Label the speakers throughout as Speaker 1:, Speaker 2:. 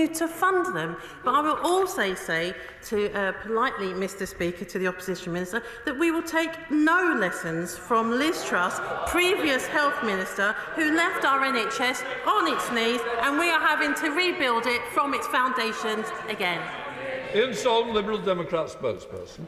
Speaker 1: continue to fund them. But I will also say to politely, Mr. Speaker, to the Opposition Minister, that we will take no lessons from Liz Truss, previous Health Minister, who left our NHS on its knees, and we are having to rebuild it from its foundations again.
Speaker 2: Ian Solomon, Liberal Democrat spokesperson.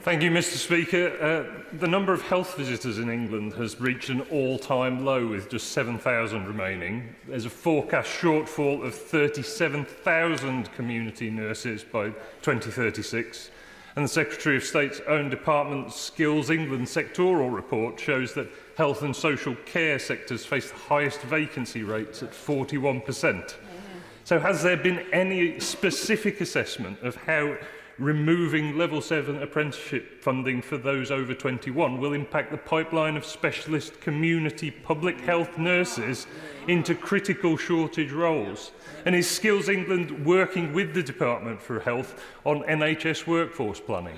Speaker 3: Thank you, Mr. Speaker. The number of health visitors in England has reached an all-time low, with just 7,000 remaining. There's a forecast shortfall of 37,000 community nurses by 2036. And the Secretary of State's own department's Skills England sectoral report shows that health and social care sectors face the highest vacancy rates at 41%. So has there been any specific assessment of how removing Level 7 apprenticeship funding for those over 21 will impact the pipeline of specialist community public health nurses into critical shortage roles? And is Skills England working with the Department for Health on NHS workforce planning?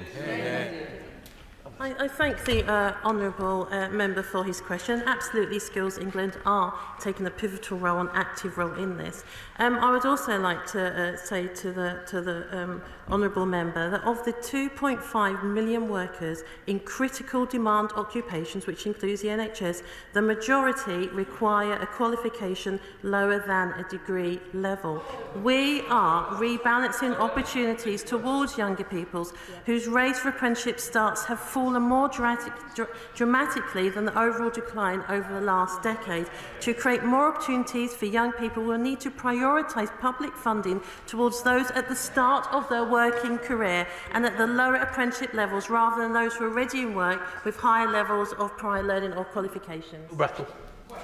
Speaker 1: I thank the honourable member for his question. Absolutely, Skills England are taking a pivotal role, an active role in this. I would also like to say to the honourable member that of the 2.5 million workers in critical demand occupations, which includes the NHS, the majority require a qualification lower than a degree level. We are rebalancing opportunities towards younger peoples whose rates for apprenticeship starts have fallen more dramatically than the overall decline over the last decade. To create more opportunities for young people, we'll need to prioritise public funding towards those at the start of their working career and at the lower apprenticeship levels, rather than those who are already in work with higher levels of prior learning or qualifications.
Speaker 2: Rattle.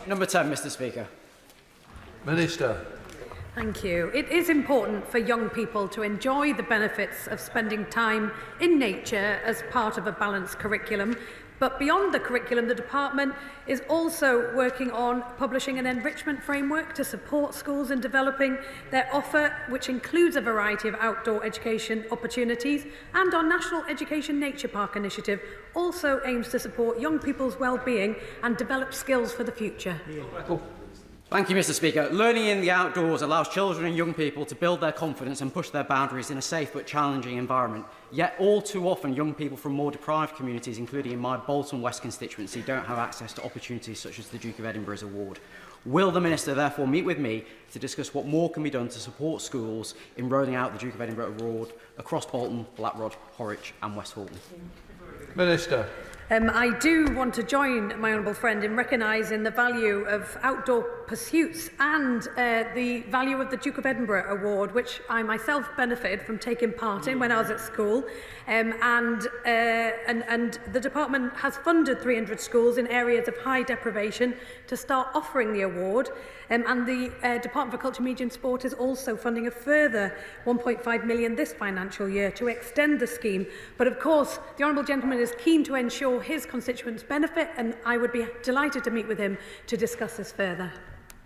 Speaker 4: Number 10, Mr. Speaker.
Speaker 2: Minister.
Speaker 5: Thank you. It is important for young people to enjoy the benefits of spending time in nature as part of a balanced curriculum. But beyond the curriculum, the Department is also working on publishing an enrichment framework to support schools in developing their offer, which includes a variety of outdoor education opportunities, and our National Education Nature Park initiative also aims to support young people's well-being and develop skills for the future.
Speaker 4: Thank you, Mr. Speaker. Learning in the outdoors allows children and young people to build their confidence and push their boundaries in a safe but challenging environment. Yet all too often, young people from more deprived communities, including in my Bolton West constituency, don't have access to opportunities such as the Duke of Edinburgh's award. Will the Minister therefore meet with me to discuss what more can be done to support schools in rolling out the Duke of Edinburgh award across Bolton, Blackrod, Horwich and West Horton?
Speaker 2: Minister.
Speaker 5: I do want to join my honourable friend in recognising the value of outdoor pursuits and the value of the Duke of Edinburgh Award, which I myself benefited from taking part in when I was at school. And the department has funded 300 schools in areas of high deprivation to start offering the award. And the Department for Culture, Media and Sport is also funding a further £1.5 million this financial year to extend the scheme. But of course, the honourable gentleman is keen to ensure his constituents benefit, and I would be delighted to meet with him to discuss this further.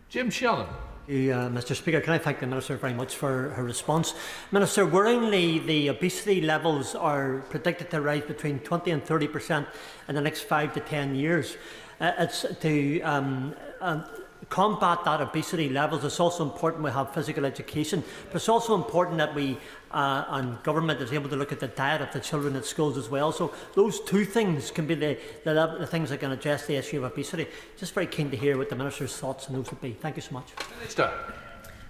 Speaker 2: Jim Shannon.
Speaker 6: Mr. Speaker, can I thank the Minister very much for her response. Minister, worryingly, the obesity levels are predicted to rise between 20 and 30% in the next 5 to 10 years. It's to combat that obesity levels. It's also important we have physical education, but it's also important that we and government is able to look at the diet of the children at schools as well. So those two things can be the things that can address the issue of obesity. Just very keen to hear what the Minister's thoughts on those would be. Thank you so much.
Speaker 2: Minister.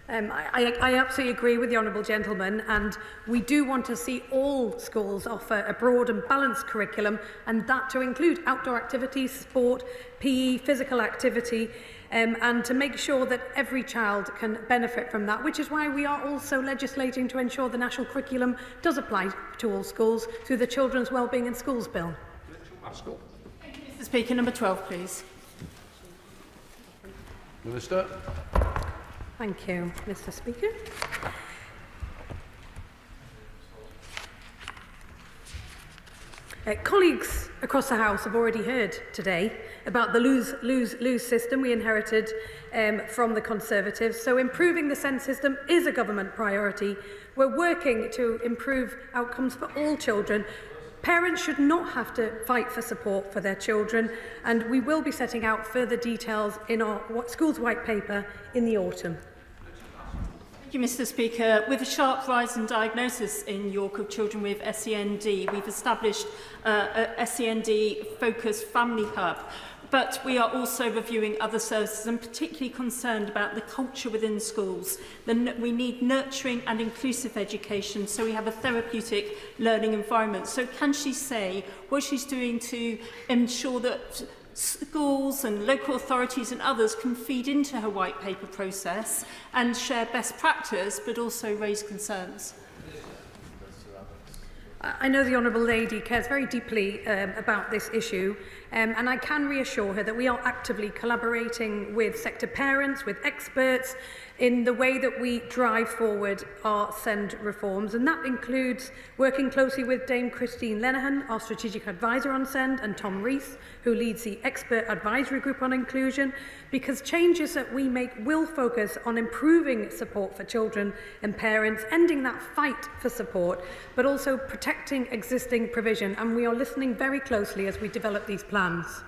Speaker 5: I absolutely agree with the honourable gentleman, and we do want to see all schools offer a broad and balanced curriculum, and that to include outdoor activities, sport, PE, physical activity, and to make sure that every child can benefit from that, which is why we are also legislating to ensure the national curriculum does apply to all schools through the Children's Wellbeing in Schools Bill.
Speaker 7: Mr. Speaker, number 12, please.
Speaker 2: Minister.
Speaker 5: Thank you, Mr. Speaker. Colleagues across the House have already heard today about the lose-lose system we inherited from the Conservatives. So improving the SEND system is a government priority. We're working to improve outcomes for all children. Parents should not have to fight for support for their children, and we will be setting out further details in our Schools White Paper in the autumn.
Speaker 7: Thank you, Mr. Speaker. With a sharp rise in diagnosis in York of children with SEND, we've established a SEND-focused family hub. But we are also reviewing other services and particularly concerned about the culture within schools. We need nurturing and inclusive education, so we have a therapeutic learning environment. So can she say what she's doing to ensure that schools and local authorities and others can feed into her white paper process and share best practice, but also raise concerns?
Speaker 5: I know the Honourable Lady cares very deeply about this issue, and I can reassure her that we are actively collaborating with sector parents, with experts, in the way that we drive forward our SEND reforms, and that includes working closely with Dame Christine Lenihan, our strategic advisor on SEND, and Tom Rees, who leads the expert advisory group on inclusion, because changes that we make will focus on improving support for children and parents, ending that fight for support, but also protecting existing provision, and we are listening very closely as we develop these plans.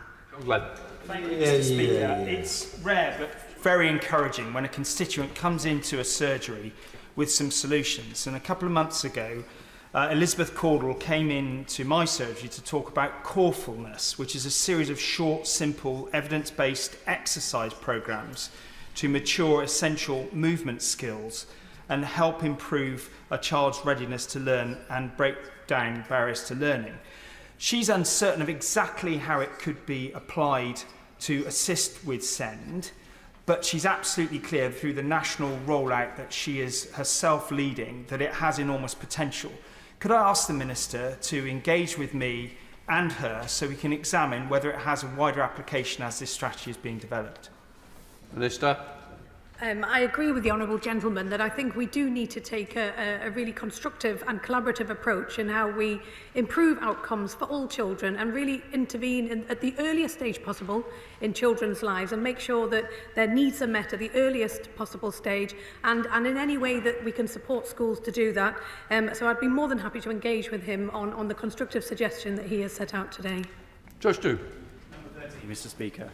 Speaker 8: Thank you, Mr. Speaker. It's rare but very encouraging when a constituent comes into a surgery with some solutions. And a couple of months ago, Elizabeth Caudle came into my surgery to talk about corefulness, which is a series of short, simple, evidence-based exercise programs to mature essential movement skills and help improve a child's readiness to learn and break down barriers to learning. She's uncertain of exactly how it could be applied to assist with SEND, but she's absolutely clear through the national rollout that she is herself leading that it has enormous potential. Could I ask the Minister to engage with me and her so we can examine whether it has a wider application as this strategy is being developed?
Speaker 2: Minister.
Speaker 5: I agree with the Honourable Gentleman that I think we do need to take a really constructive and collaborative approach in how we improve outcomes for all children and really intervene at the earliest stage possible in children's lives and make sure that their needs are met at the earliest possible stage and in any way that we can support schools to do that. So I'd be more than happy to engage with him on the constructive suggestion that he has set out today.
Speaker 2: Josh Do.
Speaker 9: Mr. Speaker.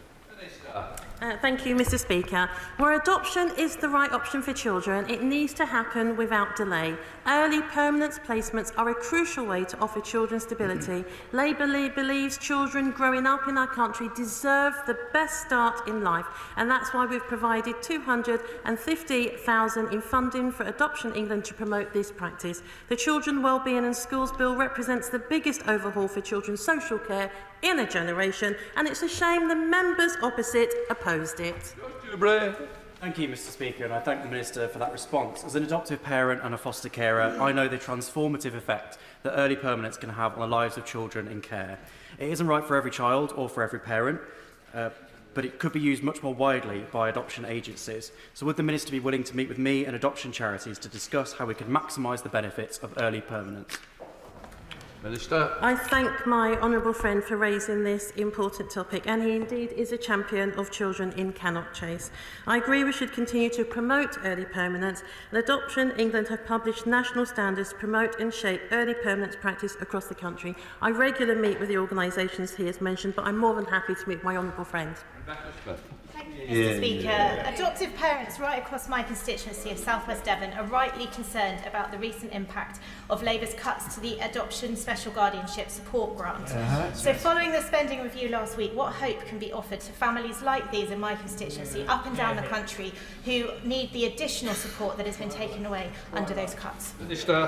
Speaker 1: Thank you, Mr. Speaker. Where adoption is the right option for children, it needs to happen without delay. Early permanent placements are a crucial way to offer children stability. Labour believes children growing up in our country deserve the best start in life, and that's why we've provided $250,000 in funding for Adoption England to promote this practice. The Children Wellbeing and Schools Bill represents the biggest overhaul for children's social care in a generation, and it's a shame the members opposite opposed it.
Speaker 9: Thank you, Mr. Speaker, and I thank the Minister for that response. As an adoptive parent and a foster carer, I know the transformative effect that early permanence can have on the lives of children in care. It isn't right for every child or for every parent, but it could be used much more widely by adoption agencies. So would the Minister be willing to meet with me and adoption charities to discuss how we can maximise the benefits of early permanence?
Speaker 2: Minister.
Speaker 1: I thank my honourable friend for raising this important topic, and he indeed is a champion of children in Cannot Chase. I agree we should continue to promote early permanence, and Adoption England have published national standards to promote and shape early permanence practice across the country. I regularly meet with the organisations he has mentioned, but I'm more than happy to meet with my honourable friend.
Speaker 10: Thank you, Mr. Speaker. Adoptive parents right across my constituency of South West Devon are rightly concerned about the recent impact of Labour's cuts to the Adoption Special Guardianship Support Grant. So following the spending review last week, what hope can be offered to families like these in my constituency up and down the country who need the additional support that has been taken away under those cuts?
Speaker 2: Minister.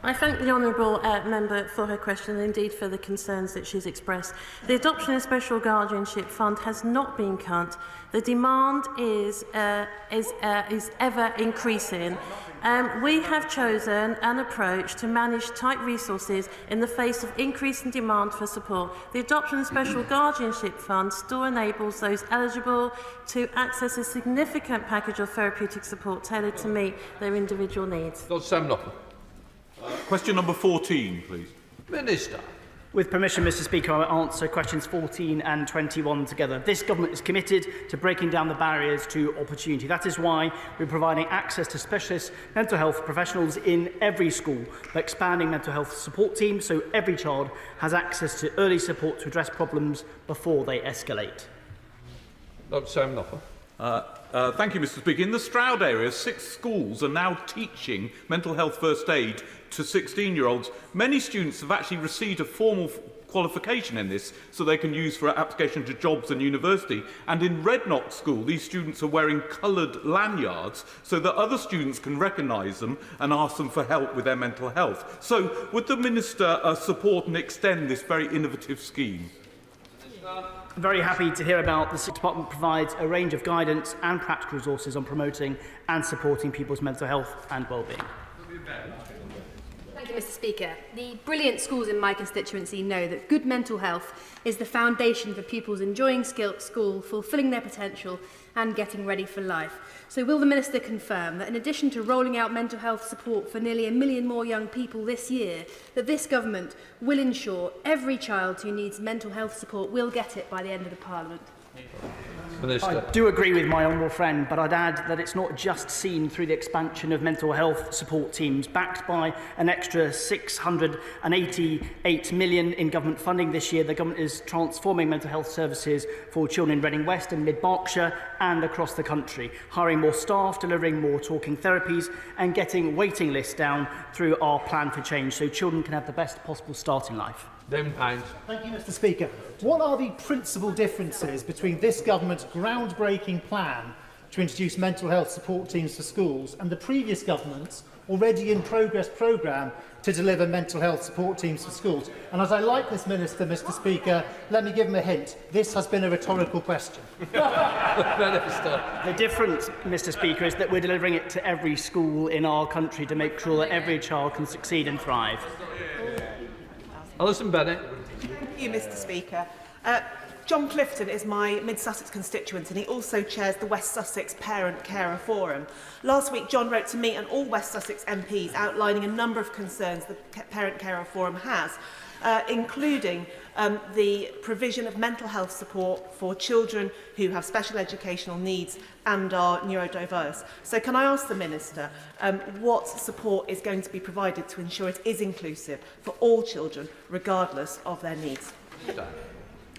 Speaker 1: I thank the honourable member for her question and indeed for the concerns that she's expressed. The Adoption and Special Guardianship Fund has not been cut. The demand is ever increasing. We have chosen an approach to manage tight resources in the face of increasing demand for support. The Adoption and Special Guardianship Fund still enables those eligible to access a significant package of therapeutic support tailored to meet their individual needs.
Speaker 2: Lord Sam Locker.
Speaker 11: Question number 14, please.
Speaker 2: Minister.
Speaker 12: With permission, Mr. Speaker, I will answer questions 14 and 21 together. This government is committed to breaking down the barriers to opportunity. That is why we're providing access to specialist mental health professionals in every school, by expanding mental health support teams so every child has access to early support to address problems before they escalate.
Speaker 2: Lord Sam Locker.
Speaker 11: Thank you, Mr. Speaker. In the Stroud area, 6 schools are now teaching mental health first aid to 16-year-olds. Many students have actually received a formal qualification in this so they can use for application to jobs and university. And in Redknock School, these students are wearing coloured lanyards so that other students can recognise them and ask them for help with their mental health. So would the Minister support and extend this very innovative scheme?
Speaker 12: I'm very happy to hear about the Department provides a range of guidance and practical resources on promoting and supporting people's mental health and well-being.
Speaker 13: Thank you, Mr. Speaker. The brilliant schools in my constituency know that good mental health is the foundation for pupils enjoying school, fulfilling their potential and getting ready for life. So will the Minister confirm that in addition to rolling out mental health support for nearly 1 million more young people this year, that this government will ensure every child who needs mental health support will get it by the end of the Parliament?
Speaker 12: I do agree with my honourable friend, but I'd add that it's not just seen through the expansion of mental health support teams. Backed by an extra £688 million in government funding this year, the government is transforming mental health services for children in Reading West and Mid-Berkshire and across the country, hiring more staff, delivering more talking therapies and getting waiting lists down through our plan for change so children can have the best possible start in life.
Speaker 2: David Lammy.
Speaker 14: Thank you, Mr. Speaker. What are the principal differences between this government's groundbreaking plan to introduce mental health support teams for schools and the previous government's already in progress programme to deliver mental health support teams for schools? And as I like this Minister, Mr. Speaker, let me give him a hint. This has been a rhetorical question.
Speaker 12: The difference, Mr. Speaker, is that we're delivering it to every school in our country to make sure that every child can succeed and thrive.
Speaker 2: Alison Bennett.
Speaker 15: Thank you, Mr. Speaker. John Clifton is my Mid-Sussex constituent and he also chairs the West Sussex Parent Carer Forum. Last week, John wrote to me and all West Sussex MPs outlining a number of concerns the Parent Carer Forum has, including the provision of mental health support for children who have special educational needs and are neurodiverse. So can I ask the Minister what support is going to be provided to ensure it is inclusive for all children, regardless of their needs?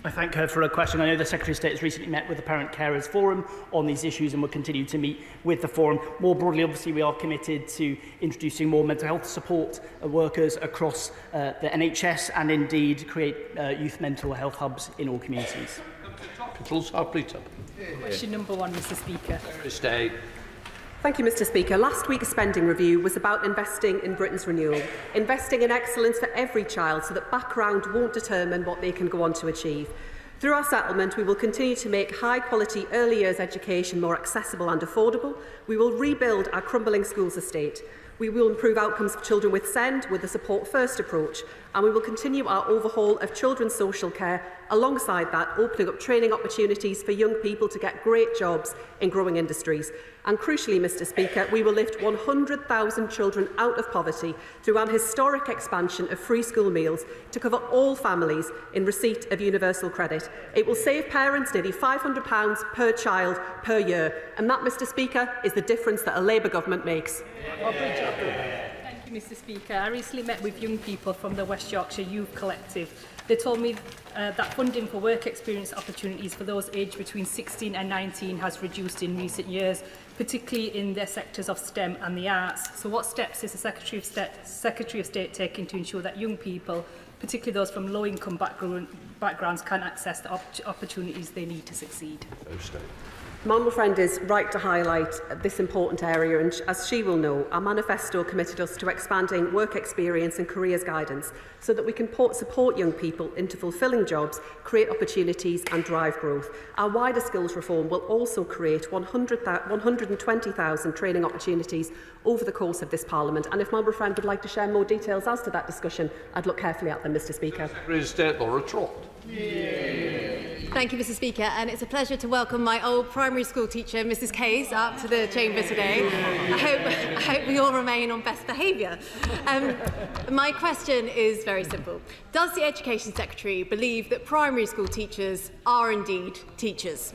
Speaker 12: I thank her for her question. I know the Secretary of State has recently met with the Parent Carers Forum on these issues and will continue to meet with the Forum. More broadly, obviously, we are committed to introducing more mental health support workers across the NHS and indeed create youth mental health hubs in all communities.
Speaker 16: Question number 1, Mr. Speaker.
Speaker 2: Stay.
Speaker 16: Thank you, Mr. Speaker. Last week's spending review was about investing in Britain's renewal, investing in excellence for every child so that background won't determine what they can go on to achieve. Through our settlement, we will continue to make high-quality early years education more accessible and affordable. We will rebuild our crumbling schools estate. We will improve outcomes for children with SEND with the Support First approach, and we will continue our overhaul of children's social care, alongside that opening up training opportunities for young people to get great jobs in growing industries. And crucially, Mr. Speaker, we will lift 100,000 children out of poverty through an historic expansion of free school meals to cover all families in receipt of universal credit. It will save parents nearly £500 per child per year, and that, Mr. Speaker, is the difference that a Labour government makes. Thank you, Mr. Speaker. I recently met with young people from the West Yorkshire Youth Collective. They told me that funding for work experience opportunities for those aged between 16 and 19 has reduced in recent years, particularly in their sectors of STEM and the arts. So what steps is the Secretary of State taking to ensure that young people, particularly those from low-income backgrounds, can access the opportunities they need to succeed?
Speaker 1: My honourable friend is right to highlight this important area, and as she will know, our manifesto committed us to expanding work experience and careers guidance so that we can support young people into fulfilling jobs, create opportunities and drive growth. Our wider skills reform will also create 120,000 training opportunities over the course of this Parliament, and if my honourable friend would like to share more details as to that discussion, I'd look carefully at them, Mr. Speaker.
Speaker 2: Secretary of State Laura Trott.
Speaker 17: Thank you, Mr. Speaker, and it's a pleasure to welcome my old primary school teacher, Mrs. Case, up to the chamber today. I hope we all remain on best behaviour. My question is very simple. Does the Education Secretary believe that primary school teachers are indeed teachers?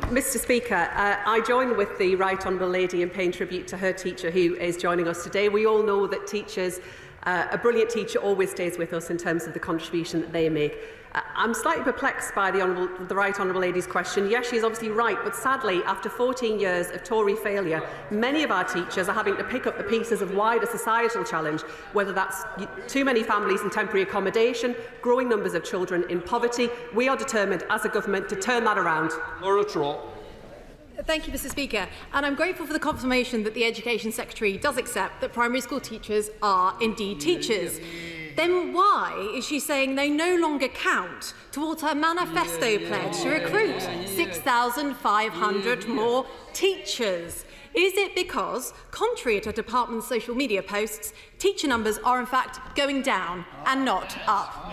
Speaker 1: Mr. Speaker, I join with the Right Honourable Lady in paying tribute to her teacher who is joining us today. We all know that teachers, a brilliant teacher always stays with us in terms of the contribution that they make.
Speaker 16: I'm slightly perplexed by the Right Honourable Lady's question. Yes, she is obviously right, but sadly, after 14 years of Tory failure, many of our teachers are having to pick up the pieces of wider societal challenge, whether that's too many families in temporary accommodation, growing numbers of children in poverty. We are determined as a government to turn that around.
Speaker 2: Laura Trott.
Speaker 17: Thank you, Mr. Speaker. And I'm grateful for the confirmation that the Education Secretary does accept that primary school teachers are indeed teachers. Then why is she saying they no longer count towards her manifesto pledge to recruit 6,500 more teachers? Is it because, contrary to department's social media posts, teacher numbers are in fact going down and not up?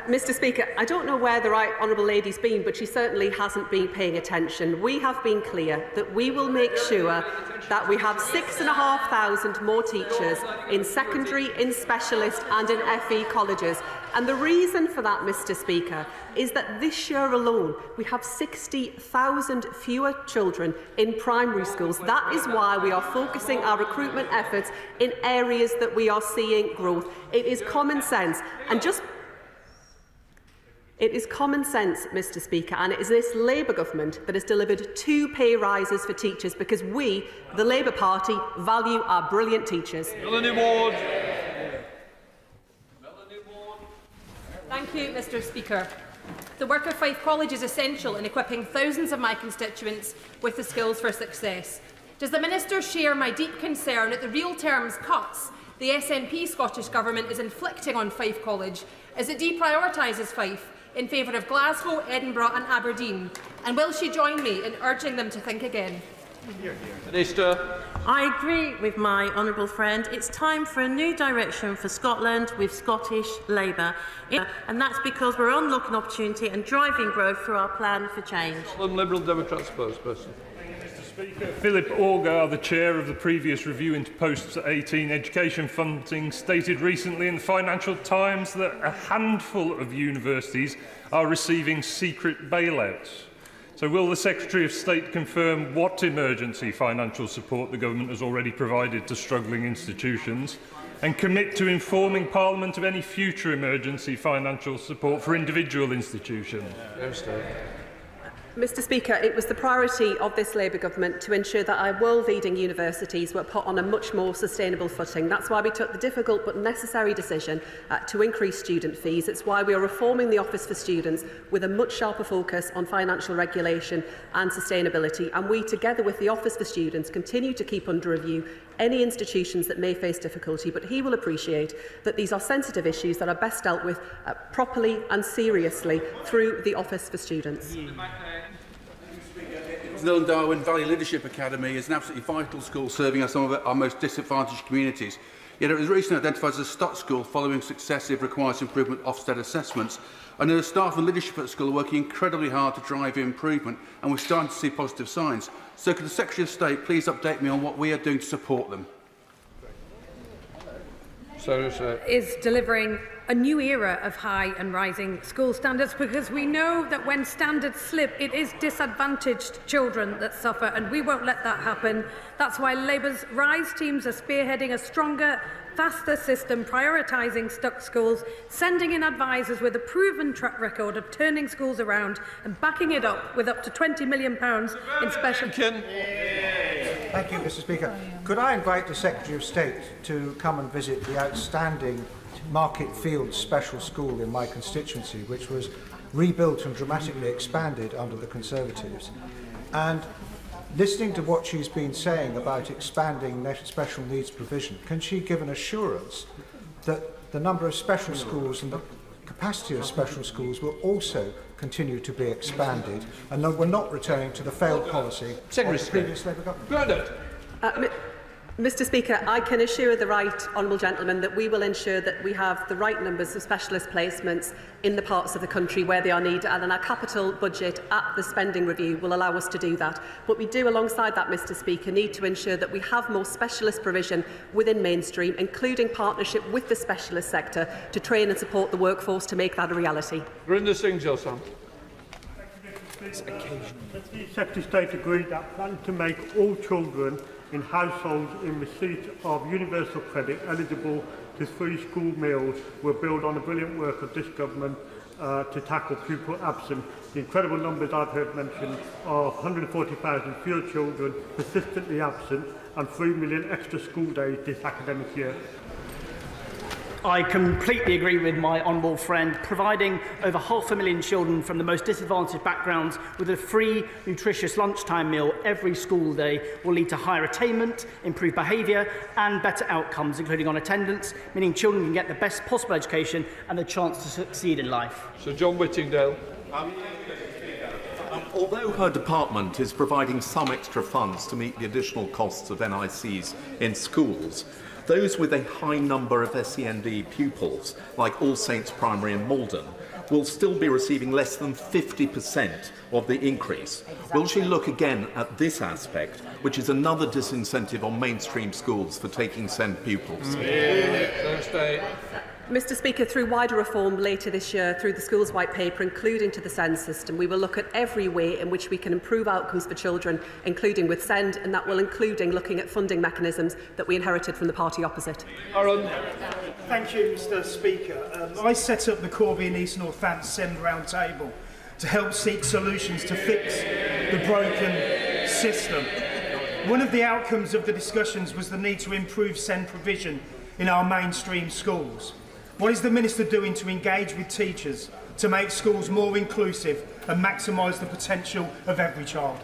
Speaker 16: Mr. Speaker, I don't know where the Right Honourable Lady's been, but she certainly hasn't been paying attention. We have been clear that we will make sure that we have 6,500 more teachers in secondary, in specialist and in FE colleges. And the reason for that, Mr. Speaker, is that this year alone we have 60,000 fewer children in primary schools. That is why we are focusing our recruitment efforts in areas that we are seeing growth. It is common sense. It is common sense, Mr. Speaker, and it is this Labour government that has delivered 2 pay rises for teachers because we, the Labour Party, value our brilliant teachers.
Speaker 18: Thank you, Mr. Speaker. The work of Fife College is essential in equipping thousands of my constituents with the skills for success. Does the Minister share my deep concern at the real terms cuts the SNP Scottish Government is inflicting on Fife College as it deprioritises Fife in favour of Glasgow, Edinburgh and Aberdeen? And will she join me in urging them to think again?
Speaker 2: Minister.
Speaker 1: I agree with my honourable friend. It's time for a new direction for Scotland with Scottish Labour. And that's because we're unlocking opportunity and driving growth through our plan for change.
Speaker 2: Liberal Democrat spokesperson.
Speaker 3: Philip Orgar, the chair of the previous review into post-18 education funding, stated recently in the Financial Times that a handful of universities are receiving secret bailouts. So will the Secretary of State confirm what emergency financial support the government has already provided to struggling institutions and commit to informing Parliament of any future emergency financial support for individual institutions?
Speaker 16: Mr. Speaker, it was the priority of this Labour government to ensure that our world-leading universities were put on a much more sustainable footing. That's why we took the difficult but necessary decision to increase student fees. It's why we are reforming the Office for Students with a much sharper focus on financial regulation and sustainability. And we, together with the Office for Students, continue to keep under review any institutions that may face difficulty, but he will appreciate that these are sensitive issues that are best dealt with properly and seriously through the Office for Students.
Speaker 19: Northern Darwen Valley Leadership Academy is an absolutely vital school serving some of our most disadvantaged communities. Yet it was recently identified as a stop school following successive requires improvement Ofsted assessments. I know the staff and leadership at the school are working incredibly hard to drive improvement, and we're starting to see positive signs. So could the Secretary of State please update me on what we are doing to support them?
Speaker 5: Is delivering a new era of high and rising school standards, because we know that when standards slip, it is disadvantaged children that suffer, and we won't let that happen. That's why Labour's RISE teams are spearheading a stronger, faster system, prioritising stuck schools, sending in advisors with a proven track record of turning schools around and backing it up with up to £20 million in special...
Speaker 20: Thank you, Mr. Speaker. Could I invite the Secretary of State to come and visit the outstanding Market Fields Special School in my constituency, which was rebuilt and dramatically expanded under the Conservatives? And listening to what she's been saying about expanding special needs provision, can she give an assurance that the number of special schools and the capacity of special schools will also continue to be expanded, and that we're not returning to the failed policy of the previous Labour government?
Speaker 16: Mr. Speaker, I can assure the right honourable gentleman that we will ensure that we have the right numbers of specialist placements in the parts of the country where they are needed, and our capital budget at the spending review will allow us to do that. But we do, alongside that, Mr. Speaker, need to ensure that we have more specialist provision within mainstream, including partnership with the specialist sector to train and support the workforce to make that a reality.
Speaker 2: Gurinder Singh Jalsan.
Speaker 21: The Secretary of State agreed that plan to make all children in households in receipt of universal credit eligible to free school meals will build on the brilliant work of this government to tackle pupil absence. The incredible numbers I've heard mentioned are 140,000 fewer children persistently absent and 3 million extra school days this academic year.
Speaker 12: I completely agree with my honourable friend. Providing over 500,000 children from the most disadvantaged backgrounds with a free, nutritious lunchtime meal every school day will lead to higher attainment, improved behaviour and better outcomes, including on attendance, meaning children can get the best possible education and the chance to succeed in life.
Speaker 2: Sir John Whittingdale.
Speaker 4: Although her department is providing some extra funds to meet the additional costs of NICs in schools, those with a high number of SEND pupils, like All Saints Primary in Malden, will still be receiving less than 50% of the increase. Will she look again at this aspect, which is another disincentive on mainstream schools for taking SEND pupils?
Speaker 16: Mr Speaker, through wider reform later this year, through the Schools White Paper, including to the SEND system, we will look at every way in which we can improve outcomes for children, including with SEND, and that will include looking at funding mechanisms that we inherited from the party opposite.
Speaker 2: Aaron.
Speaker 8: Thank you, Mr Speaker. I set up the Corby and East Northants SEND Round Table to help seek solutions to fix the broken system. One of the outcomes of the discussions was the need to improve SEND provision in our mainstream schools. What is the Minister doing to engage with teachers to make schools more inclusive and maximise the potential of every child?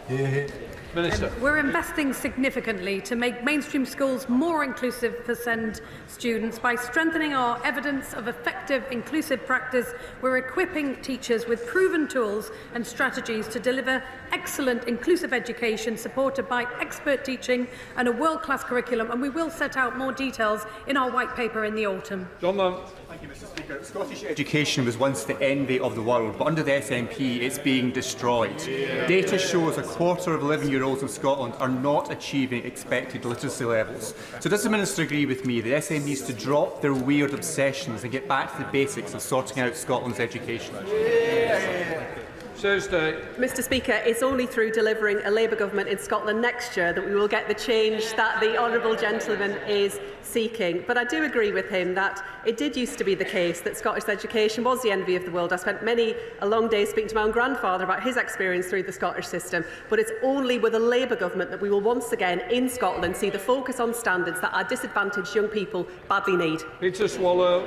Speaker 2: Minister.
Speaker 5: We're investing significantly to make mainstream schools more inclusive for SEND students by strengthening our evidence of effective inclusive practice. We're equipping teachers with proven tools and strategies to deliver excellent inclusive education supported by expert teaching and a world-class curriculum, and we will set out more details in our white paper in the autumn.
Speaker 2: John Mann.
Speaker 22: Thank you, Mr Speaker. Scottish education was once the envy of the world, but under the SNP it's being destroyed. Data shows a quarter of 11-year-olds in Scotland are not achieving expected literacy levels. So does the Minister agree with me that SNP needs to drop their weird obsessions and get back to the basics of sorting out Scotland's education?
Speaker 16: Mr Speaker, it's only through delivering a Labour government in Scotland next year that we will get the change that the honourable gentleman is seeking. But I do agree with him that it did used to be the case that Scottish education was the envy of the world. I spent a long day speaking to my own grandfather about his experience through the Scottish system. But it's only with a Labour government that we will once again in Scotland see the focus on standards that our disadvantaged young people badly need.
Speaker 2: Peter Swallow.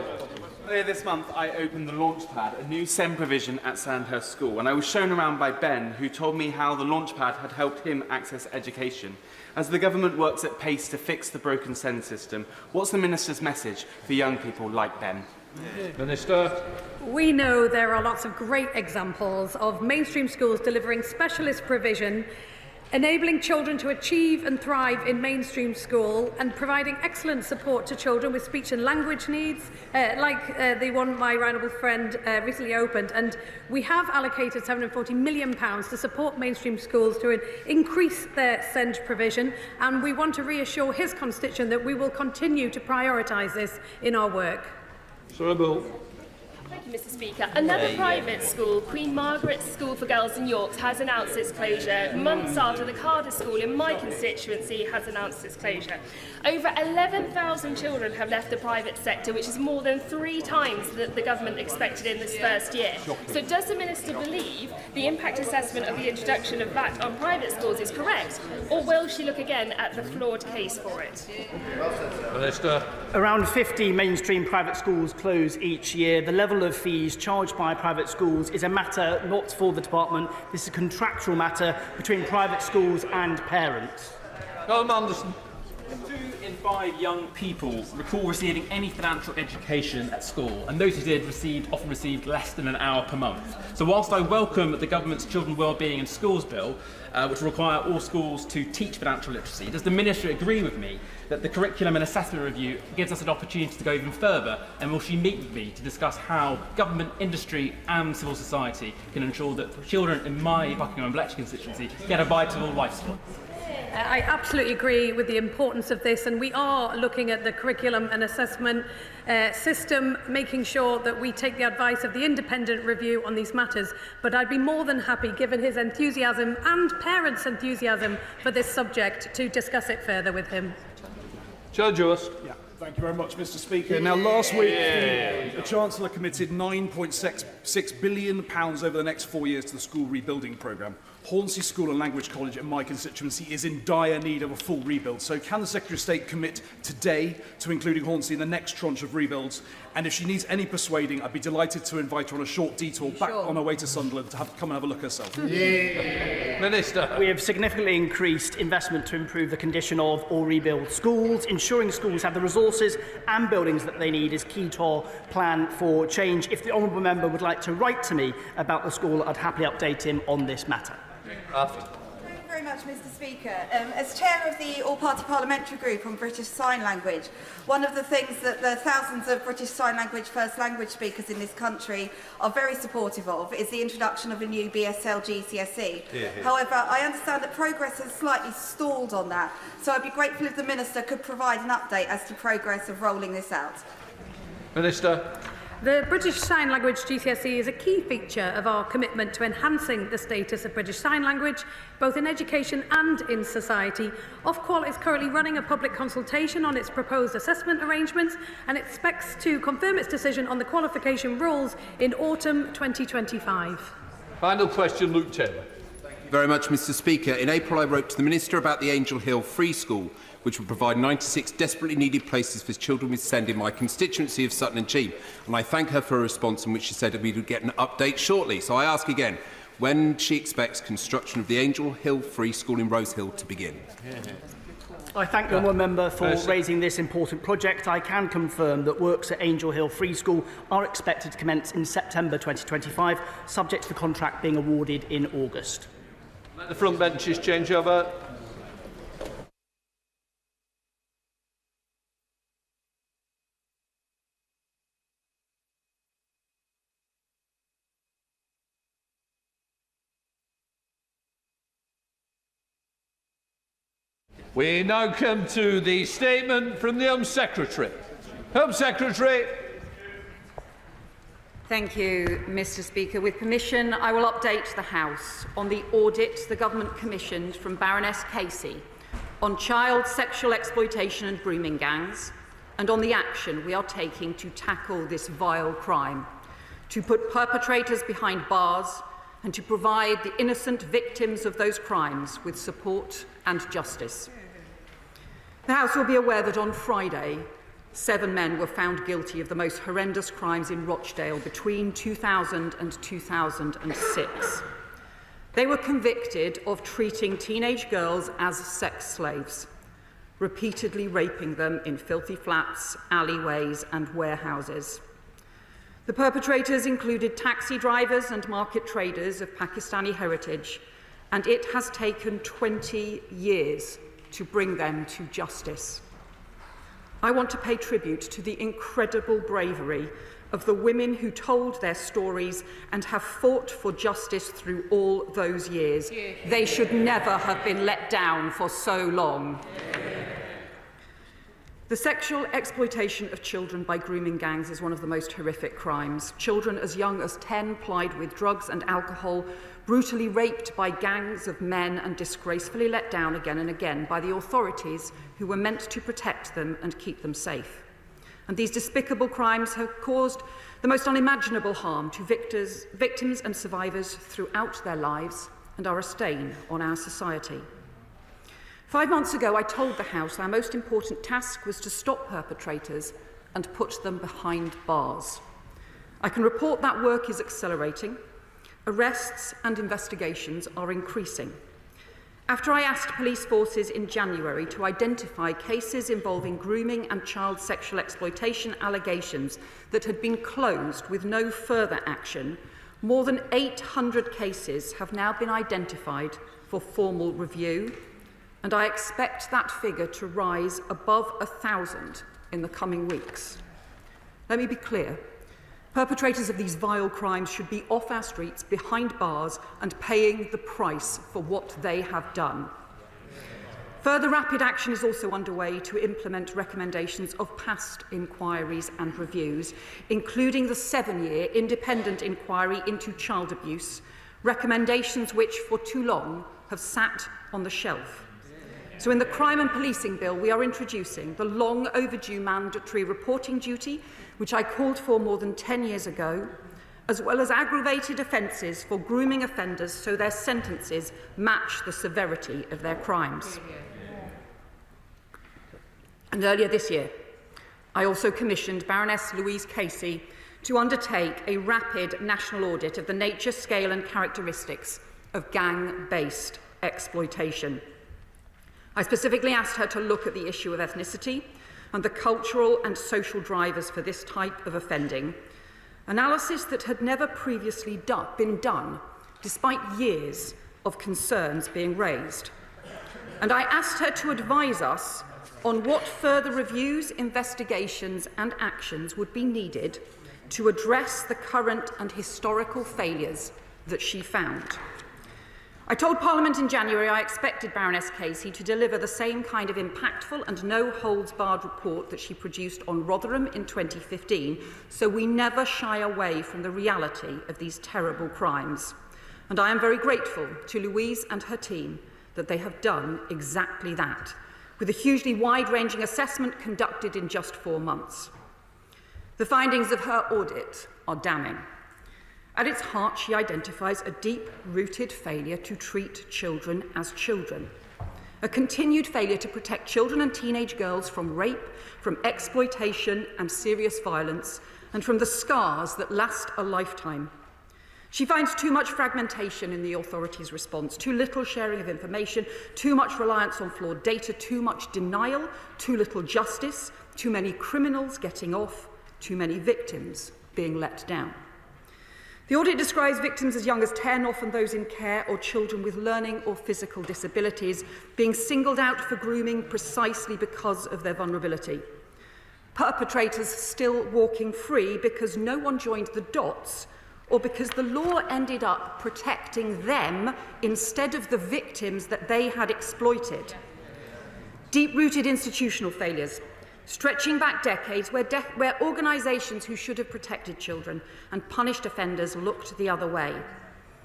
Speaker 23: Earlier this month, I opened the Launchpad, a new SEND provision at Sandhurst School, and I was shown around by Ben, who told me how the Launchpad had helped him access education. As the government works at pace to fix the broken SEND system, what's the Minister's message for young people like Ben?
Speaker 2: Minister.
Speaker 5: We know there are lots of great examples of mainstream schools delivering specialist provision, enabling children to achieve and thrive in mainstream school and providing excellent support to children with speech and language needs, like the one my honourable friend recently opened. And we have allocated £740 million to support mainstream schools to increase their SEND provision, and we want to reassure his constituent that we will continue to prioritise this in our work.
Speaker 24: Thank you, Mr Speaker. Another private school, Queen Margaret's School for Girls in York, has announced its closure months after the Cardiff School in my constituency has announced its closure. Over 11,000 children have left the private sector, which is more than 3 times that the government expected in this first year. So does the Minister believe the impact assessment of the introduction of VAT on private schools is correct, or will she look again at the flawed case for it?
Speaker 2: Minister.
Speaker 12: Around 50 mainstream private schools close each year. The level of fees charged by private schools is a matter not for the department. This is a contractual matter between private schools and parents.
Speaker 2: Colin Anderson.
Speaker 25: 2 in 5 young people recall receiving any financial education at school, and those who did often received less than an hour per month. So whilst I welcome the government's Children Wellbeing in Schools Bill, which will require all schools to teach financial literacy, does the Minister agree with me that the curriculum and assessment review gives us an opportunity to go even further, and will she meet with me to discuss how government, industry and civil society can ensure that children in my Buckingham and Bletchley constituency get a vital life skill?
Speaker 5: I absolutely agree with the importance of this, and we are looking at the curriculum and assessment system, making sure that we take the advice of the independent review on these matters. But I'd be more than happy, given his enthusiasm and parents' enthusiasm for this subject, to discuss it further with him.
Speaker 2: Chair Jost.
Speaker 6: Thank you very much, Mr. Speaker. Now, last week, the Chancellor committed £9.6 billion over the next 4 years to the school rebuilding programme. Hornsey School and Language College in my constituency is in dire need of a full rebuild. So can the Secretary of State commit today to including Hornsey in the next tranche of rebuilds? And if she needs any persuading, I'd be delighted to invite her on a short detour back on her way to Sunderland to come and have a look herself.
Speaker 2: Minister.
Speaker 12: We have significantly increased investment to improve the condition of or rebuild schools. Ensuring schools have the resources and buildings that they need is key to our plan for change. If the honourable member would like to write to me about the school, I'd happily update him on this matter.
Speaker 7: Thank you very much, Mr. Speaker. As chair of the All-Party Parliamentary Group on British Sign Language, one of the things that the thousands of British Sign Language first language speakers in this country are very supportive of is the introduction of a new BSL GCSE. However, I understand that progress has slightly stalled on that, so I'd be grateful if the Minister could provide an update as to progress of rolling this out.
Speaker 2: Minister.
Speaker 5: The British Sign Language GCSE is a key feature of our commitment to enhancing the status of British Sign Language, both in education and in society. Ofqual is currently running a public consultation on its proposed assessment arrangements and expects to confirm its decision on the qualification rules in autumn 2025.
Speaker 2: Final question, Luke Taylor.
Speaker 9: Thank you very much, Mr. Speaker. In April, I wrote to the Minister about the Angel Hill Free School, which would provide 96 desperately needed places for children with SEND in my constituency of Sutton and Cheam. And I thank her for a response in which she said that we would get an update shortly. So I ask again, when she expects construction of the Angel Hill Free School in Rose Hill to begin.
Speaker 12: I thank the honourable member for raising this important project. I can confirm that works at Angel Hill Free School are expected to commence in September 2025, subject to the contract being awarded in August.
Speaker 2: Let the front benches change over. We now come to the statement from the Home Secretary. Home Secretary.
Speaker 10: Thank you, Mr. Speaker. With permission, I will update the House on the audit the Government commissioned from Baroness Casey on child sexual exploitation and grooming gangs, and on the action we are taking to tackle this vile crime, to put perpetrators behind bars, and to provide the innocent victims of those crimes with support and justice. The House will be aware that on Friday, 7 men were found guilty of the most horrendous crimes in Rochdale between 2000 and 2006. They were convicted of treating teenage girls as sex slaves, repeatedly raping them in filthy flats, alleyways and warehouses. The perpetrators included taxi drivers and market traders of Pakistani heritage, and it has taken 20 years to bring them to justice. I want to pay tribute to the incredible bravery of the women who told their stories and have fought for justice through all those years. They should never have been let down for so long. The sexual exploitation of children by grooming gangs is one of the most horrific crimes. Children as young as 10 plied with drugs and alcohol, brutally raped by gangs of men and disgracefully let down again and again by the authorities who were meant to protect them and keep them safe. And these despicable crimes have caused the most unimaginable harm to victims and survivors throughout their lives and are a stain on our society. 5 months ago, I told the House our most important task was to stop perpetrators and put them behind bars. I can report that work is accelerating. Arrests and investigations are increasing. After I asked police forces in January to identify cases involving grooming and child sexual exploitation allegations that had been closed with no further action, more than 800 cases have now been identified for formal review, and I expect that figure to rise above 1,000 in the coming weeks. Let me be clear. Perpetrators of these vile crimes should be off our streets, behind bars, and paying the price for what they have done. Further rapid action is also underway to implement recommendations of past inquiries and reviews, including the 7-year independent inquiry into child abuse, recommendations which for too long have sat on the shelf. So in the Crime and Policing Bill, we are introducing the long overdue mandatory reporting duty, which I called for more than 10 years ago, as well as aggravated offences for grooming offenders so their sentences match the severity of their crimes. And earlier this year, I also commissioned Baroness Louise Casey to undertake a rapid national audit of the nature, scale and characteristics of gang-based exploitation. I specifically asked her to look at the issue of ethnicity and the cultural and social drivers for this type of offending, analysis that had never previously been done, despite years of concerns being raised. And I asked her to advise us on what further reviews, investigations and actions would be needed to address the current and historical failures that she found. I told Parliament in January I expected Baroness Casey to deliver the same kind of impactful and no-holds-barred report that she produced on Rotherham in 2015, so we never shy away from the reality of these terrible crimes. And I am very grateful to Louise and her team that they have done exactly that, with a hugely wide-ranging assessment conducted in just 4 months. The findings of her audit are damning. At its heart, she identifies a deep-rooted failure to treat children as children, a continued failure to protect children and teenage girls from rape, from exploitation and serious violence, and from the scars that last a lifetime. She finds too much fragmentation in the authorities' response, too little sharing of information, too much reliance on flawed data, too much denial, too little justice, too many criminals getting off, too many victims being let down. The audit describes victims as young as 10, often those in care, or children with learning or physical disabilities, being singled out for grooming precisely because of their vulnerability. Perpetrators still walking free because no one joined the dots, or because the law ended up protecting them instead of the victims that they had exploited. Deep-rooted institutional failures, stretching back decades where organisations who should have protected children and punished offenders looked the other way.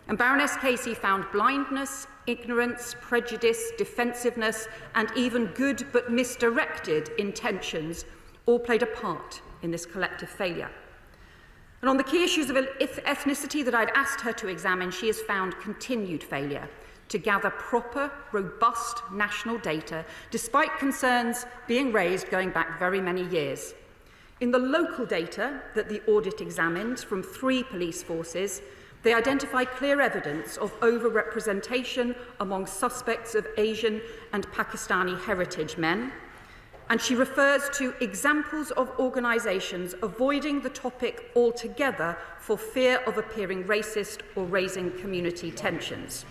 Speaker 10: And Baroness Casey found blindness, ignorance, prejudice, defensiveness, and even good but misdirected intentions all played a part in this collective failure. And on the key issues of ethnicity that I'd asked her to examine, she has found continued failure to gather proper, robust national data, despite concerns being raised going back very many years. In the local data that the audit examined from 3 police forces, they identified clear evidence of overrepresentation among suspects of Asian and Pakistani heritage men. And she refers to examples of organisations avoiding the topic altogether for fear of appearing racist or raising community tensions.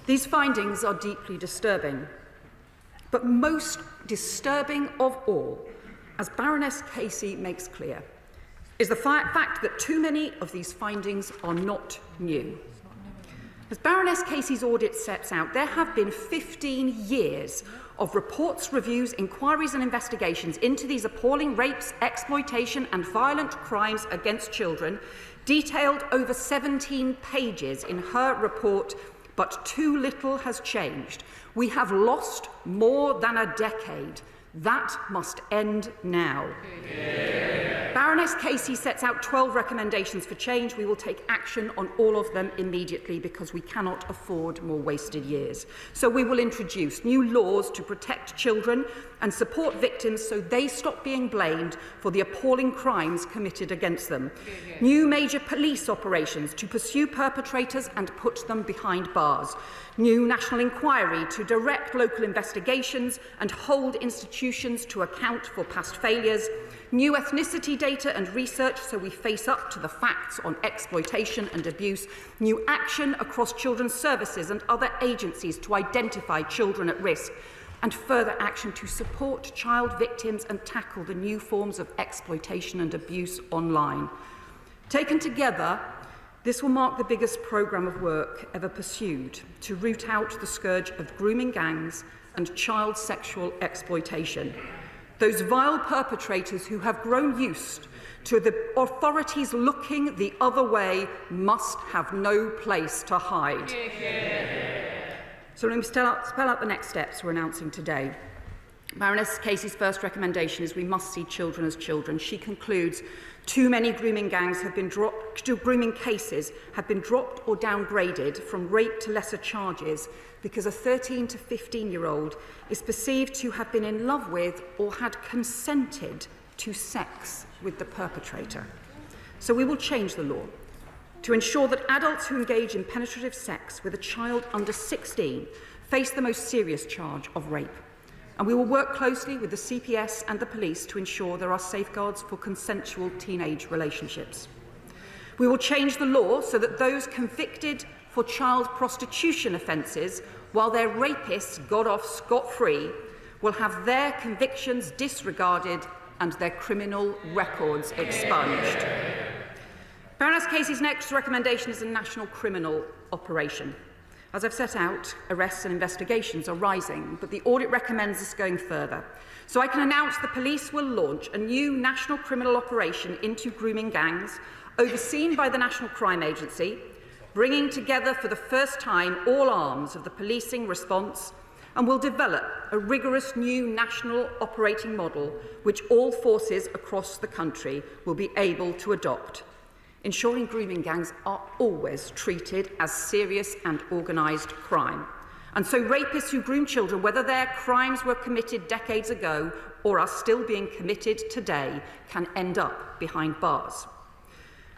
Speaker 10: These findings are deeply disturbing, but most disturbing of all, as Baroness Casey makes clear, is the fact that too many of these findings are not new. As Baroness Casey's audit sets out, there have been 15 years of reports, reviews, inquiries and investigations into these appalling rapes, exploitation and violent crimes against children, detailed over 17 pages in her report, but too little has changed. We have lost more than a decade. That must end now. Yeah. Baroness Casey sets out 12 recommendations for change. We will take action on all of them immediately because we cannot afford more wasted years. So we will introduce new laws to protect children and support victims so they stop being blamed for the appalling crimes committed against them. Yeah. New major police operations to pursue perpetrators and put them behind bars. New national inquiry to direct local investigations and hold institutions to account for past failures. New ethnicity data and research so we face up to the facts on exploitation and abuse. New action across children's services and other agencies to identify children at risk. And further action to support child victims and tackle the new forms of exploitation and abuse online. Taken together, this will mark the biggest programme of work ever pursued to root out the scourge of grooming gangs and child sexual exploitation. Those vile perpetrators who have grown used to the authorities looking the other way must have no place to hide. So let me spell out the next steps we're announcing today. Baroness Casey's first recommendation is we must see children as children. She concludes too many grooming cases have been dropped or downgraded from rape to lesser charges because a 13 to 15-year-old is perceived to have been in love with or had consented to sex with the perpetrator. So we will change the law to ensure that adults who engage in penetrative sex with a child under 16 face the most serious charge of rape. And we will work closely with the CPS and the police to ensure there are safeguards for consensual teenage relationships. We will change the law so that those convicted for child prostitution offences, while their rapists got off scot-free, will have their convictions disregarded and their criminal records expunged. Baroness Casey's next recommendation is a national criminal operation. As I've set out, arrests and investigations are rising, but the audit recommends us going further. So I can announce the police will launch a new national criminal operation into grooming gangs, overseen by the National Crime Agency, bringing together for the first time all arms of the policing response, and will develop a rigorous new national operating model which all forces across the country will be able to adopt, ensuring grooming gangs are always treated as serious and organised crime. And so rapists who groom children, whether their crimes were committed decades ago or are still being committed today, can end up behind bars.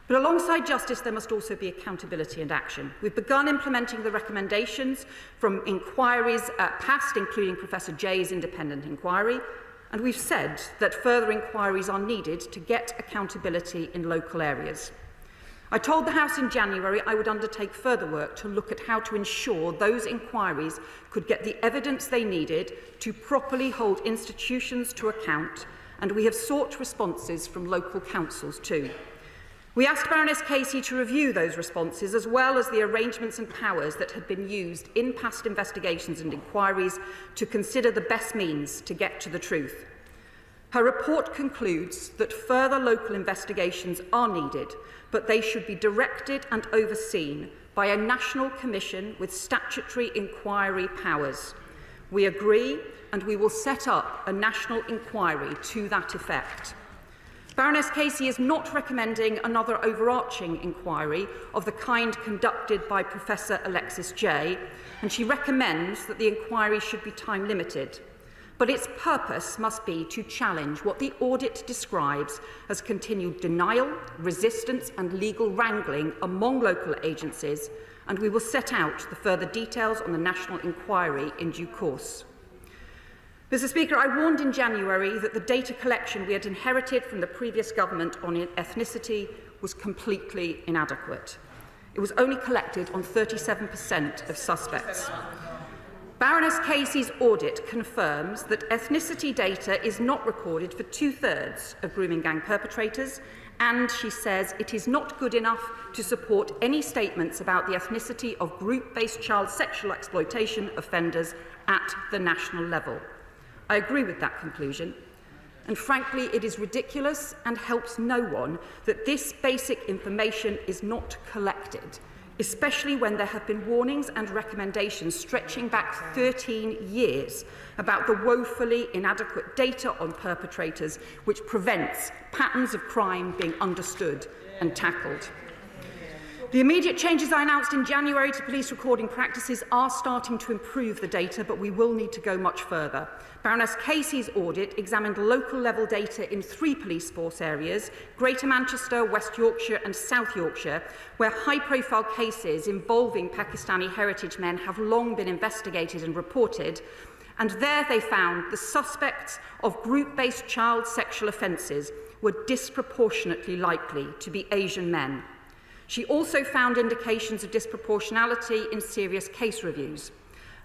Speaker 10: But alongside justice, there must also be accountability and action. We've begun implementing the recommendations from inquiries past, including Professor Jay's independent inquiry, and we've said that further inquiries are needed to get accountability in local areas. I told the House in January I would undertake further work to look at how to ensure those inquiries could get the evidence they needed to properly hold institutions to account, and we have sought responses from local councils too. We asked Baroness Casey to review those responses, as well as the arrangements and powers that had been used in past investigations and inquiries to consider the best means to get to the truth. Her report concludes that further local investigations are needed, but they should be directed and overseen by a national commission with statutory inquiry powers. We agree, and we will set up a national inquiry to that effect. Baroness Casey is not recommending another overarching inquiry of the kind conducted by Professor Alexis Jay, and she recommends that the inquiry should be time-limited. But its purpose must be to challenge what the audit describes as continued denial, resistance and legal wrangling among local agencies, and we will set out the further details on the national inquiry in due course. Mr. Speaker, I warned in January that the data collection we had inherited from the previous government on ethnicity was completely inadequate. It was only collected on 37% of suspects. Baroness Casey's audit confirms that ethnicity data is not recorded for 2/3 of grooming gang perpetrators, and she says it is not good enough to support any statements about the ethnicity of group-based child sexual exploitation offenders at the national level. I agree with that conclusion, and frankly, it is ridiculous and helps no one that this basic information is not collected, especially when there have been warnings and recommendations stretching back 13 years about the woefully inadequate data on perpetrators, which prevents patterns of crime being understood and tackled. The immediate changes I announced in January to police recording practices are starting to improve the data, but we will need to go much further. Baroness Casey's audit examined local-level data in 3 police force areas, Greater Manchester, West Yorkshire and South Yorkshire, where high-profile cases involving Pakistani heritage men have long been investigated and reported, and there they found the suspects of group-based child sexual offences were disproportionately likely to be Asian men. She also found indications of disproportionality in serious case reviews.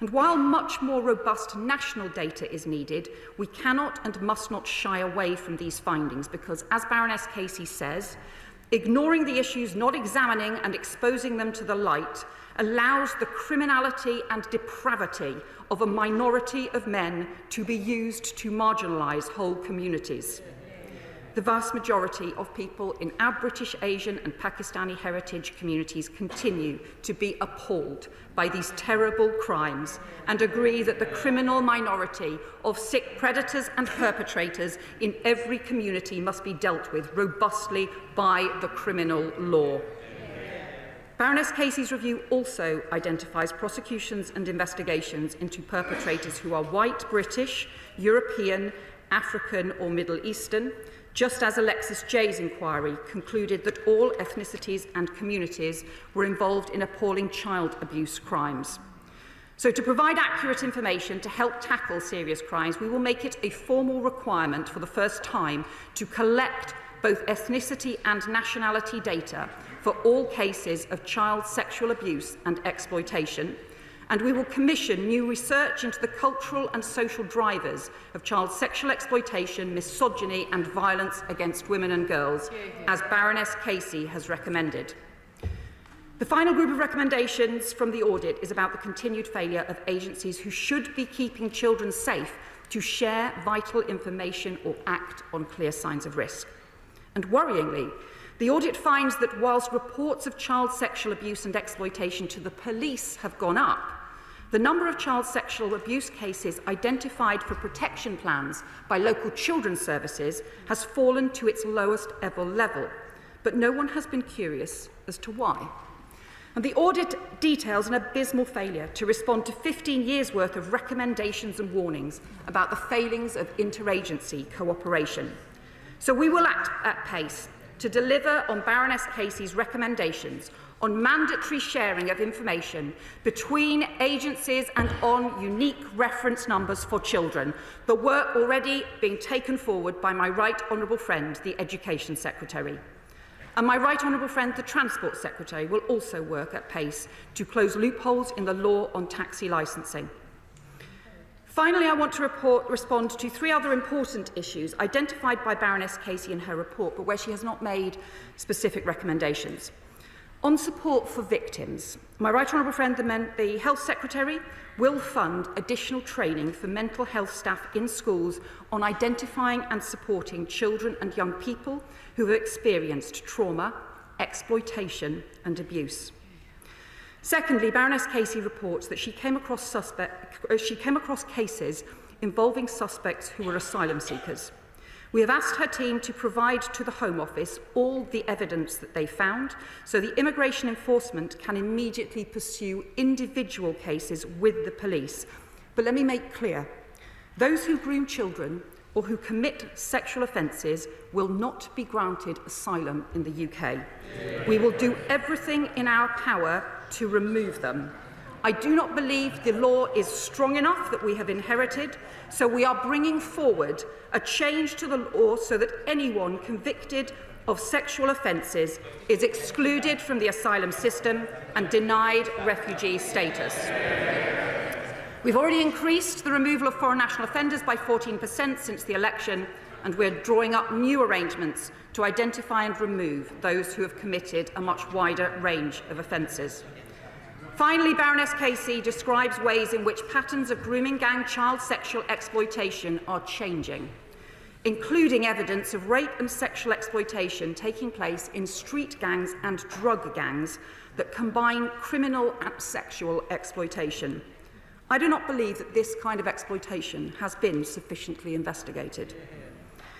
Speaker 10: And while much more robust national data is needed, we cannot and must not shy away from these findings because, as Baroness Casey says, ignoring the issues, not examining and exposing them to the light, allows the criminality and depravity of a minority of men to be used to marginalise whole communities. the vast majority of people in our British, Asian and Pakistani heritage communities continue to be appalled by these terrible crimes and agree that the criminal minority of sick predators and perpetrators in every community must be dealt with robustly by the criminal law. Baroness Casey's review also identifies prosecutions and investigations into perpetrators who are white, British, European, African or Middle Eastern, just as Alexis Jay's inquiry concluded that all ethnicities and communities were involved in appalling child abuse crimes. So to provide accurate information to help tackle serious crimes, we will make it a formal requirement for the first time to collect both ethnicity and nationality data for all cases of child sexual abuse and exploitation, and we will commission new research into the cultural and social drivers of child sexual exploitation, misogyny and violence against women and girls, as Baroness Casey has recommended. The final group of recommendations from the audit is about the continued failure of agencies who should be keeping children safe to share vital information or act on clear signs of risk. And worryingly, the audit finds that whilst reports of child sexual abuse and exploitation to the police have gone up, the number of child sexual abuse cases identified for protection plans by local children's services has fallen to its lowest ever level, but no one has been curious as to why. And the audit details an abysmal failure to respond to 15 years' worth of recommendations and warnings about the failings of interagency cooperation. So we will act at pace to deliver on Baroness Casey's recommendations on mandatory sharing of information between agencies and on unique reference numbers for children, the work already being taken forward by my right honourable friend, the Education Secretary. And my right honourable friend, the Transport Secretary, will also work at pace to close loopholes in the law on taxi licensing. Finally, I want to respond to three other important issues identified by Baroness Casey in her report, but where she has not made specific recommendations. On support for victims, my right honourable friend, the Health Secretary, will fund additional training for mental health staff in schools on identifying and supporting children and young people who have experienced trauma, exploitation and abuse. Secondly, Baroness Casey reports that she came across cases involving suspects who were asylum seekers. We have asked her team to provide to the Home Office all the evidence that they found so the immigration enforcement can immediately pursue individual cases with the police. But let me make clear, those who groom children or who commit sexual offences will not be granted asylum in the UK. We will do everything in our power to remove them. I do not believe the law is strong enough that we have inherited, so we are bringing forward a change to the law so that anyone convicted of sexual offences is excluded from the asylum system and denied refugee status. We've already increased the removal of foreign national offenders by 14% since the election, and we're drawing up new arrangements to identify and remove those who have committed a much wider range of offences. Finally, Baroness Casey describes ways in which patterns of grooming gang child sexual exploitation are changing, including evidence of rape and sexual exploitation taking place in street gangs and drug gangs that combine criminal and sexual exploitation. I do not believe that this kind of exploitation has been sufficiently investigated.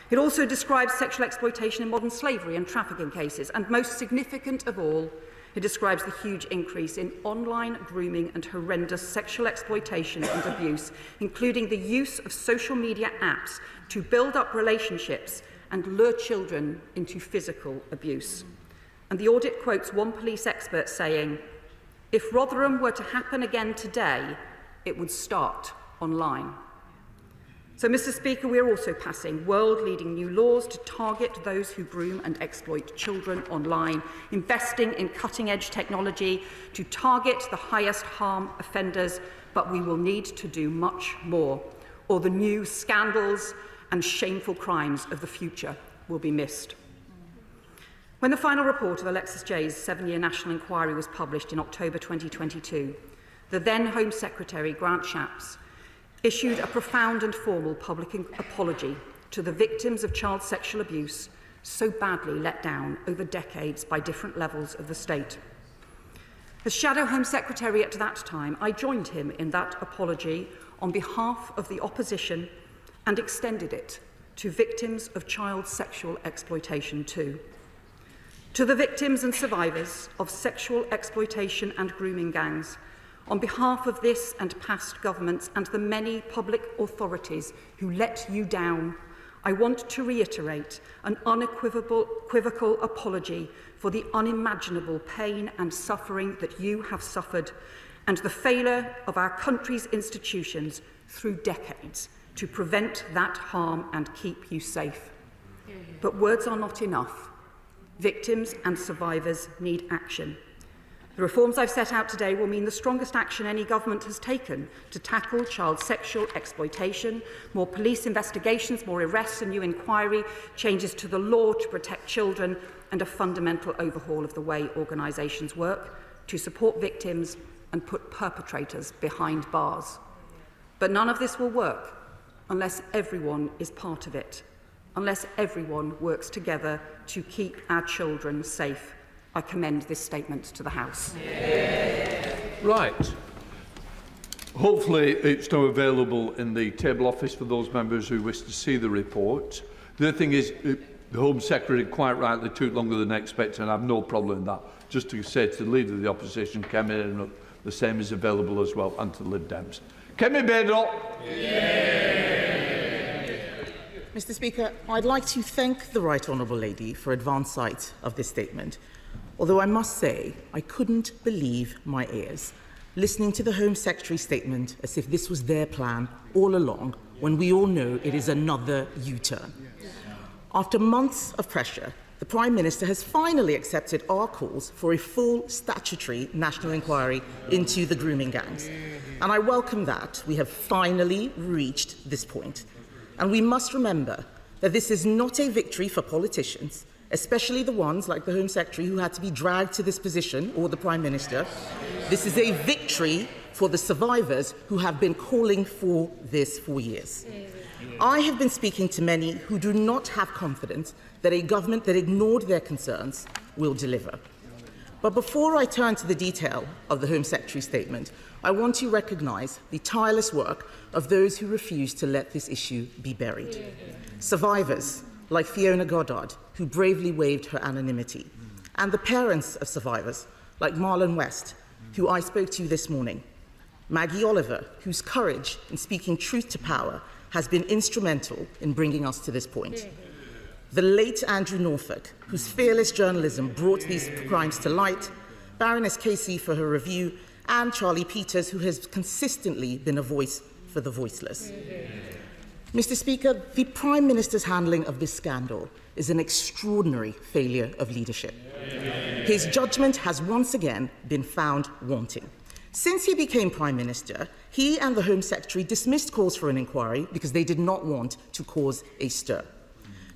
Speaker 10: It also describes sexual exploitation in modern slavery and trafficking cases, and most significant of all, it describes the huge increase in online grooming and horrendous sexual exploitation and abuse, including the use of social media apps to build up relationships and lure children into physical abuse. And the audit quotes one police expert saying, "If Rotherham were to happen again today, it would start online." So, Mr. Speaker, we are also passing world-leading new laws to target those who groom and exploit children online, investing in cutting-edge technology to target the highest harm offenders, but we will need to do much more, or the new scandals and shameful crimes of the future will be missed. When the final report of Alexis Jay's 7-year national inquiry was published in October 2022, the then Home Secretary, Grant Shapps, issued a profound and formal public apology to the victims of child sexual abuse so badly let down over decades by different levels of the state. As Shadow Home Secretary at that time, I joined him in that apology on behalf of the opposition and extended it to victims of child sexual exploitation too. To the victims and survivors of sexual exploitation and grooming gangs, on behalf of this and past governments and the many public authorities who let you down, I want to reiterate an unequivocal apology for the unimaginable pain and suffering that you have suffered and the failure of our country's institutions through decades to prevent that harm and keep you safe. But words are not enough. Victims and survivors need action. The reforms I've set out today will mean the strongest action any government has taken to tackle child sexual exploitation, more police investigations, more arrests, a new inquiry, changes to the law to protect children, and a fundamental overhaul of the way organisations work to support victims and put perpetrators behind bars. But none of this will work unless everyone is part of it, unless everyone works together to keep our children safe. I commend this statement to the House.
Speaker 2: Right. Hopefully it's now available in the table office for those members who wish to see the report. The other thing is, the Home Secretary quite rightly took longer than expected, and I have no problem with that. Just to say to the Leader of the Opposition, Kemi Badenoch, the same is available as well, and to Lib Dems. Kemi Badenoch.
Speaker 11: Mr. Speaker, I'd like to thank the Right Honourable Lady for advance sight of this statement. Although I must say, I couldn't believe my ears, listening to the Home Secretary's statement as if this was their plan all along, when we all know it is another U-turn. After months of pressure, the Prime Minister has finally accepted our calls for a full statutory national inquiry into the grooming gangs. And I welcome that we have finally reached this point. And we must remember that this is not a victory for politicians, especially the ones like the Home Secretary who had to be dragged to this position, or the Prime Minister. This is a victory for the survivors who have been calling for this for years. I have been speaking to many who do not have confidence that a government that ignored their concerns will deliver. But before I turn to the detail of the Home Secretary's statement, I want to recognise the tireless work of those who refuse to let this issue be buried. Survivors like Fiona Goddard, who bravely waived her anonymity, and the parents of survivors like Marlon West, who I spoke to this morning, Maggie Oliver, whose courage in speaking truth to power has been instrumental in bringing us to this point, the late Andrew Norfolk, whose fearless journalism brought these crimes to light, Baroness Casey for her review, and Charlie Peters, who has consistently been a voice for the voiceless. Mr. Speaker, the Prime Minister's handling of this scandal is an extraordinary failure of leadership. His judgment has once again been found wanting. Since he became Prime Minister, he and the Home Secretary dismissed calls for an inquiry because they did not want to cause a stir.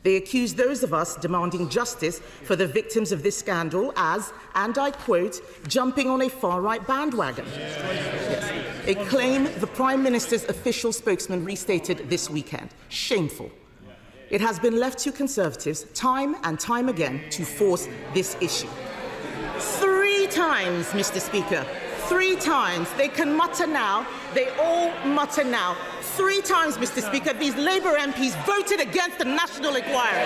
Speaker 11: They accused those of us demanding justice for the victims of this scandal as, and I quote, jumping on a far-right bandwagon. Yes. A claim the Prime Minister's official spokesman restated this weekend. Shameful. It has been left to Conservatives time and time again to force this issue. 3 times, Mr. Speaker. 3 times. They can mutter now. They all mutter now. 3 times, Mr. Speaker, these Labour MPs voted against the national inquiry.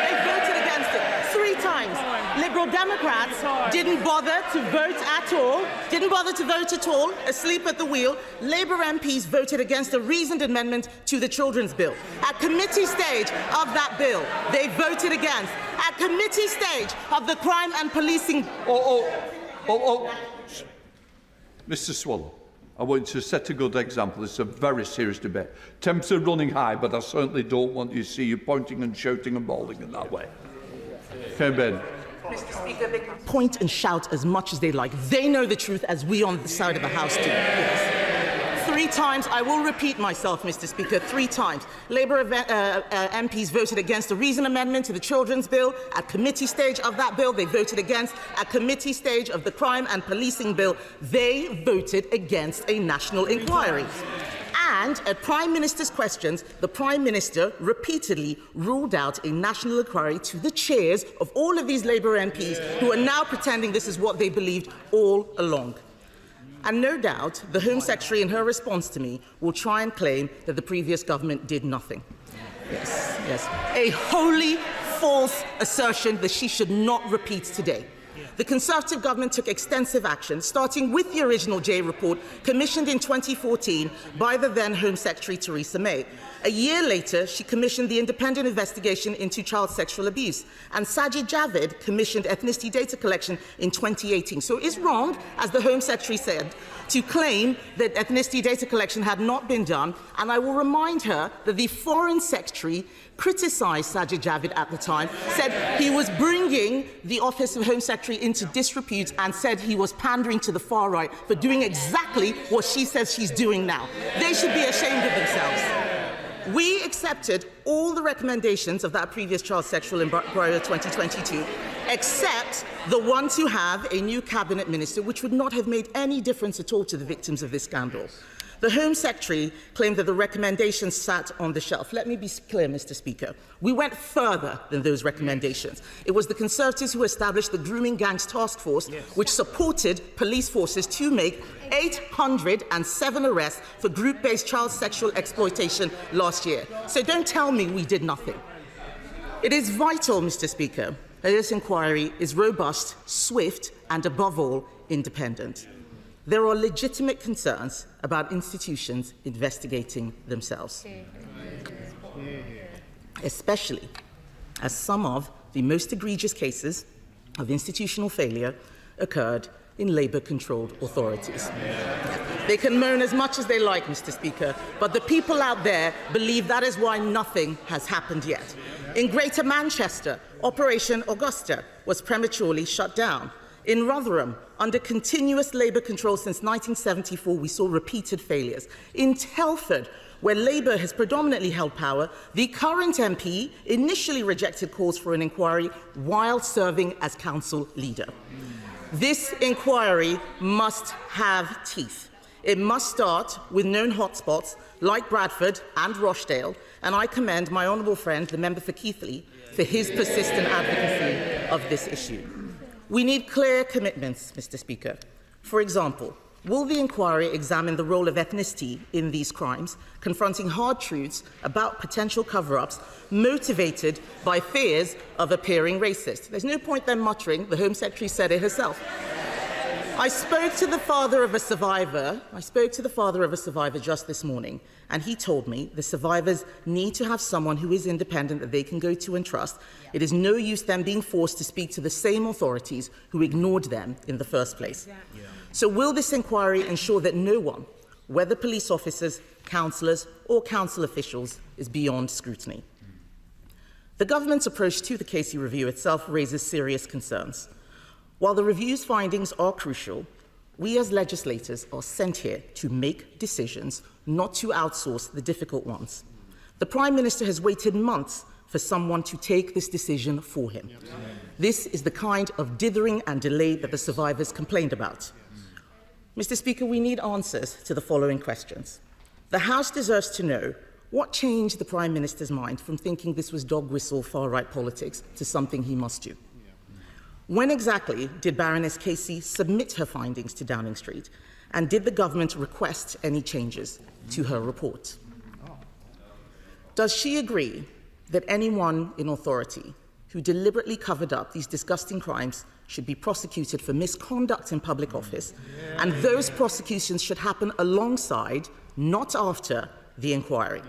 Speaker 11: They voted against it 3 times. Liberal Democrats didn't bother to vote at all, asleep at the wheel. Labour MPs voted against a reasoned amendment to the Children's Bill. At committee stage of that bill, they voted against. At committee stage of the crime and policing...
Speaker 2: Mr. Swallow, I want you to set a good example. It's a very serious debate. Temps are running high, but I certainly don't want you to see you pointing and shouting and bawling in that way. Okay, Ben.
Speaker 11: Mr. Speaker, they can point and shout as much as they like. They know the truth as we on the side of the House do. Yes. 3 times, I will repeat myself, Mr. Speaker, 3 times. Labour MPs voted against a reason amendment to the Children's Bill. At committee stage of that bill, they voted against. At committee stage of the Crime and Policing Bill, they voted against a national inquiry. And at Prime Minister's questions, the Prime Minister repeatedly ruled out a national inquiry to the chairs of all of these Labour MPs who are now pretending this is what they believed all along. And no doubt, the Home Secretary, in her response to me, will try and claim that the previous government did nothing. Yes, yes. A wholly false assertion that she should not repeat today. The Conservative government took extensive action, starting with the original J report, commissioned in 2014 by the then Home Secretary Theresa May. A year later, she commissioned the independent investigation into child sexual abuse, and Sajid Javid commissioned ethnicity data collection in 2018. So it is wrong, as the Home Secretary said, to claim that ethnicity data collection had not been done, and I will remind her that the Foreign Secretary criticised Sajid Javid at the time, said he was bringing the Office of Home Secretary into disrepute, and said he was pandering to the far right for doing exactly what she says she's doing now. They should be ashamed of themselves. We accepted all the recommendations of that previous child sexual inquiry of 2022, except the one to have a new cabinet minister, which would not have made any difference at all to the victims of this scandal. The Home Secretary claimed that the recommendations sat on the shelf. Let me be clear, Mr. Speaker. We went further than those recommendations. It was the Conservatives who established the Grooming Gangs Task Force, which supported police forces to make 807 arrests for group-based child sexual exploitation last year. So don't tell me we did nothing. It is vital, Mr. Speaker, that this inquiry is robust, swift, and above all, independent. There are legitimate concerns about institutions investigating themselves, especially as some of the most egregious cases of institutional failure occurred in Labour-controlled authorities. They can moan as much as they like, Mr. Speaker, but the people out there believe that is why nothing has happened yet. In Greater Manchester, Operation Augusta was prematurely shut down. In Rotherham, under continuous Labour control since 1974, we saw repeated failures. In Telford, where Labour has predominantly held power, the current MP initially rejected calls for an inquiry while serving as council leader. This inquiry must have teeth. It must start with known hotspots like Bradford and Rochdale, and I commend my honourable friend, the member for Keighley, for his persistent advocacy of this issue. We need clear commitments, Mr. Speaker. For example, will the inquiry examine the role of ethnicity in these crimes, confronting hard truths about potential cover-ups motivated by fears of appearing racist? There's no point then muttering. The Home Secretary said it herself. I spoke to the father of a survivor just this morning, and he told me the survivors need to have someone who is independent that they can go to and trust. It is no use them being forced to speak to the same authorities who ignored them in the first place. So will this inquiry ensure that no one, whether police officers, councillors or council officials, is beyond scrutiny? The government's approach to the Casey review itself raises serious concerns. While the review's findings are crucial, we as legislators are sent here to make decisions, not to outsource the difficult ones. The Prime Minister has waited months for someone to take this decision for him. This is the kind of dithering and delay that the survivors complained about. Mr. Speaker, we need answers to the following questions. The House deserves to know what changed the Prime Minister's mind from thinking this was dog whistle far-right politics to something he must do. When exactly did Baroness Casey submit her findings to Downing Street, and did the government request any changes to her report? Does she agree that anyone in authority who deliberately covered up these disgusting crimes should be prosecuted for misconduct in public office, and those prosecutions should happen alongside, not after, the inquiry?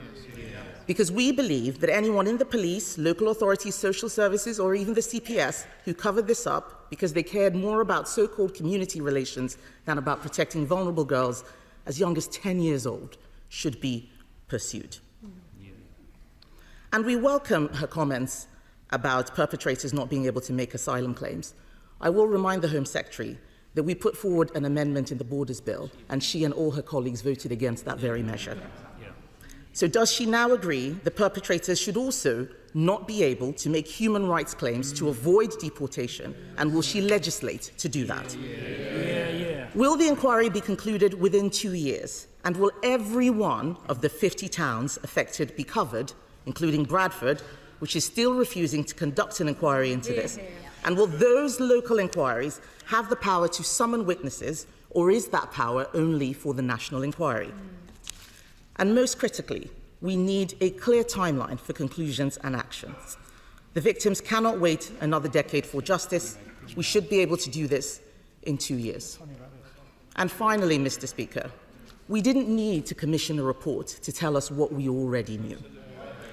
Speaker 11: Because we believe that anyone in the police, local authorities, social services, or even the CPS who covered this up because they cared more about so-called community relations than about protecting vulnerable girls as young as 10 years old should be pursued. And we welcome her comments about perpetrators not being able to make asylum claims. I will remind the Home Secretary that we put forward an amendment in the Borders Bill, and she and all her colleagues voted against that very measure. So does she now agree the perpetrators should also not be able to make human rights claims to avoid deportation, and will she legislate to do that? Will the inquiry be concluded within 2 years, and will every one of the 50 towns affected be covered, including Bradford, which is still refusing to conduct an inquiry into this? And will those local inquiries have the power to summon witnesses, or is that power only for the national inquiry? And most critically, we need a clear timeline for conclusions and actions. The victims cannot wait another decade for justice. We should be able to do this in 2 years. And finally, Mr. Speaker, we didn't need to commission a report to tell us what we already knew.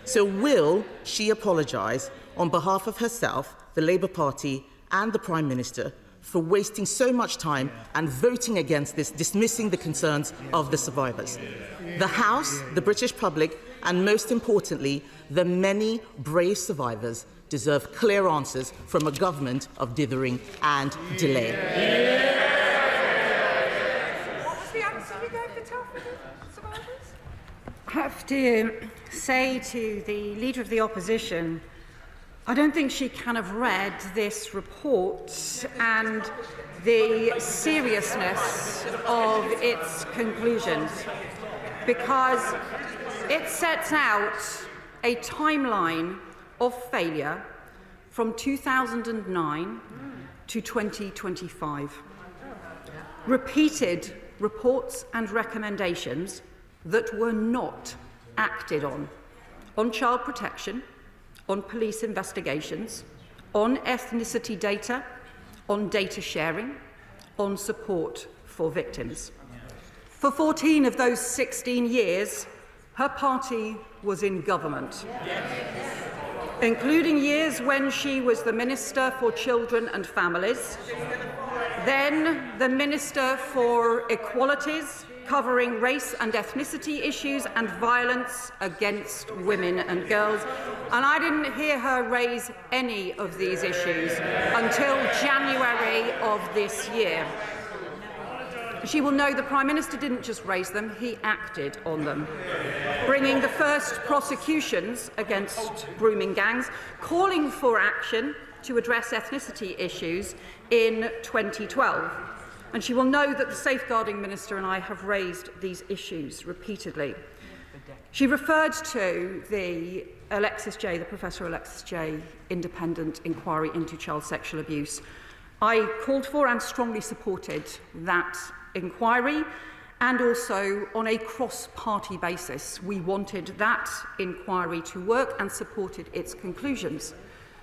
Speaker 11: So will she apologise on behalf of herself, the Labour Party and the Prime Minister for wasting so much time and voting against this, dismissing the concerns of the survivors? The House, the British public, and most importantly, the many brave survivors deserve clear answers from a government of dithering and delay.
Speaker 5: What was the answer you gave the survivors? I have to say to the Leader of the Opposition, I don't think she can have read this report and the seriousness of its conclusions, because it sets out a timeline of failure from 2009 to 2025. Repeated reports and recommendations that were not acted on child protection, on police investigations, on ethnicity data, on data sharing, on support for victims. For 14 of those 16 years, her party was in government, including years when she was the Minister for Children and Families, then the Minister for Equalities, covering race and ethnicity issues and violence against women and girls. And I didn't hear her raise any of these issues until January of this year. She will know the Prime Minister didn't just raise them, he acted on them, bringing the first prosecutions against grooming gangs, calling for action to address ethnicity issues in 2012. And she will know that the Safeguarding Minister and I have raised these issues repeatedly. She referred to the Professor Alexis J. independent inquiry into child sexual abuse. I called for and strongly supported that inquiry, and also on a cross-party basis. We wanted that inquiry to work and supported its conclusions.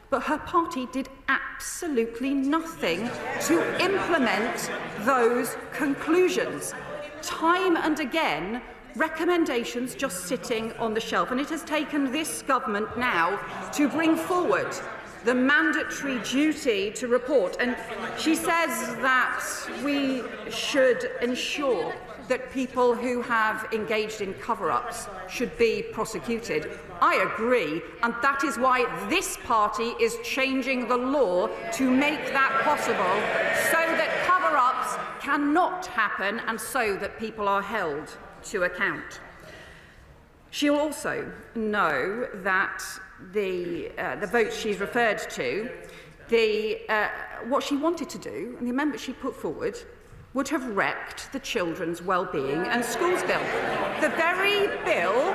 Speaker 5: But her party did absolutely nothing to implement those conclusions. Time and again, recommendations just sitting on the shelf. And it has taken this government now to bring forward the mandatory duty to report. And she says that we should ensure that people who have engaged in cover-ups should be prosecuted. I agree, and that is why this party is changing the law to make that possible, so that cover-ups cannot happen and so that people are held to account. She'll also know that the votes she's referred to, what she wanted to do, and the amendment she put forward, would have wrecked the Children's Wellbeing and Schools Bill. The very bill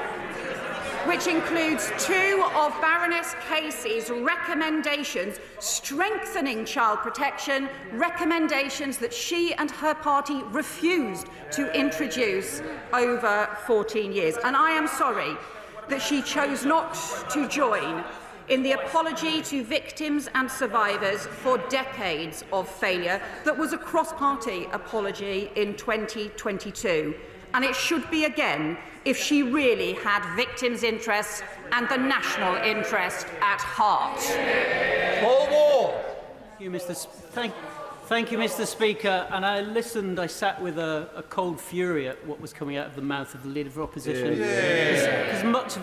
Speaker 5: which includes 2 of Baroness Casey's recommendations strengthening child protection, recommendations that she and her party refused to introduce over 14 years. And I am sorry that she chose not to join in the apology to victims and survivors for decades of failure that was a cross-party apology in 2022. And it should be again if she really had victims' interests and the national interest at heart.
Speaker 12: Thank you, Mr. Speaker. And I listened, I sat with a cold fury at what was coming out of the mouth of the Leader of Opposition. Because much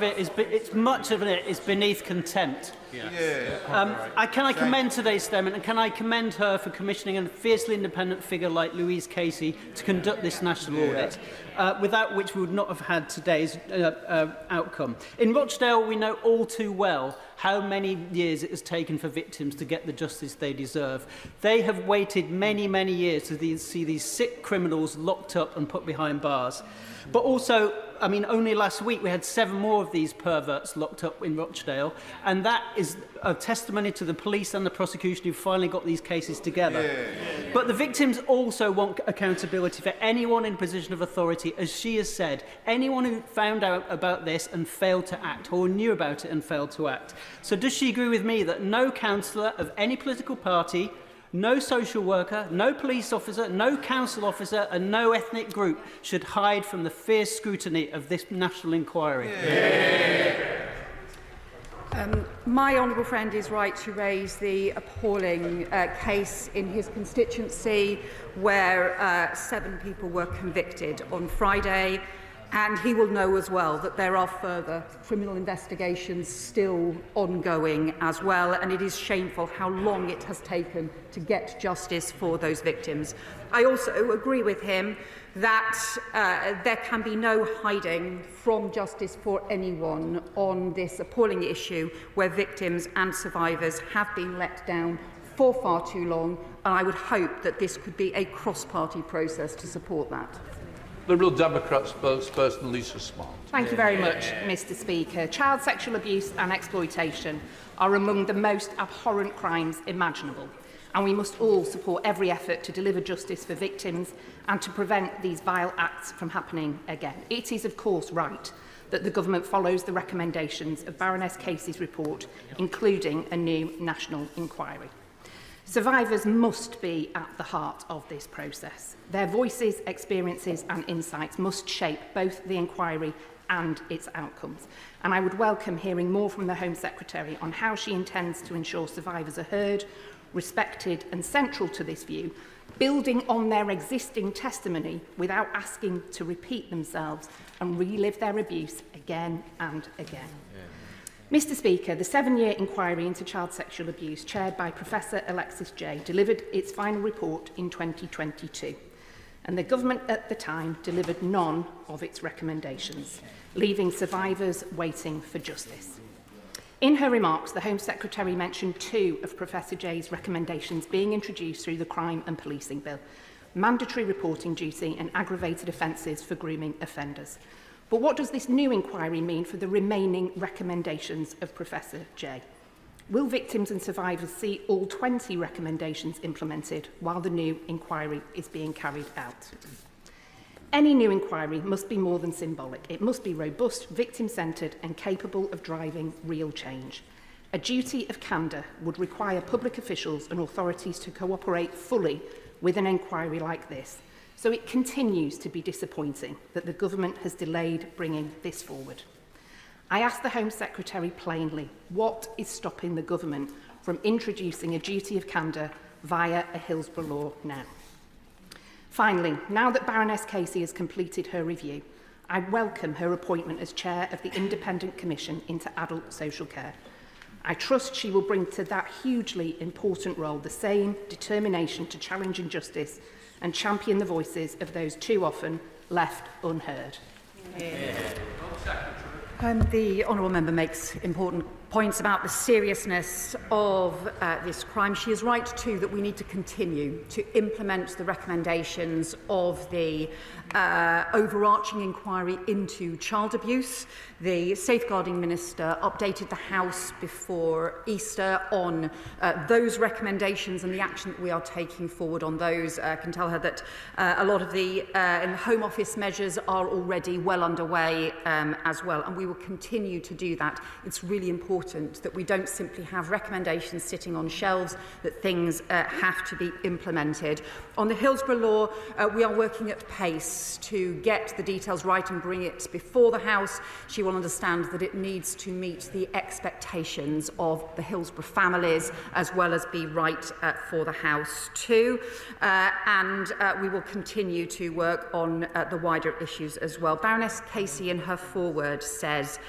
Speaker 12: of it is beneath contempt. Can I commend today's statement, and can I commend her for commissioning a fiercely independent figure like Louise Casey to conduct this national audit? without which we would not have had today's outcome. In Rochdale, we know all too well how many years it has taken for victims to get the justice they deserve. They have waited many, many years to see these sick criminals locked up and put behind bars. But also, I mean, only last week we had 7 more of these perverts locked up in Rochdale, and that is a testimony to the police and the prosecution who finally got these cases together. Yeah. But the victims also want accountability for anyone in a position of authority. As she has said, anyone who found out about this and failed to act, or knew about it and failed to act. So does she agree with me that no councillor of any political party, no social worker, no police officer, no council officer and no ethnic group should hide from the fierce scrutiny of this national inquiry?
Speaker 10: My honourable friend is right to raise the appalling case in his constituency where 7 people were convicted on Friday, and he will know as well that there are further criminal investigations still ongoing as well, and it is shameful how long it has taken to get justice for those victims. I also agree with him that there can be no hiding from justice for anyone on this appalling issue where victims and survivors have been let down for far too long, and I would hope that this could be a cross-party process to support that.
Speaker 2: Liberal Democrat spokesperson Lisa Smart.
Speaker 13: Thank you very much, Mr. Speaker. Child sexual abuse and exploitation are among the most abhorrent crimes imaginable, and we must all support every effort to deliver justice for victims and to prevent these vile acts from happening again. It is, of course, right that the Government follows the recommendations of Baroness Casey's report, including a new national inquiry. Survivors must be at the heart of this process. Their voices, experiences and insights must shape both the inquiry and its outcomes. And I would welcome hearing more from the Home Secretary on how she intends to ensure survivors are heard, respected and central to this view, building on their existing testimony without asking to repeat themselves and relive their abuse again and again. Mr. Speaker, the 7-year inquiry into child sexual abuse, chaired by Professor Alexis Jay, delivered its final report in 2022, and the Government at the time delivered none of its recommendations, leaving survivors waiting for justice. In her remarks, the Home Secretary mentioned 2 of Professor Jay's recommendations being introduced through the Crime and Policing Bill: mandatory reporting duty and aggravated offences for grooming offenders. But what does this new inquiry mean for the remaining recommendations of Professor Jay? Will victims and survivors see all 20 recommendations implemented while the new inquiry is being carried out? Any new inquiry must be more than symbolic. It must be robust, victim-centred and capable of driving real change. A duty of candour would require public officials and authorities to cooperate fully with an inquiry like this. So it continues to be disappointing that the Government has delayed bringing this forward. I ask the Home Secretary plainly, what is stopping the Government from introducing a duty of candour via a Hillsborough law now? Finally, now that Baroness Casey has completed her review, I welcome her appointment as Chair of the Independent Commission into Adult Social Care. I trust she will bring to that hugely important role the same determination to challenge injustice and champion the voices of those too often left unheard.
Speaker 10: The honourable member makes important points about the seriousness of this crime. She is right too that we need to continue to implement the recommendations of the overarching inquiry into child abuse. The Safeguarding Minister updated the House before Easter on those recommendations and the action that we are taking forward on those. I can tell her that a lot of the Home Office measures are already well underway as well, and we will continue to do that. It's really important that we don't simply have recommendations sitting on shelves, that things have to be implemented. On the Hillsborough law, we are working at pace to get the details right and bring it before the House. She will understand that it needs to meet the expectations of the Hillsborough families as well as be right for the House too. And we will continue to work on the wider issues as well. Baroness Casey in her foreword says,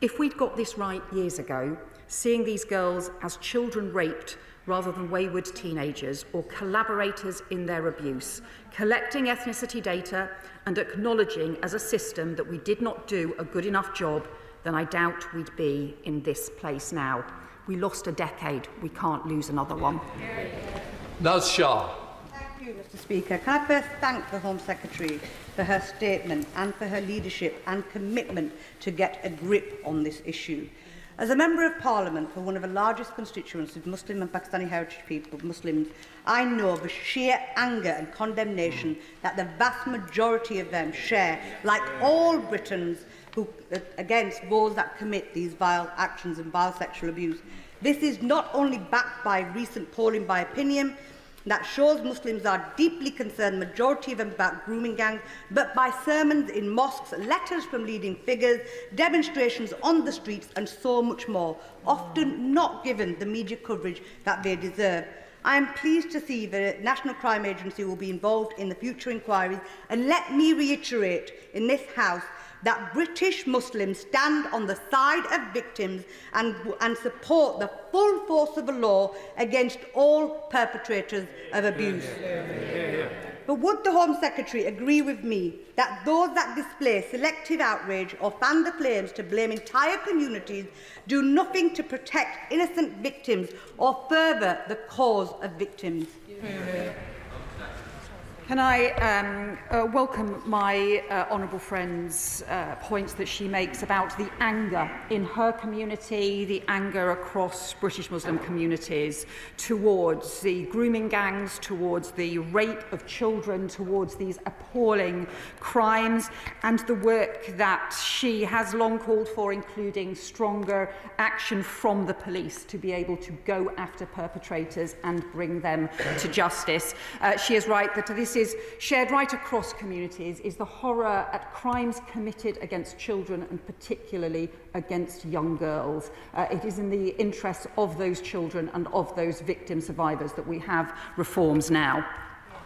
Speaker 10: if we'd got this right years ago, seeing these girls as children raped rather than wayward teenagers or collaborators in their abuse, collecting ethnicity data and acknowledging as a system that we did not do a good enough job, then I doubt we'd be in this place now. We lost a decade. We can't lose another one.
Speaker 2: Naz Shah.
Speaker 1: Thank you, Mr. Speaker. Can I first thank the Home Secretary for her statement and for her leadership and commitment to get a grip on this issue. As a Member of Parliament for one of the largest constituencies, Muslim and Pakistani heritage people, Muslims, I know the sheer anger and condemnation that the vast majority of them share, like all Britons, against those that commit these vile actions and vile sexual abuse. This is not only backed by recent polling by opinion that shows Muslims are deeply concerned, majority of them, about grooming gangs, but by sermons in mosques, letters from leading figures, demonstrations on the streets, and so much more, often not given the media coverage that they deserve. I am pleased to see the National Crime Agency will be involved in the future inquiries, and let me reiterate in this House that British Muslims stand on the side of victims and support the full force of the law against all perpetrators of abuse. But would the Home Secretary agree with me that those that display selective outrage or fan the flames to blame entire communities do nothing to protect innocent victims or further the cause of victims?
Speaker 10: Can I welcome my honourable friend's points that she makes about the anger in her community, the anger across British Muslim communities towards the grooming gangs, towards the rape of children, towards these appalling crimes, and the work that she has long called for, including stronger action from the police to be able to go after perpetrators and bring them to justice. She is right that this is shared right across communities, is the horror at crimes committed against children and particularly against young girls. It is in the interests of those children and of those victim survivors that we have reforms now.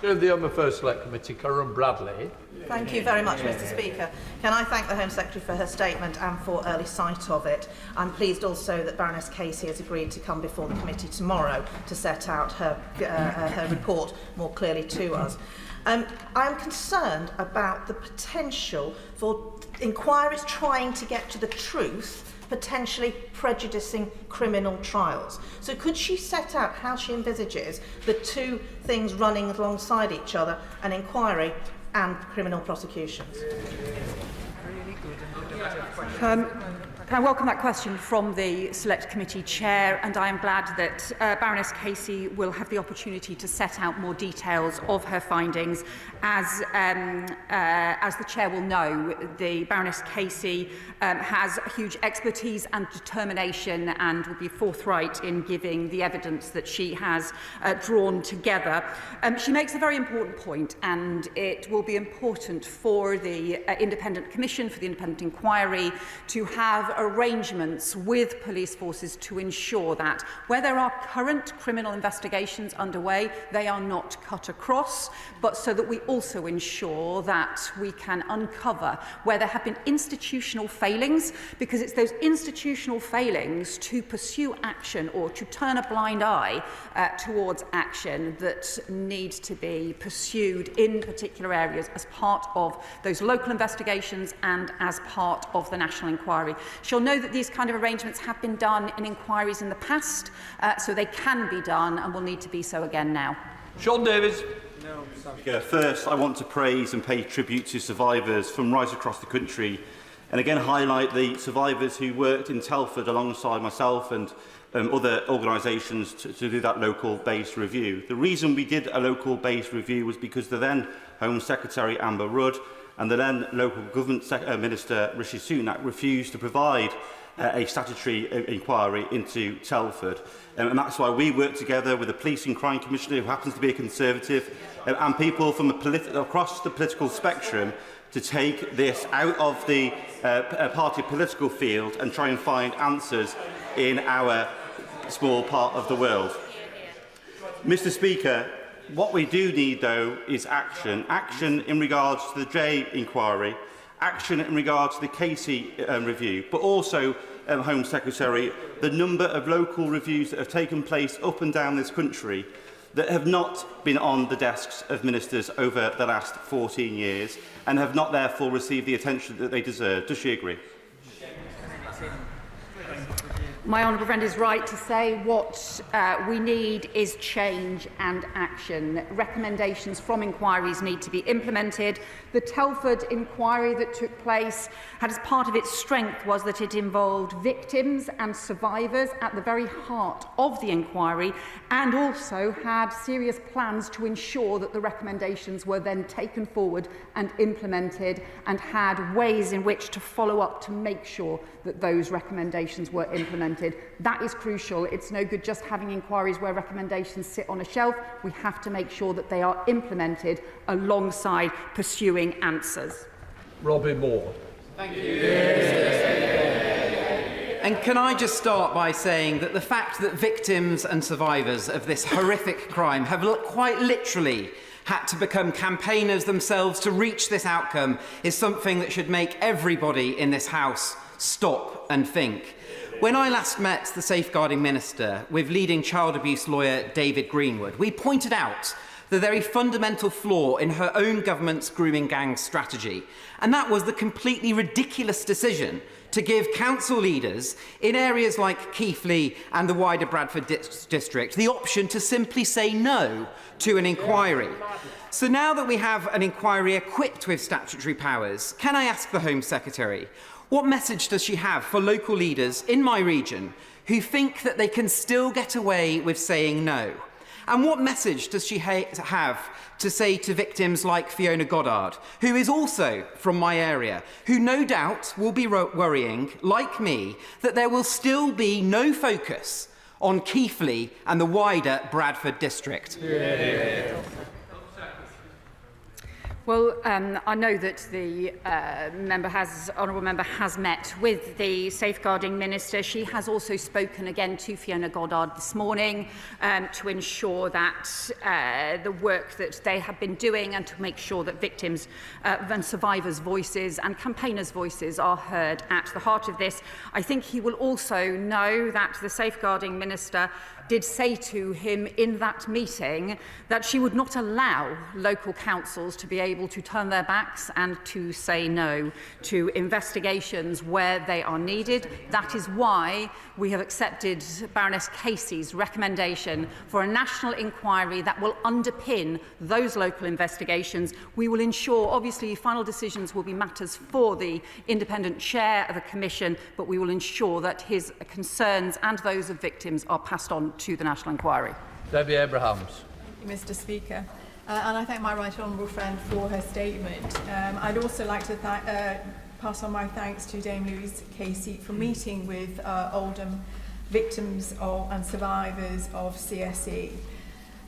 Speaker 2: Chair of the Home Affairs Select Committee, Karen Bradley.
Speaker 14: Thank you very much, Mr. Speaker. Can I thank the Home Secretary for her statement and for early sight of it. I'm pleased also that Baroness Casey has agreed to come before the committee tomorrow to set out her report more clearly to us. I am concerned about the potential for inquiries trying to get to the truth, potentially prejudicing criminal trials. So could she set out how she envisages the two things running alongside each other, an inquiry and criminal prosecutions?
Speaker 10: Can I welcome that question from the Select Committee Chair, and I am glad that Baroness Casey will have the opportunity to set out more details of her findings. As the Chair will know, the Baroness Casey has a huge expertise and determination and will be forthright in giving the evidence that she has drawn together. She makes a very important point, and it will be important for the Independent Commission, for the Independent Inquiry, to have arrangements with police forces to ensure that where there are current criminal investigations underway, they are not cut across, but so that we also ensure that we can uncover where there have been institutional failings, because it's those institutional failings to pursue action or to turn a blind eye towards action that need to be pursued in particular areas as part of those local investigations and as part of the national inquiry. She'll know that these kind of arrangements have been done in inquiries in the past, so they can be done and will need to be so again now.
Speaker 2: Sean Davies.
Speaker 15: First, I want to praise and pay tribute to survivors from right across the country, and again highlight the survivors who worked in Telford alongside myself and other organisations to do that local-based review. The reason we did a local-based review was because the then Home Secretary Amber Rudd and the then local government minister Rishi Sunak refused to provide a statutory inquiry into Telford. And that's why we worked together with the Police and Crime Commissioner, who happens to be a Conservative, and people from across the political spectrum to take this out of the party political field and try and find answers in our small part of the world. Mr. Speaker, what we do need, though, is action. Action in regards to the J inquiry, action in regards to the Casey review, but also Home Secretary, the number of local reviews that have taken place up and down this country that have not been on the desks of ministers over the last 14 years and have not therefore received the attention that they deserve. Does she agree?
Speaker 3: My honourable friend is right to say what we need is change and action. Recommendations from inquiries need to be implemented. The Telford inquiry that took place had as part of its strength was that it involved victims and survivors at the very heart of the inquiry, and also had serious plans to ensure that the recommendations were then taken forward and implemented, and had ways in which to follow up to make sure that those recommendations were implemented. That is crucial. It's no good just having inquiries where recommendations sit on a shelf. We have to make sure that they are implemented alongside pursuing answers.
Speaker 2: Robbie Moore.
Speaker 17: Thank you. And can I just start by saying that the fact that victims and survivors of this horrific crime have quite literally had to become campaigners themselves to reach this outcome is something that should make everybody in this House stop and think. When I last met the Safeguarding Minister with leading child abuse lawyer David Greenwood, we pointed out the very fundamental flaw in her own government's grooming gang strategy, and that was the completely ridiculous decision to give council leaders in areas like Keighley and the wider Bradford district the option to simply say no to an inquiry. So now that we have an inquiry equipped with statutory powers, can I ask the Home Secretary, what message does she have for local leaders in my region who think that they can still get away with saying no? And what message does she have to say to victims like Fiona Goddard, who is also from my area, who no doubt will be worrying, like me, that there will still be no focus on Keighley and the wider Bradford district? Yeah.
Speaker 3: Well, I know that the honourable member has met with the Safeguarding Minister. She has also spoken again to Fiona Goddard this morning to ensure that the work that they have been doing and to make sure that victims and survivors' voices and campaigners' voices are heard at the heart of this. I think he will also know that the Safeguarding Minister did say to him in that meeting that she would not allow local councils to be able to turn their backs and to say no to investigations where they are needed. That is why we have accepted Baroness Casey's recommendation for a national inquiry that will underpin those local investigations. We will ensure, obviously, final decisions will be matters for the independent chair of the commission, but we will ensure that his concerns and those of victims are passed on to the national inquiry.
Speaker 2: Debbie Abrahams.
Speaker 18: Mr. Speaker, and I thank my right honourable friend for her statement. I'd also like to pass on my thanks to Dame Louise Casey for meeting with Oldham victims and survivors of CSE.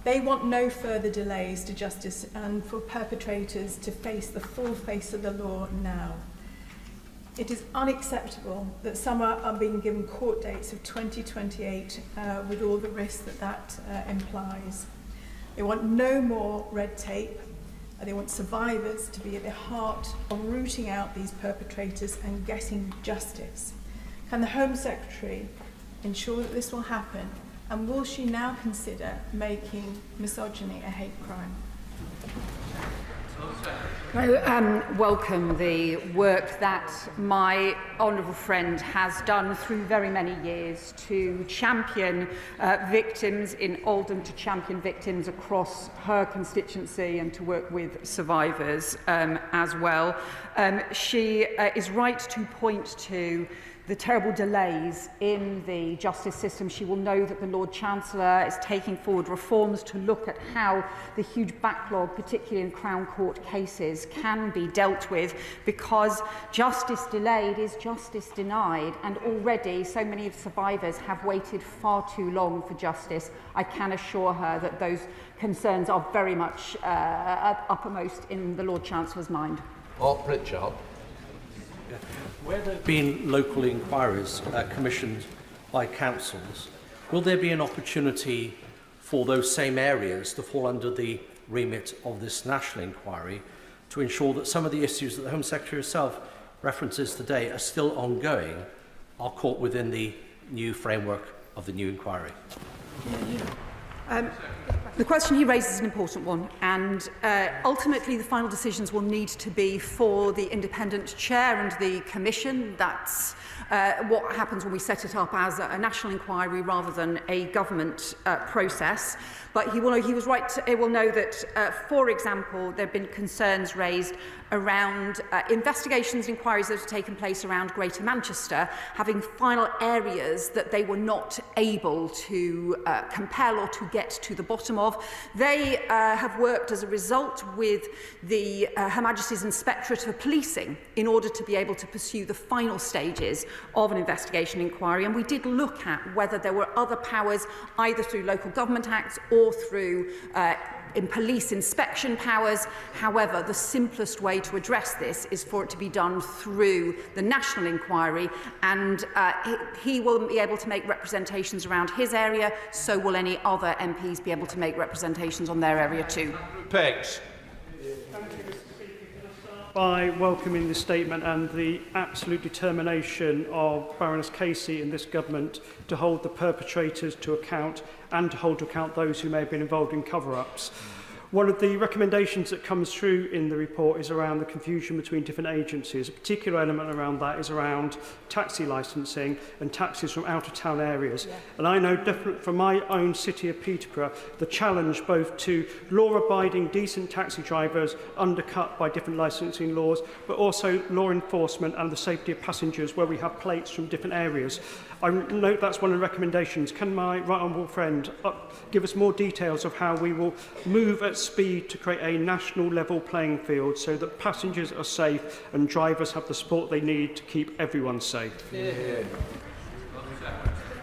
Speaker 18: They want no further delays to justice and for perpetrators to face the full face of the law now. It is unacceptable that some are being given court dates of 2028 with all the risks that implies. They want no more red tape. They want survivors to be at the heart of rooting out these perpetrators and getting justice. Can the Home Secretary ensure that this will happen? And will she now consider making misogyny a hate crime?
Speaker 3: I welcome the work that my honourable friend has done through very many years to champion victims in Oldham, to champion victims across her constituency and to work with survivors as well. She is right to point to the terrible delays in the justice system. She will know that the Lord Chancellor is taking forward reforms to look at how the huge backlog, particularly in Crown Court cases, can be dealt with, because justice delayed is justice denied, and already so many of survivors have waited far too long for justice. I can assure her that those concerns are very much uppermost in the Lord Chancellor's mind.
Speaker 2: Art Pritchard.
Speaker 19: Where there have been local inquiries commissioned by councils, will there be an opportunity for those same areas to fall under the remit of this national inquiry to ensure that some of the issues that the Home Secretary herself references today are still ongoing, are caught within the new framework of the new inquiry?
Speaker 3: The question he raises is an important one, and ultimately the final decisions will need to be for the independent chair and the commission. That's what happens when we set it up as a national inquiry rather than a government process. But he will know that, for example, there have been concerns raised around investigations and inquiries that have taken place around Greater Manchester, having final areas that they were not able to compel or to get to the bottom of. They have worked as a result with the Her Majesty's Inspectorate for Policing in order to be able to pursue the final stages of an investigation inquiry. And we did look at whether there were other powers, either through local government acts or through in police inspection powers. However, the simplest way to address this is for it to be done through the national inquiry, and he will be able to make representations around his area, so will any other MPs be able to make representations on their area too.
Speaker 2: Pex.
Speaker 12: By welcoming this statement and the absolute determination of Baroness Casey and this government to hold the perpetrators to account and to hold to account those who may have been involved in cover-ups. One of the recommendations that comes through in the report is around the confusion between different agencies. A particular element around that is around taxi licensing and taxis from out-of-town areas. Yeah. And I know definitely from my own city of Peterborough, the challenge both to law-abiding, decent taxi drivers undercut by different licensing laws, but also law enforcement and the safety of passengers where we have plates from different areas. I note that's one of the recommendations. Can my right honourable friend give us more details of how we will move at speed to create a national level playing field so that passengers are safe and drivers have the support they need to keep everyone safe? Yeah.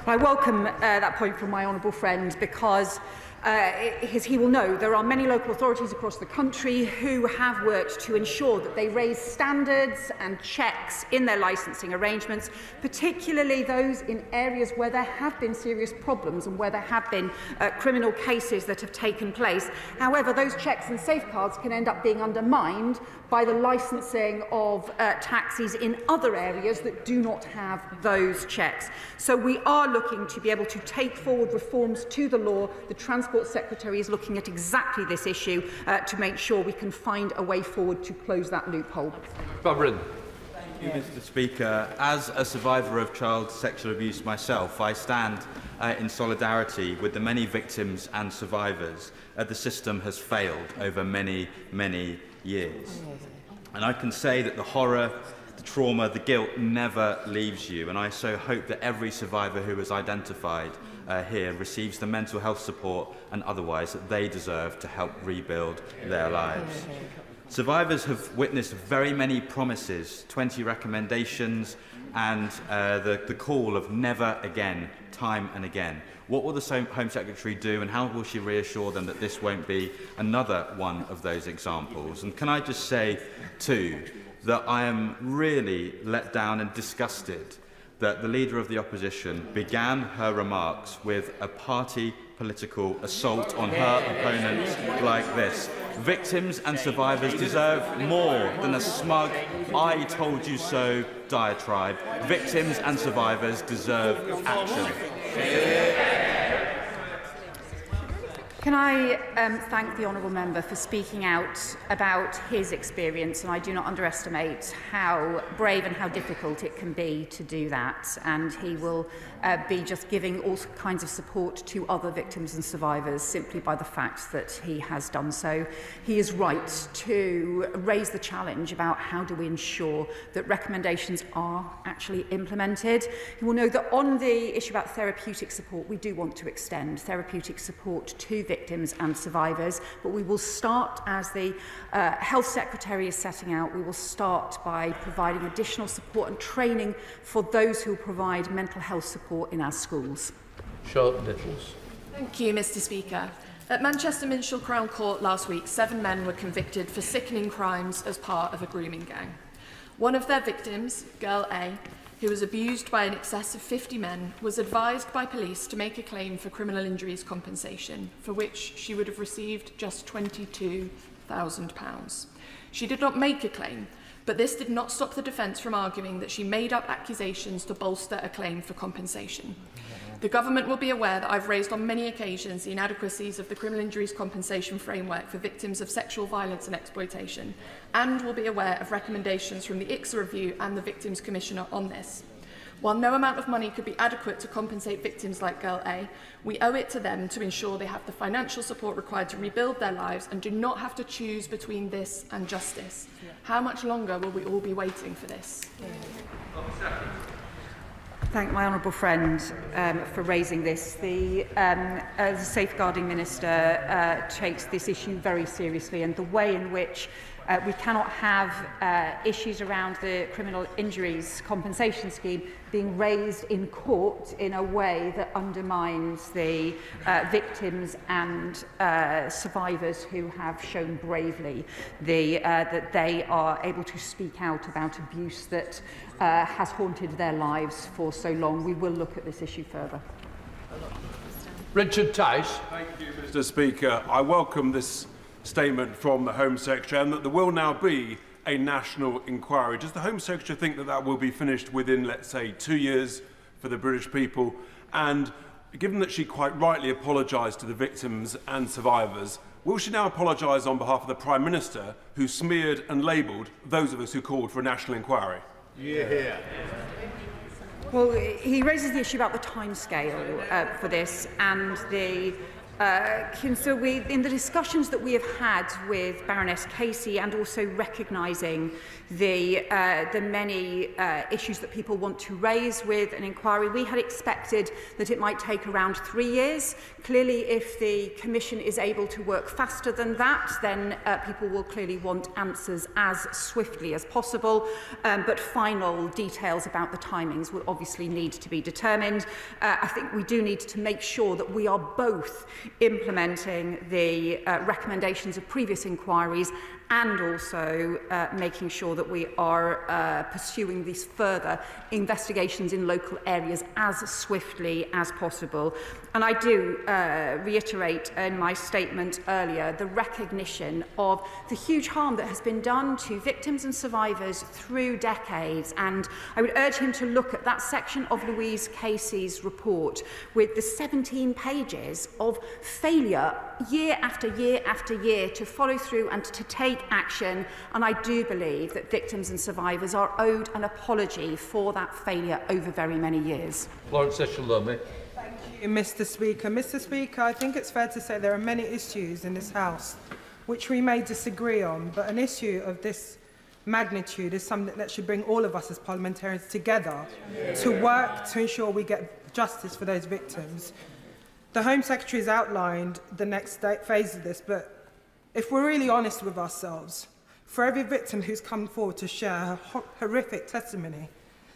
Speaker 3: I welcome that point from my honourable friend, because as he will know, there are many local authorities across the country who have worked to ensure that they raise standards and checks in their licensing arrangements, particularly those in areas where there have been serious problems and where there have been criminal cases that have taken place. However, those checks and safeguards can end up being undermined by the licensing of taxis in other areas that do not have those checks. So we are looking to be able to take forward reforms to the law. The Transport Secretary is looking at exactly this issue to make sure we can find a way forward to close that loophole.
Speaker 2: Robin.
Speaker 4: Thank you, Mr. Speaker. As a survivor of child sexual abuse myself, I stand in solidarity with the many victims and survivors. The system has failed over many, many years. And I can say that the horror, the trauma, the guilt never leaves you. And I so hope that every survivor who is identified here receives the mental health support and otherwise that they deserve to help rebuild their lives. Survivors have witnessed very many promises, 20 recommendations, and the call of never again, time and again. What will the Home Secretary do, and how will she reassure them that this won't be another one of those examples? And can I just say, too, that I am really let down and disgusted that the Leader of the Opposition began her remarks with a party political assault on her opponents like this. Victims and survivors deserve more than a smug, I told you so diatribe. Victims and survivors deserve action.
Speaker 3: Can I thank the honourable member for speaking out about his experience, and I do not underestimate how brave and how difficult it can be to do that, and he will be just giving all kinds of support to other victims and survivors simply by the fact that he has done so. He is right to raise the challenge about how do we ensure that recommendations are actually implemented. You will know that on the issue about therapeutic support, we do want to extend therapeutic support to victims and survivors, but we will start, as the Health Secretary is setting out, we will start by providing additional support and training for those who provide mental health support in our schools.
Speaker 2: Charlotte Nichols.
Speaker 8: Thank you, Mr. Speaker. At Manchester Minshall Crown Court last week, 7 men were convicted for sickening crimes as part of a grooming gang. One of their victims, girl A, who was abused by in excess of 50 men, was advised by police to make a claim for criminal injuries compensation, for which she would have received just £22,000. She did not make a claim, But this did not stop the defence from arguing that she made up accusations to bolster a claim for compensation. The government will be aware that I've raised on many occasions the inadequacies of the criminal injuries compensation framework for victims of sexual violence and exploitation, and will be aware of recommendations from the ICSA review and the Victims Commissioner on this. While no amount of money could be adequate to compensate victims like Girl A, we owe it to them to ensure they have the financial support required to rebuild their lives and do not have to choose between this and justice. How much longer will we all be waiting for this?
Speaker 3: Thank my honourable friend for raising this. As a safeguarding minister takes this issue very seriously, and the way in which we cannot have issues around the criminal injuries compensation scheme being raised in court in a way that undermines the victims and survivors who have shown bravely that they are able to speak out about abuse that has haunted their lives for so long. We will look at this issue further.
Speaker 2: Richard Tice.
Speaker 16: Thank you, Mr. Speaker. I welcome this statement from the Home Secretary and that there will now be a national inquiry. Does the Home Secretary think that that will be finished within, let's say, 2 years for the British people? And given that she quite rightly apologised to the victims and survivors, will she now apologise on behalf of the Prime Minister who smeared and labelled those of us who called for a national inquiry?
Speaker 2: Yeah.
Speaker 3: Well, he raises the issue about the timescale for this, and so in the discussions that we have had with Baroness Casey, and also recognising the many issues that people want to raise with an inquiry, we had expected that it might take around 3 years. Clearly, if the Commission is able to work faster than that, then people will clearly want answers as swiftly as possible. But final details about the timings will obviously need to be determined. I think we do need to make sure that we are both implementing the recommendations of previous inquiries and also making sure that we are pursuing these further investigations in local areas as swiftly as possible. And I do reiterate in my statement earlier the recognition of the huge harm that has been done to victims and survivors through decades. And I would urge him to look at that section of Louise Casey's report with the 17 pages of failure year after year after year to follow through and to take action. And I do believe that victims and survivors are owed an apology for that failure over very many years.
Speaker 2: Thank
Speaker 20: you, Mr. Speaker. Mr. Speaker, I think it's fair to say there are many issues in this House which we may disagree on, but an issue of this magnitude is something that should bring all of us as parliamentarians together to work to ensure we get justice for those victims. The Home Secretary has outlined the next phase of this, but if we're really honest with ourselves, for every victim who's come forward to share her horrific testimony,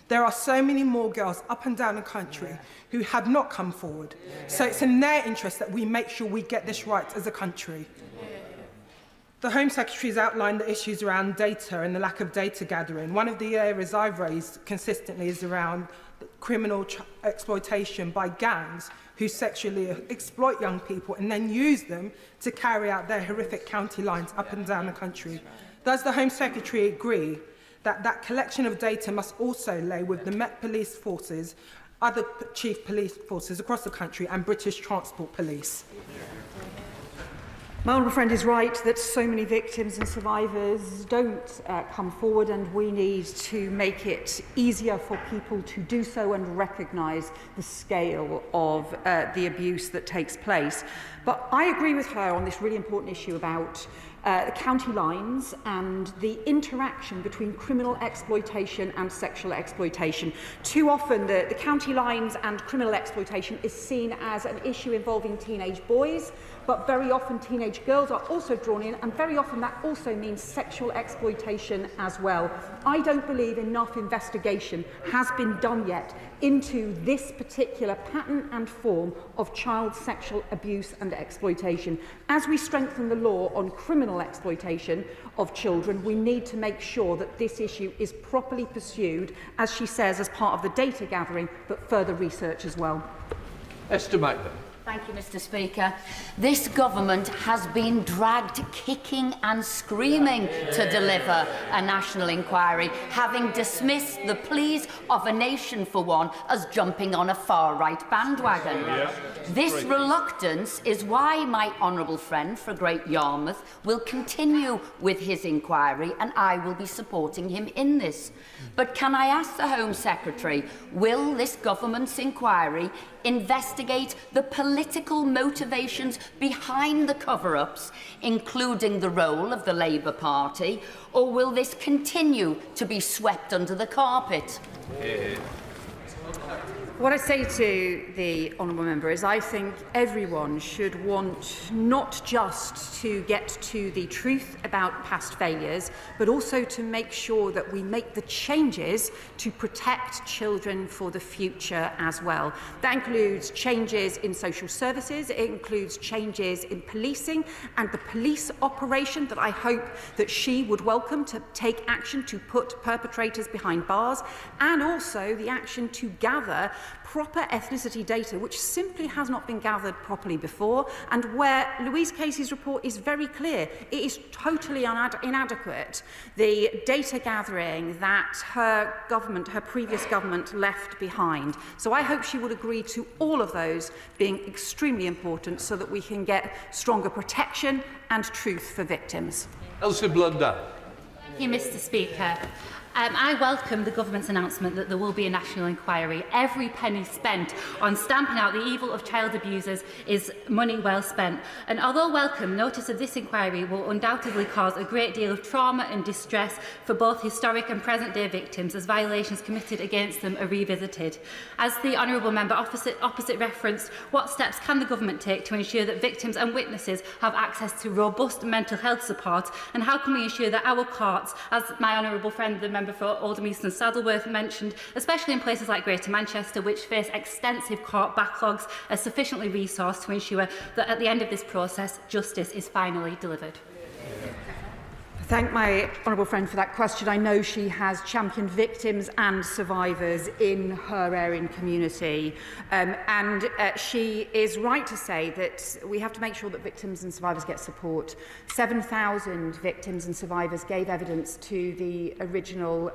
Speaker 20: there are so many more girls up and down the country who have not come forward. So it's in their interest that we make sure we get this right as a country. The Home Secretary has outlined the issues around data and the lack of data gathering. One of the areas I've raised consistently is around criminal exploitation by gangs who sexually exploit young people and then use them to carry out their horrific county lines up and down the country. Does the Home Secretary agree that that collection of data must also lay with the Met Police forces, other chief police forces across the country and British Transport Police?
Speaker 3: My honourable friend is right that so many victims and survivors don't come forward, and we need to make it easier for people to do so and recognise the scale of the abuse that takes place. But I agree with her on this really important issue about the county lines and the interaction between criminal exploitation and sexual exploitation. Too often the county lines and criminal exploitation is seen as an issue involving teenage boys, but very often teenage girls are also drawn in, and very often that also means sexual exploitation as well. I don't believe enough investigation has been done yet into this particular pattern and form of child sexual abuse and exploitation. As we strengthen the law on criminal exploitation of children, we need to make sure that this issue is properly pursued, as she says, as part of the data gathering, but further research as well.
Speaker 2: Esther Magdalen.
Speaker 21: Thank you, Mr. Speaker. This government has been dragged kicking and screaming to deliver a national inquiry, having dismissed the pleas of a nation for one as jumping on a far-right bandwagon. This reluctance is why my honourable friend for Great Yarmouth will continue with his inquiry, and I will be supporting him in this. But can I ask the Home Secretary, will this government's inquiry investigate the political motivations behind the cover-ups, including the role of the Labour Party, or will this continue to be swept under the carpet?
Speaker 10: What I say to the honourable member is I think everyone should want not just to get to the truth about past failures, but also to make sure that we make the changes to protect children for the future as well. That includes changes in social services, it includes changes in policing and the police operation that I hope that she would welcome to take action to put perpetrators behind bars, and also the action to gather proper ethnicity data, which simply has not been gathered properly before, and where Louise Casey's report is very clear. It is totally inadequate, the data gathering that her previous government left behind. So I hope she would agree to all of those being extremely important so that we can get stronger protection and truth for victims.
Speaker 2: Elsie Blunder.
Speaker 22: Thank you, Mr. Speaker. I welcome the government's announcement that there will be a national inquiry. Every penny spent on stamping out the evil of child abusers is money well spent. And although welcome, notice of this inquiry will undoubtedly cause a great deal of trauma and distress for both historic and present-day victims as violations committed against them are revisited. As the honourable member opposite referenced, what steps can the government take to ensure that victims and witnesses have access to robust mental health support, and how can we ensure that our courts, as my honourable friend, the member for Oldham East and Saddleworth mentioned, especially in places like Greater Manchester, which face extensive court backlogs, are sufficiently resourced to ensure that at the end of this process, justice is finally delivered?
Speaker 10: I thank my honourable friend for that question. I know she has championed victims and survivors in her area and community, and she is right to say that we have to make sure that victims and survivors get support. 7,000 victims and survivors gave evidence to the original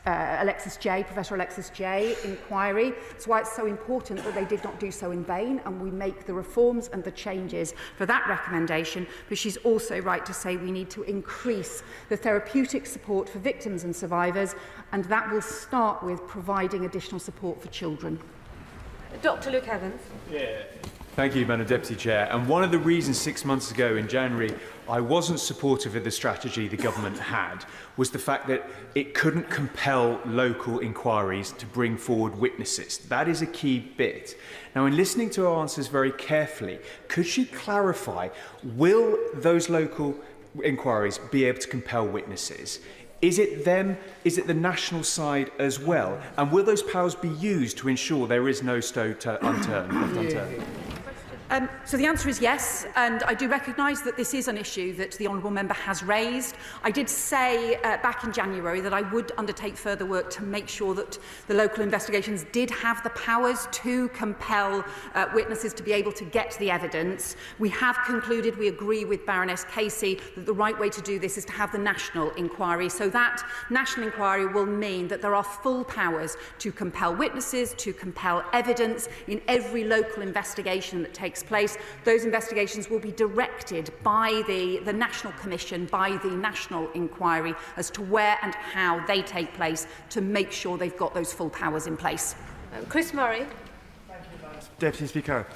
Speaker 10: Professor Alexis J. inquiry. That's why it's so important that they did not do so in vain, and we make the reforms and the changes for that recommendation. But she's also right to say we need to increase the therapeutic support for victims and survivors, and that will start with providing additional support for children.
Speaker 23: Dr. Luke Evans.
Speaker 24: Thank you, Madam Deputy Chair. And one of the reasons 6 months ago in January I wasn't supportive of the strategy the government had was the fact that it couldn't compel local inquiries to bring forward witnesses. That is a key bit. Now, in listening to her answers very carefully, could she clarify, will those local inquiries be able to compel witnesses? Is it them? Is it the national side as well? And will those powers be used to ensure there is no stone unturned?
Speaker 10: So the answer is yes, and I do recognise that this is an issue that the honourable member has raised. I did say back in January that I would undertake further work to make sure that the local investigations did have the powers to compel witnesses to be able to get the evidence. We have concluded, we agree with Baroness Casey, that the right way to do this is to have the national inquiry. So that national inquiry will mean that there are full powers to compel witnesses, to compel evidence in every local investigation that takes place. Those investigations will be directed by the National Commission, by the National Inquiry, as to where and how they take place to make sure they've got those full powers in place.
Speaker 23: Chris Murray.
Speaker 25: Deputy Speaker,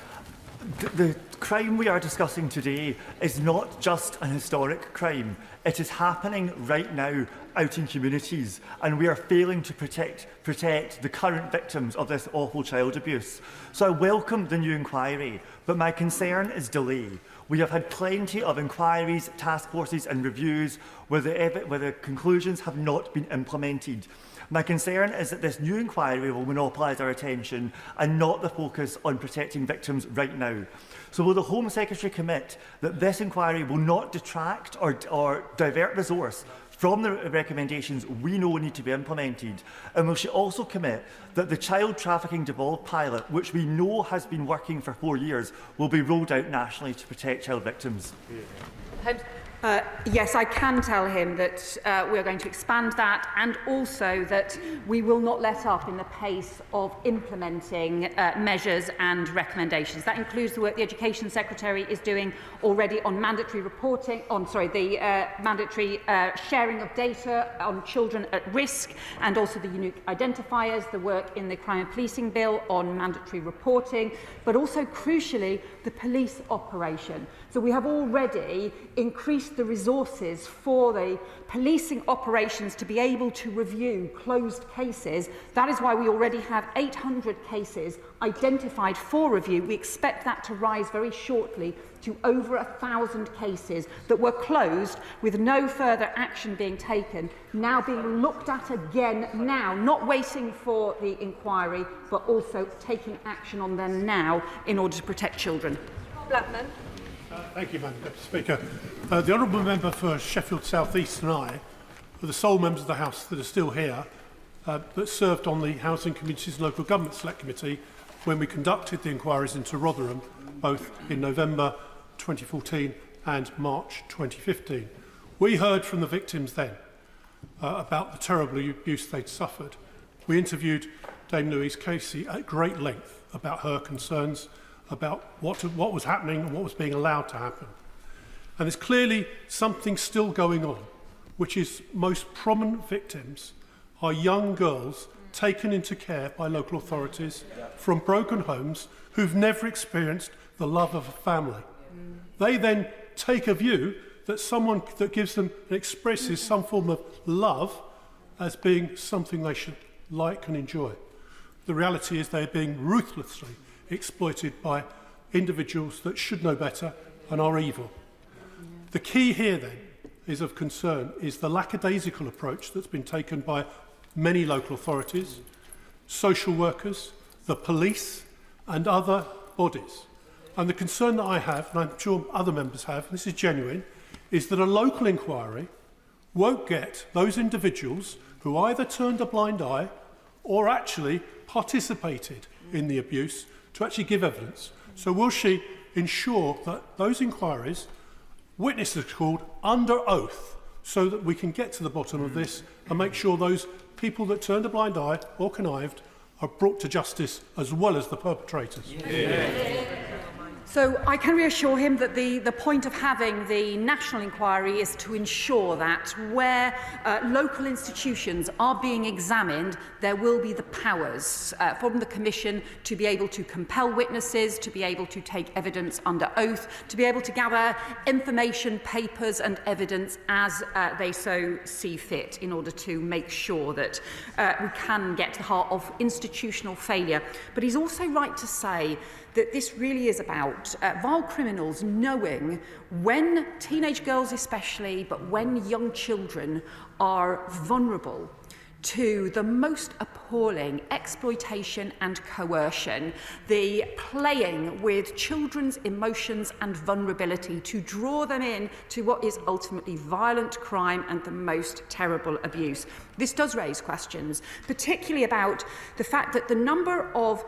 Speaker 25: the crime we are discussing today is not just an historic crime. It is happening right now out in communities, and we are failing to protect the current victims of this awful child abuse. So I welcome the new inquiry, but my concern is delay. We have had plenty of inquiries, task forces and reviews where the conclusions have not been implemented. My concern is that this new inquiry will monopolise our attention and not the focus on protecting victims right now. So will the Home Secretary commit that this inquiry will not detract or divert resource from the recommendations we know need to be implemented? And will she also commit that the child trafficking devolved pilot, which we know has been working for 4 years, will be rolled out nationally to protect child victims?
Speaker 10: Yes, I can tell him that we are going to expand that, and also that we will not let up in the pace of implementing measures and recommendations. That includes the work the Education Secretary is doing already on mandatory reporting, mandatory sharing of data on children at risk, and also the unique identifiers, the work in the Crime and Policing Bill on mandatory reporting, but also, crucially, the police operation. So we have already increased the resources for the policing operations to be able to review closed cases. That is why we already have 800 cases identified for review. We expect that to rise very shortly to over 1,000 cases that were closed with no further action being taken, now being looked at again now, not waiting for the inquiry, but also taking action on them now in order to protect children.
Speaker 5: Blackman. Thank you, Madam Deputy Speaker. The Honourable Member for Sheffield South East and I are the sole members of the House that are still here that served on the Housing, Communities and Local Government Select Committee when we conducted the inquiries into Rotherham, both in November 2014 and March 2015. We heard from the victims then about the terrible abuse they'd suffered. We interviewed Dame Louise Casey at great length about her concerns about what was happening and what was being allowed to happen. And there's clearly something still going on, which is most prominent victims are young girls taken into care by local authorities from broken homes who've never experienced the love of a family. They then take a view that someone that gives them and expresses some form of love as being something they should like and enjoy. The reality is they're being ruthlessly exploited by individuals that should know better and are evil. The key here then is of concern is the lackadaisical approach that's been taken by many local authorities, social workers, the police and other bodies. And the concern that I have, and I'm sure other members have, and this is genuine, is that a local inquiry won't get those individuals who either turned a blind eye or actually participated in the abuse to actually give evidence. So will she ensure that those inquiries, witnesses are called under oath, so that we can get to the bottom of this and make sure those people that turned a blind eye or connived are brought to justice as well as the perpetrators?
Speaker 10: So I can reassure him that the point of having the national inquiry is to ensure that where local institutions are being examined, there will be the powers from the Commission to be able to compel witnesses, to be able to take evidence under oath, to be able to gather information, papers and evidence as they so see fit in order to make sure that we can get to the heart of institutional failure. But he's also right to say that this really is about vile criminals knowing when teenage girls especially, but when young children are vulnerable to the most appalling exploitation and coercion, the playing with children's emotions and vulnerability to draw them in to what is ultimately violent crime and the most terrible abuse. This does raise questions, particularly about the fact that the number of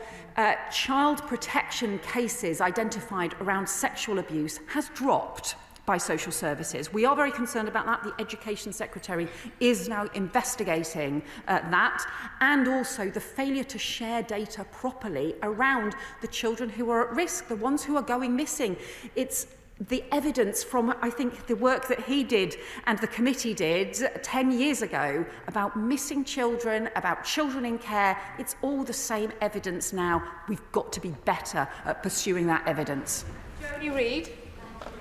Speaker 10: child protection cases identified around sexual abuse has dropped by social services. We are very concerned about that. The Education Secretary is now investigating that, and also the failure to share data properly around the children who are at risk, the ones who are going missing. It's the evidence from, I think, the work that he did and the committee did 10 years ago about missing children, about children in care. It's all the same evidence now. We've got to be better at pursuing that evidence.
Speaker 5: Jodie Reid.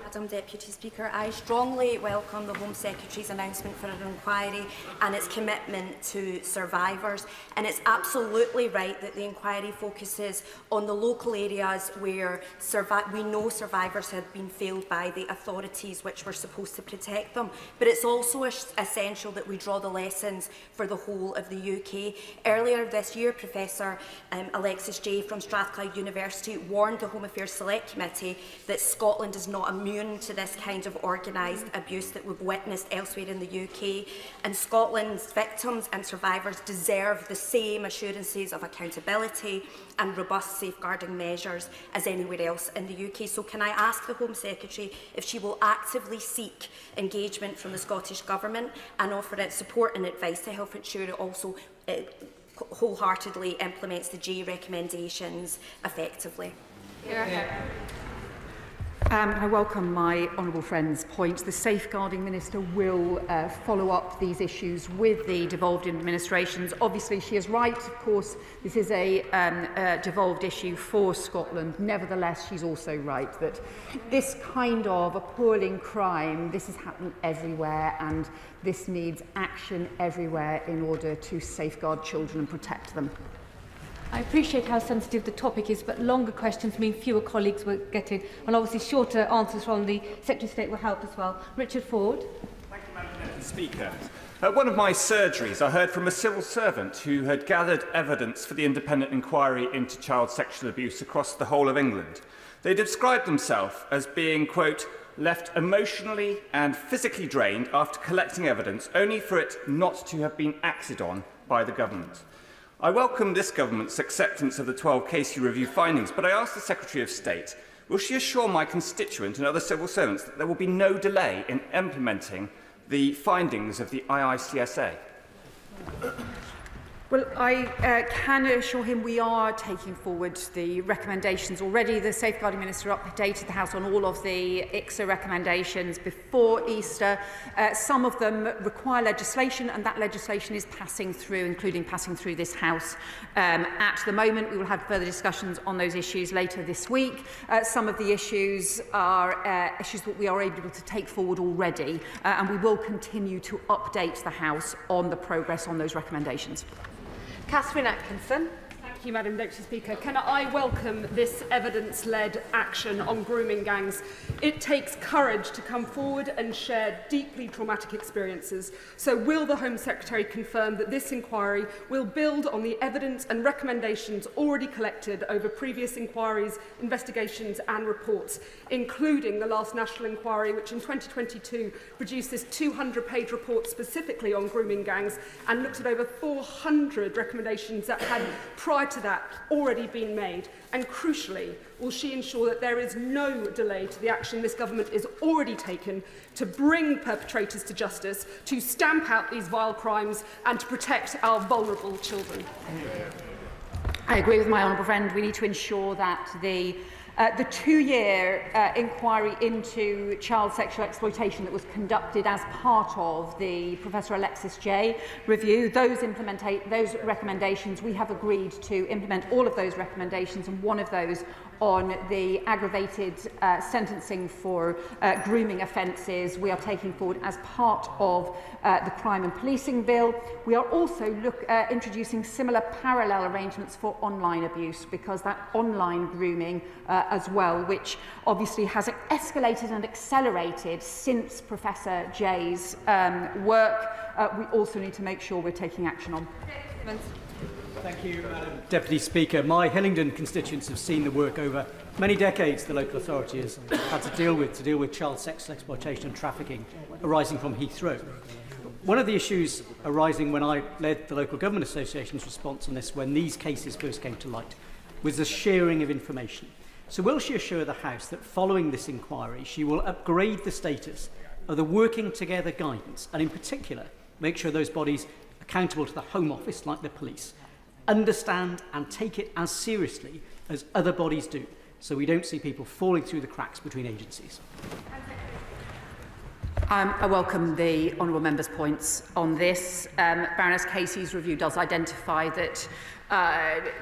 Speaker 6: Madam Deputy Speaker, I strongly welcome the Home Secretary's announcement for an inquiry and its commitment to survivors. And it's absolutely right that the inquiry focuses on the local areas where we know survivors have been failed by the authorities which were supposed to protect them. But it's also essential that we draw the lessons for the whole of the UK. Earlier this year, Professor Alexis Jay from Strathclyde University warned the Home Affairs Select Committee that Scotland is not immune immune to this kind of organised abuse that we've witnessed elsewhere in the UK, and Scotland's victims and survivors deserve the same assurances of accountability and robust safeguarding measures as anywhere else in the UK. So can I ask the Home Secretary if she will actively seek engagement from the Scottish Government and offer its support and advice to help ensure it also wholeheartedly implements the G recommendations effectively?
Speaker 10: I welcome my honourable friend's point. The Safeguarding Minister will follow up these issues with the devolved administrations. Obviously, she is right. Of course, this is a devolved issue for Scotland. Nevertheless, she's also right that this kind of appalling crime, this has happened everywhere, and this needs action everywhere in order to safeguard children and protect them.
Speaker 23: I appreciate how sensitive the topic is, but longer questions mean fewer colleagues will get in, and obviously shorter answers from the Secretary of State will help as well. Richard Ford.
Speaker 1: Thank you, Madam Deputy Speaker. At one of my surgeries, I heard from a civil servant who had gathered evidence for the independent inquiry into child sexual abuse across the whole of England. They described themselves as being, quote, left emotionally and physically drained after collecting evidence, only for it not to have been acted on by the government. I welcome this government's acceptance of the 12 Casey review findings, but I ask the Secretary of State, will she assure my constituent and other civil servants that there will be no delay in implementing the findings of the IICSA?
Speaker 10: Well, I can assure him we are taking forward the recommendations already. The Safeguarding Minister updated the House on all of the ICSA recommendations before Easter. Some of them require legislation, and that legislation is passing through, including passing through this House. At the moment, we will have further discussions on those issues later this week. Some of the issues are issues that we are able to take forward already, and we will continue to update the House on the progress on those recommendations.
Speaker 23: Catherine Atkinson.
Speaker 7: Thank you, Madam Deputy Speaker. Can I welcome this evidence-led action on grooming gangs? It takes courage to come forward and share deeply traumatic experiences. So will the Home Secretary confirm that this inquiry will build on the evidence and recommendations already collected over previous inquiries, investigations and reports, including the last national inquiry, which in 2022 produced this 200-page report specifically on grooming gangs and looked at over 400 recommendations that had prior to that already been made? And crucially, will she ensure that there is no delay to the action this government is already taken to bring perpetrators to justice, to stamp out these vile crimes and to protect our vulnerable children?
Speaker 10: I agree with my honourable friend. We need to ensure that the 2-year inquiry into child sexual exploitation that was conducted as part of the Professor Alexis J review, those recommendations, we have agreed to implement all of those recommendations, and one of those on the aggravated sentencing for grooming offences we are taking forward as part of the Crime and Policing Bill. We are also introducing similar parallel arrangements for online abuse, because that online grooming as well, which obviously has escalated and accelerated since Professor J's work, we also need to make sure we're taking action on.
Speaker 9: Thank you, Madam Deputy Speaker. My Hillingdon constituents have seen the work over many decades the local authority has had to deal with child sexual exploitation and trafficking arising from Heathrow. One of the issues arising when I led the Local Government Association's response on this, when these cases first came to light, was the sharing of information. So will she assure the House that following this inquiry she will upgrade the status of the working together guidance, and in particular make sure those bodies accountable to the Home Office, like the police, understand and take it as seriously as other bodies do, so we don't see people falling through the cracks between agencies?
Speaker 10: I welcome the honourable member's points on this. Baroness Casey's review does identify that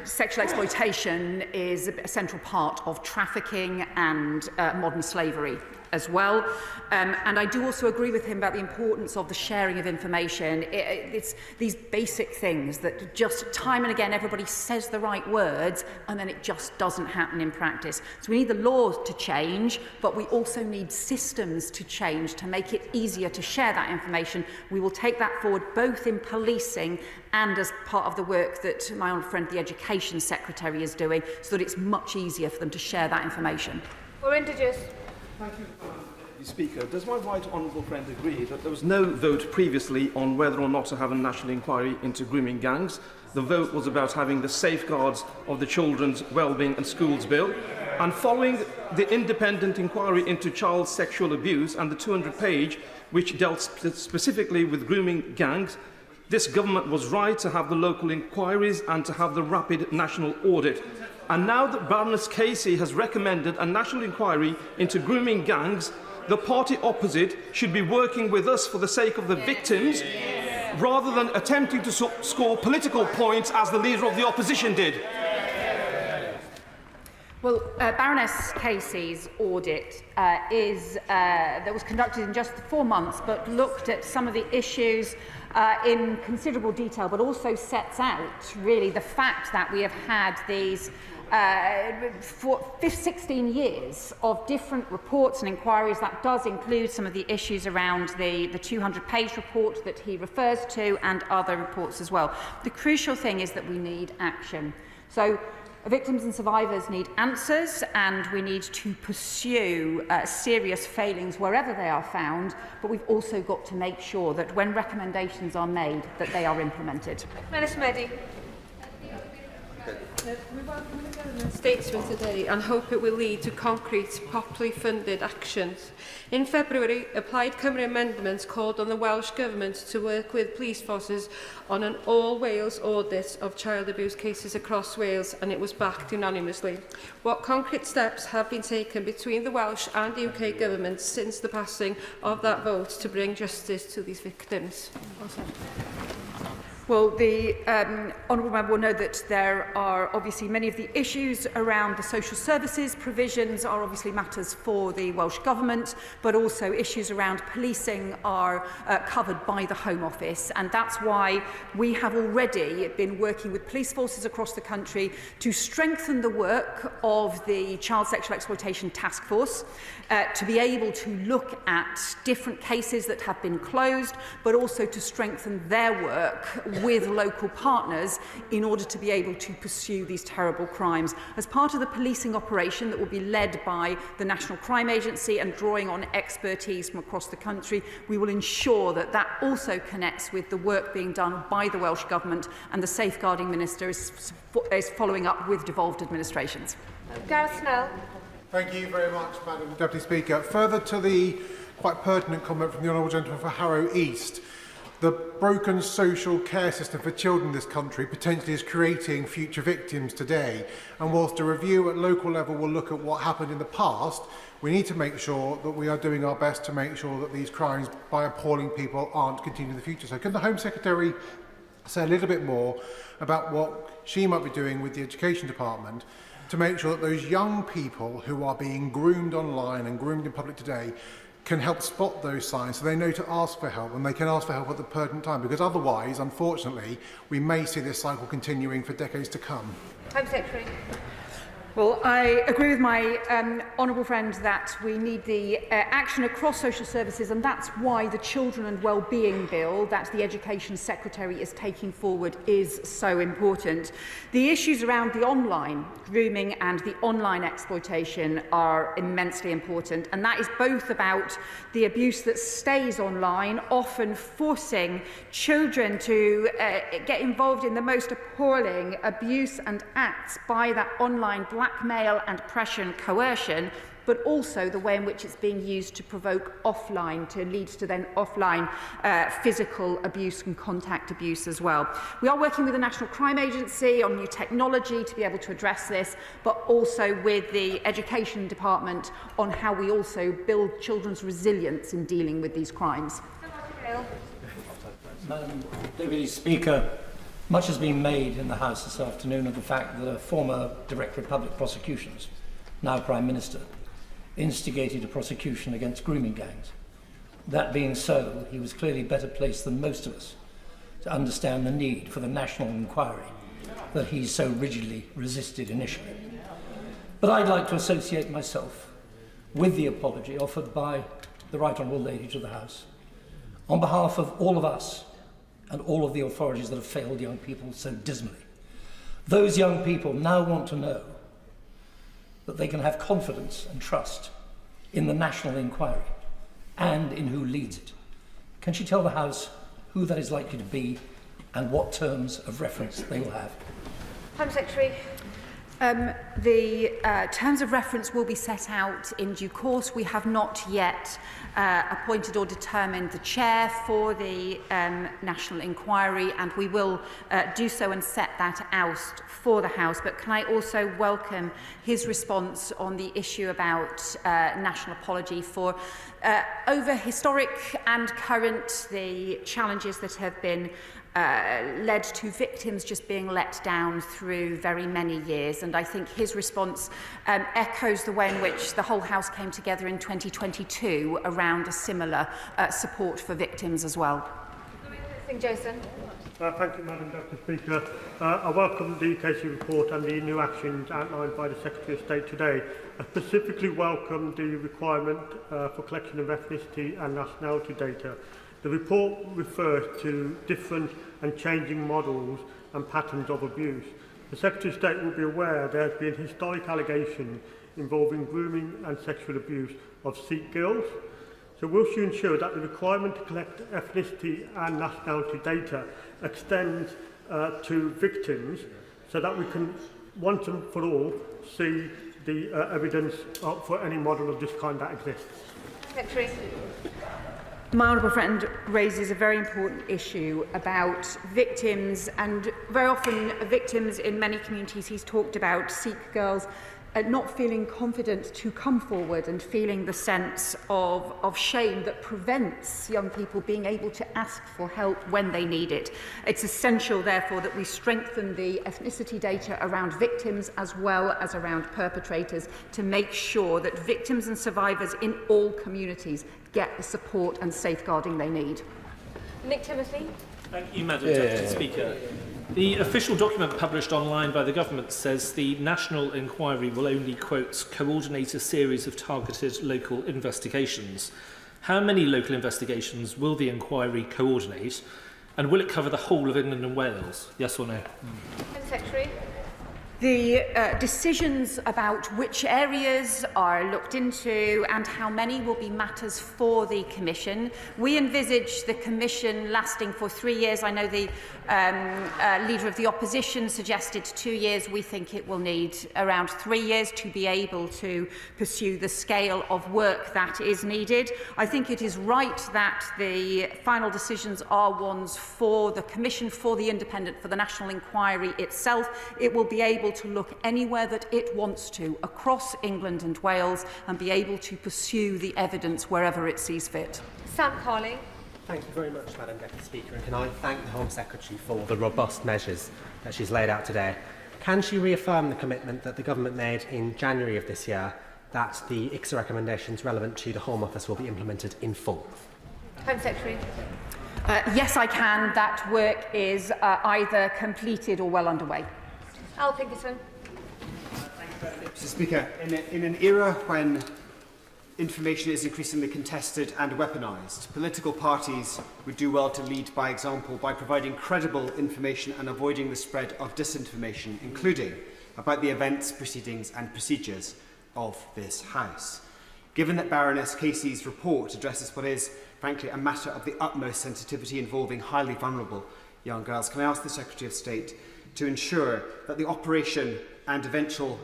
Speaker 10: sexual exploitation is a central part of trafficking and modern slavery as well. And I do also agree with him about the importance of the sharing of information. It's these basic things that just time and again everybody says the right words and then it just doesn't happen in practice. So we need the laws to change, but we also need systems to change to make it easier to share that information. We will take that forward both in policing and as part of the work that my honourable friend, the Education Secretary, is doing, so that it's much easier for them to share that information.
Speaker 23: We're introduced.
Speaker 5: Thank you.
Speaker 11: Deputy Speaker, does my right honourable friend agree that there was no vote previously on whether or not to have a national inquiry into grooming gangs? The vote was about having the safeguards of the Children's Wellbeing and Schools Bill. And following the independent inquiry into child sexual abuse and the 200-page, which dealt specifically with grooming gangs, this government was right to have the local inquiries and to have the rapid national audit. And now that Baroness Casey has recommended a national inquiry into grooming gangs, the party opposite should be working with us for the sake of the victims, rather than attempting to score political points as the leader of the opposition did.
Speaker 3: Well, Baroness Casey's audit that was conducted in just 4 months, but looked at some of the issues in considerable detail, but also sets out really the fact that we have had these 16 years of different reports and inquiries. That does include some of the issues around the 200-page report that he refers to and other reports as well. The crucial thing is that we need action. So victims and survivors need answers, and we need to pursue serious failings wherever they are found, but we've also got to make sure that when recommendations are made, that they are implemented.
Speaker 23: Minister Meddy.
Speaker 13: We welcome the Government's statement today and hope it will lead to concrete, properly funded actions. In February, Applied Cymru amendments called on the Welsh Government to work with police forces on an all-Wales audit of child abuse cases across Wales, and it was backed unanimously. What concrete steps have been taken between the Welsh and UK governments since the passing of that vote to bring justice to these victims?
Speaker 3: Well, the Honourable Member will know that there are obviously many of the issues around the social services provisions are obviously matters for the Welsh Government, but also issues around policing are covered by the Home Office, and that's why we have already been working with police forces across the country to strengthen the work of the Child Sexual Exploitation Task Force, to be able to look at different cases that have been closed, but also to strengthen their work with local partners in order to be able to pursue these terrible crimes. As part of the policing operation that will be led by the National Crime Agency and drawing on expertise from across the country, we will ensure that that also connects with the work being done by the Welsh Government, and the Safeguarding Minister is following up with devolved administrations.
Speaker 23: Gareth Snell.
Speaker 14: Thank you very much, Madam Deputy Speaker. Further to the quite pertinent comment from the Honourable Gentleman for Harrow East, the broken social care system for children in this country potentially is creating future victims today. And whilst a review at local level will look at what happened in the past, we need to make sure that we are doing our best to make sure that these crimes by appalling people aren't continuing in the future. So can the Home Secretary say a little bit more about what she might be doing with the Education Department to make sure that those young people who are being groomed online and groomed in public today can help spot those signs so they know to ask for help, and they can ask for help at the pertinent time, because otherwise, unfortunately, we may see this cycle continuing for decades to come.
Speaker 23: Home Secretary.
Speaker 3: Well, I agree with my honourable friend that we need the action across social services, and that's why the Children and Wellbeing Bill that the Education Secretary is taking forward is so important. The issues around the online grooming and the online exploitation are immensely important, and that is both about the abuse that stays online, often forcing children to get involved in the most appalling abuse and acts by that online blackmail and coercion, but also the way in which it's being used to provoke offline, to lead to then offline physical abuse and contact abuse as well. We are working with the National Crime Agency on new technology to be able to address this, but also with the Education Department on how we also build children's resilience in dealing with these crimes.
Speaker 15: Madam Deputy Speaker, much has been made in the House this afternoon of the fact that a former Director of Public Prosecutions, now Prime Minister, instigated a prosecution against grooming gangs. That being so, he was clearly better placed than most of us to understand the need for the national inquiry that he so rigidly resisted initially. But I'd like to associate myself with the apology offered by the Right Honourable Lady to the House on behalf of all of us and all of the authorities that have failed young people so dismally. Those young people now want to know that they can have confidence and trust in the national inquiry, and in who leads it. Can she tell the House who that is likely to be and what terms of reference they will have?
Speaker 23: Home Secretary.
Speaker 3: The terms of reference will be set out in due course. We have not yet appointed or determined the chair for the national inquiry, and we will do so and set that out for the House. But can I also welcome his response on the issue about national apology for over historic and current the challenges that have been led to victims just being let down through very many years. And I think his response echoes the way in which the whole House came together in 2022 around a similar support for victims as well.
Speaker 23: Jason.
Speaker 4: Thank you, Madam Deputy Speaker. I welcome the Casey report and the new actions outlined by the Secretary of State today. I specifically welcome the requirement for collection of ethnicity and nationality data. The report refers to different and changing models and patterns of abuse. The Secretary of State will be aware there has been historic allegations involving grooming and sexual abuse of Sikh girls. So will she ensure that the requirement to collect ethnicity and nationality data extends to victims so that we can once and for all see the evidence for any model of this kind that exists?
Speaker 23: Secretary.
Speaker 3: My honourable friend raises a very important issue about victims, and very often victims in many communities he's talked about, Sikh girls, not feeling confident to come forward and feeling the sense of shame that prevents young people being able to ask for help when they need it. It's essential, therefore, that we strengthen the ethnicity data around victims as well as around perpetrators to make sure that victims and survivors in all communities get the support and safeguarding they need.
Speaker 23: Nick Timothy.
Speaker 12: Thank you, Madam Deputy Speaker. The official document published online by the government says the national inquiry will only, quote, coordinate a series of targeted local investigations. How many local investigations will the inquiry coordinate, and will it cover the whole of England and Wales? Yes or no?
Speaker 23: Secretary.
Speaker 3: The decisions about which areas are looked into and how many will be matters for the Commission. We envisage the Commission lasting for 3 years. I know the Leader of the Opposition suggested 2 years. We think it will need around 3 years to be able to pursue the scale of work that is needed. I think it is right that the final decisions are ones for the Commission, for the Independent, for the National Inquiry itself. It will be able to look anywhere that it wants to across England and Wales and be able to pursue the evidence wherever it sees fit.
Speaker 23: Sam Carling.
Speaker 17: Thank you very much, Madam Deputy Speaker, and can I thank the Home Secretary for the robust measures that she's laid out today. Can she reaffirm the commitment that the Government made in January of this year that the ICSA recommendations relevant to the Home Office will be implemented in full?
Speaker 23: Home Secretary.
Speaker 3: Yes, I can. That work is either completed or well underway.
Speaker 23: Al Pinkerton.
Speaker 18: Mr. Speaker, in an era when information is increasingly contested and weaponised, political parties would do well to lead by example by providing credible information and avoiding the spread of disinformation, including about the events, proceedings and procedures of this House. Given that Baroness Casey's report addresses what is, frankly, a matter of the utmost sensitivity involving highly vulnerable young girls, can I ask the Secretary of State to ensure that the operation and eventual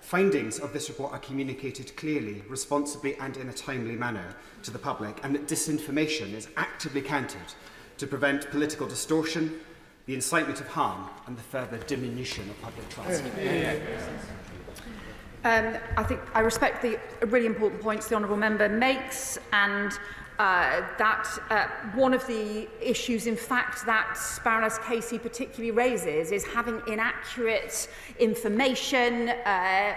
Speaker 18: findings of this report are communicated clearly, responsibly and in a timely manner to the public, and that disinformation is actively countered to prevent political distortion, the incitement of harm and the further diminution of public trust?
Speaker 3: I think I respect the really important points the Honourable Member makes, and that one of the issues, in fact, that Baroness Casey particularly raises is having inaccurate information,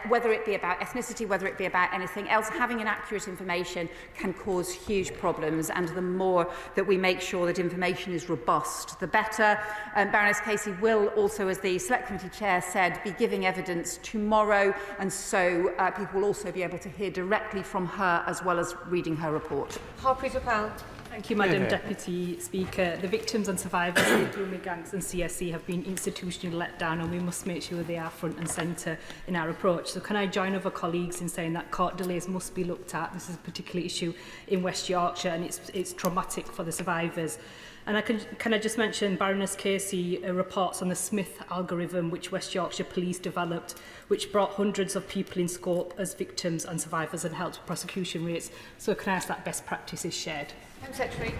Speaker 3: whether it be about ethnicity, whether it be about anything else. Having inaccurate information can cause huge problems, and the more that we make sure that information is robust, the better. Baroness Casey will also, as the Select Committee Chair said, be giving evidence tomorrow, and so people will also be able to hear directly from her as well as reading her report.
Speaker 23: Harpreet Pal.
Speaker 8: Thank you, Madam Deputy Speaker. The victims and survivors of the grooming gangs and CSE have been institutionally let down, and we must make sure they are front and centre in our approach. So can I join other colleagues in saying that court delays must be looked at? This is a particular issue in West Yorkshire, and it's traumatic for the survivors. And can I just mention Baroness Casey reports on the Smith algorithm which West Yorkshire Police developed, which brought hundreds of people in scope as victims and survivors and helped prosecution rates. So can I ask that best practice is shared?
Speaker 23: Home Secretary.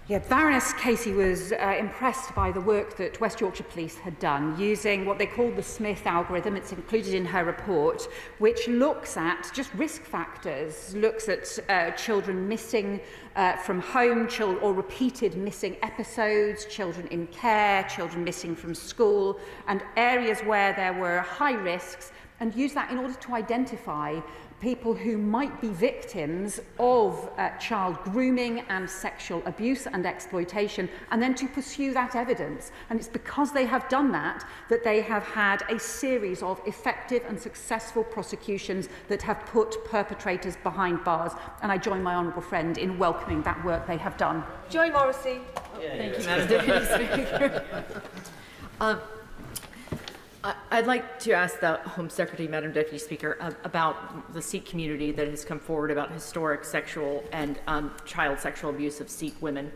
Speaker 3: Yeah, Baroness Casey was impressed by the work that West Yorkshire Police had done using what they call the Smith algorithm. It's included in her report, which looks at just risk factors, looks at children missing from home, or repeated missing episodes, children in care, children missing from school, and areas where there were high risks, and use that in order to identify people who might be victims of child grooming and sexual abuse and exploitation, and then to pursue that evidence. And it's because they have done that that they have had a series of effective and successful prosecutions that have put perpetrators behind bars. And I join my honourable friend in welcoming that work they have done.
Speaker 23: Joy Morrissey.
Speaker 16: Thank you, Madam Deputy Speaker. I'd like to ask the Home Secretary, Madam Deputy Speaker, about the Sikh community that has come forward about historic sexual and child sexual abuse of Sikh women.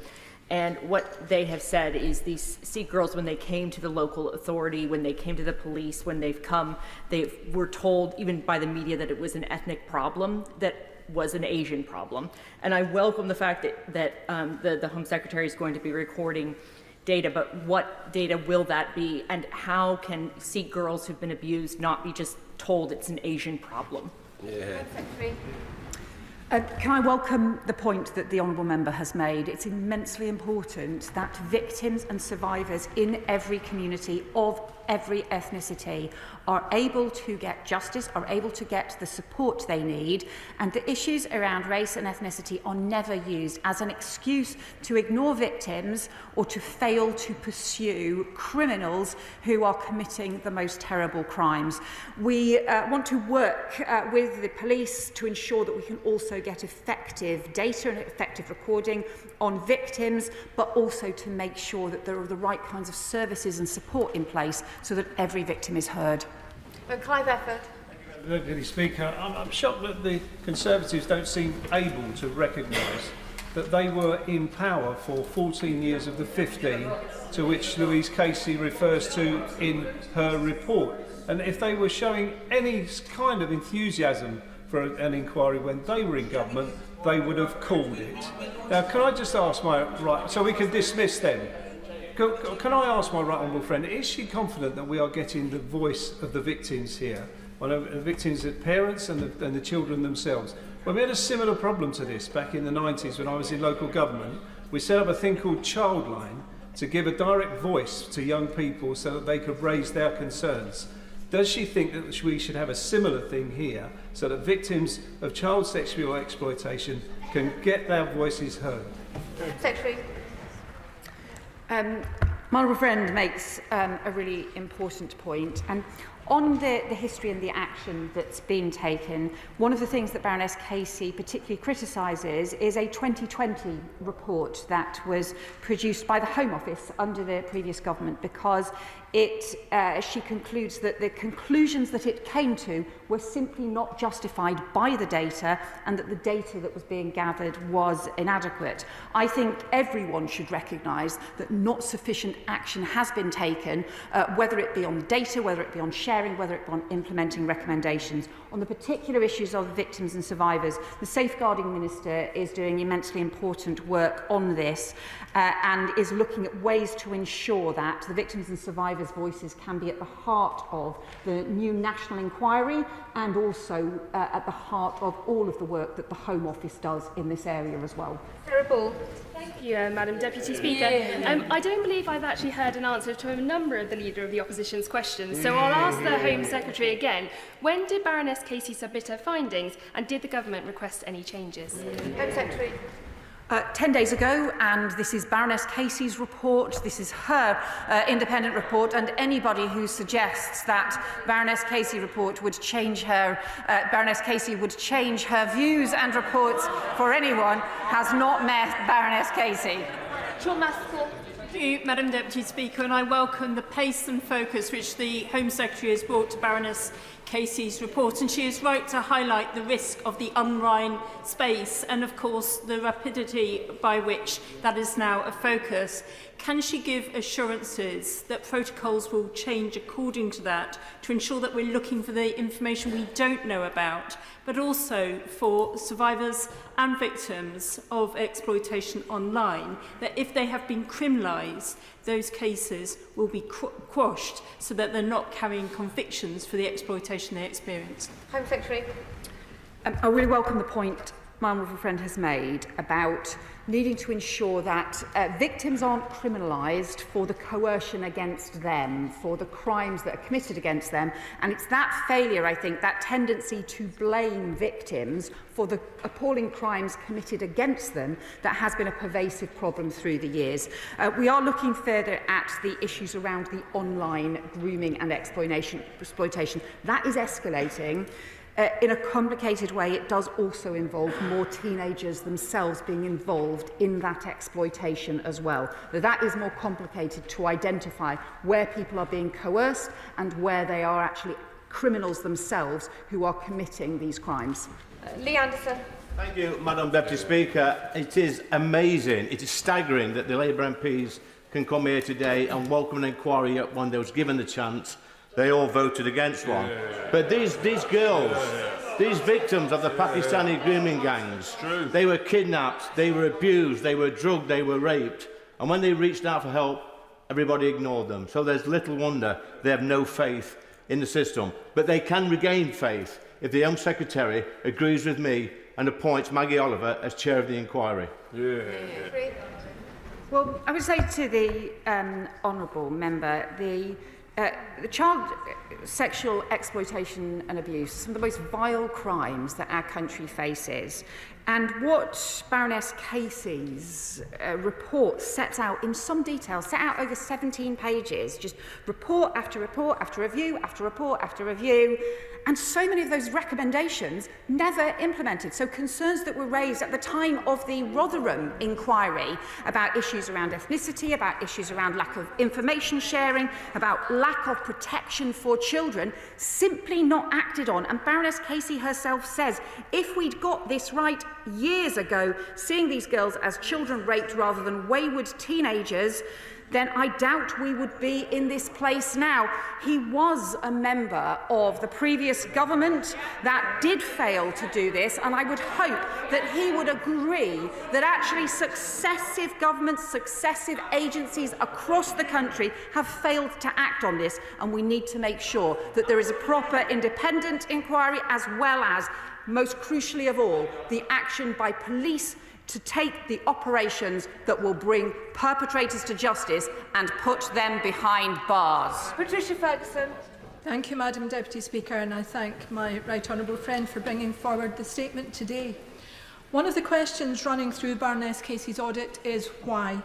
Speaker 16: And what they have said is these Sikh girls, when they came to the local authority, when they came to the police, when they've come, they were told, even by the media, that it was an ethnic problem, that was an Asian problem. And I welcome the fact that the Home Secretary is going to be recording data, but what data will that be, and how can Sikh girls who've been abused not be just told it's an Asian problem?
Speaker 23: Yeah.
Speaker 3: Can I welcome the point that the Honourable Member has made? It's immensely important that victims and survivors in every community of every ethnicity are able to get justice, are able to get the support they need, and the issues around race and ethnicity are never used as an excuse to ignore victims or to fail to pursue criminals who are committing the most terrible crimes. We want to work with the police to ensure that we can also get effective data and effective recording on victims, but also to make sure that there are the right kinds of services and support in place so that every victim is heard.
Speaker 23: Clive Efford.
Speaker 19: Deputy Speaker, I'm shocked that the Conservatives don't seem able to recognise that they were in power for 14 years of the 15 to which Louise Casey refers to in her report. And if they were showing any kind of enthusiasm for an inquiry when they were in government, they would have called it. Now, can I just ask my right, so we can dismiss them? Can I ask my right honourable friend, is she confident that we are getting the voice of the victims here? Well, the victims, the parents and the children themselves. When we had a similar problem to this back in the 90s when I was in local government, we set up a thing called Childline to give a direct voice to young people so that they could raise their concerns. Does she think that we should have a similar thing here so that victims of child sexual exploitation can get their voices heard?
Speaker 23: Secretary.
Speaker 3: My honourable friend makes a really important point. And on the history and the action that's been taken, one of the things that Baroness Casey particularly criticises is a 2020 report that was produced by the Home Office under the previous government, because she concludes that the conclusions that it came to were simply not justified by the data, and that the data that was being gathered was inadequate. I think everyone should recognise that not sufficient action has been taken, whether it be on data, whether it be on sharing, whether it be on implementing recommendations. On the particular issues of victims and survivors, the Safeguarding Minister is doing immensely important work on this and is looking at ways to ensure that the victims and survivors' voices can be at the heart of the new national inquiry, and also at the heart of all of the work that the Home Office does in this area as well.
Speaker 23: Sarah Ball.
Speaker 8: Thank you, Madam Deputy Speaker. I don't believe I've actually heard an answer to a number of the Leader of the Opposition's questions, so I'll ask the Home Secretary again. When did Baroness Casey submit her findings, and did the Government request any changes?
Speaker 23: Home Secretary.
Speaker 3: 10 days ago, and this is Baroness Casey's report. This is her independent report, and anybody who suggests that Baroness Casey report would change her, Baroness Casey would change her views and reports for anyone has not met Baroness Casey.
Speaker 2: Thank you, Madam Deputy Speaker, and I welcome the pace and focus which the Home Secretary has brought to Baroness Casey's report, and she is right to highlight the risk of the unrhyme space and, of course, the rapidity by which that is now a focus. Can she give assurances that protocols will change according to that to ensure that we're looking for the information we don't know about, but also for survivors and victims of exploitation online, that if they have been criminalised, those cases will be quashed so that they're not carrying convictions for the exploitation they experienced?
Speaker 3: Home Secretary. I really welcome the point my honourable friend has made about needing to ensure that victims aren't criminalised for the coercion against them, for the crimes that are committed against them. And it's that failure, I think, that tendency to blame victims for the appalling crimes committed against them that has been a pervasive problem through the years. We are looking further at the issues around the online grooming and exploitation. That is escalating. In a complicated way, it does also involve more teenagers themselves being involved in that exploitation as well. That is more complicated to identify where people are being coerced and where they are actually criminals themselves who are committing these crimes.
Speaker 23: Lee Anderson.
Speaker 20: Thank you, Madam Deputy Speaker. It is amazing, it is staggering that the Labour MPs can come here today and welcome an inquiry when they was given the chance. They all voted against one. But these girls, these victims of the Pakistani grooming gangs, they were kidnapped, they were abused, they were drugged, they were raped. And when they reached out for help, everybody ignored them. So there's little wonder they have no faith in the system. But they can regain faith if the Home Secretary agrees with me and appoints Maggie Oliver as chair of the inquiry.
Speaker 3: Well, I would say to the honourable member, the child sexual exploitation and abuse, some of the most vile crimes that our country faces. And what Baroness Casey's report sets out in some detail, set out over 17 pages, just report after report after review after report after review, and so many of those recommendations never implemented. So concerns that were raised at the time of the Rotherham inquiry about issues around ethnicity, about issues around lack of information sharing, about lack of protection for children, simply not acted on. And Baroness Casey herself says, if we'd got this right years ago, seeing these girls as children raped rather than wayward teenagers, then I doubt we would be in this place now. He was a member of the previous government that did fail to do this, and I would hope that he would agree that actually successive governments, successive agencies across the country have failed to act on this, and we need to make sure that there is a proper independent inquiry, as well as, most crucially of all, the action by police to take the operations that will bring perpetrators to justice and put them behind bars.
Speaker 23: Patricia Ferguson.
Speaker 21: Thank you, Madam Deputy Speaker, and I thank my right honourable friend for bringing forward the statement today. One of the questions running through Baroness Casey's audit is why.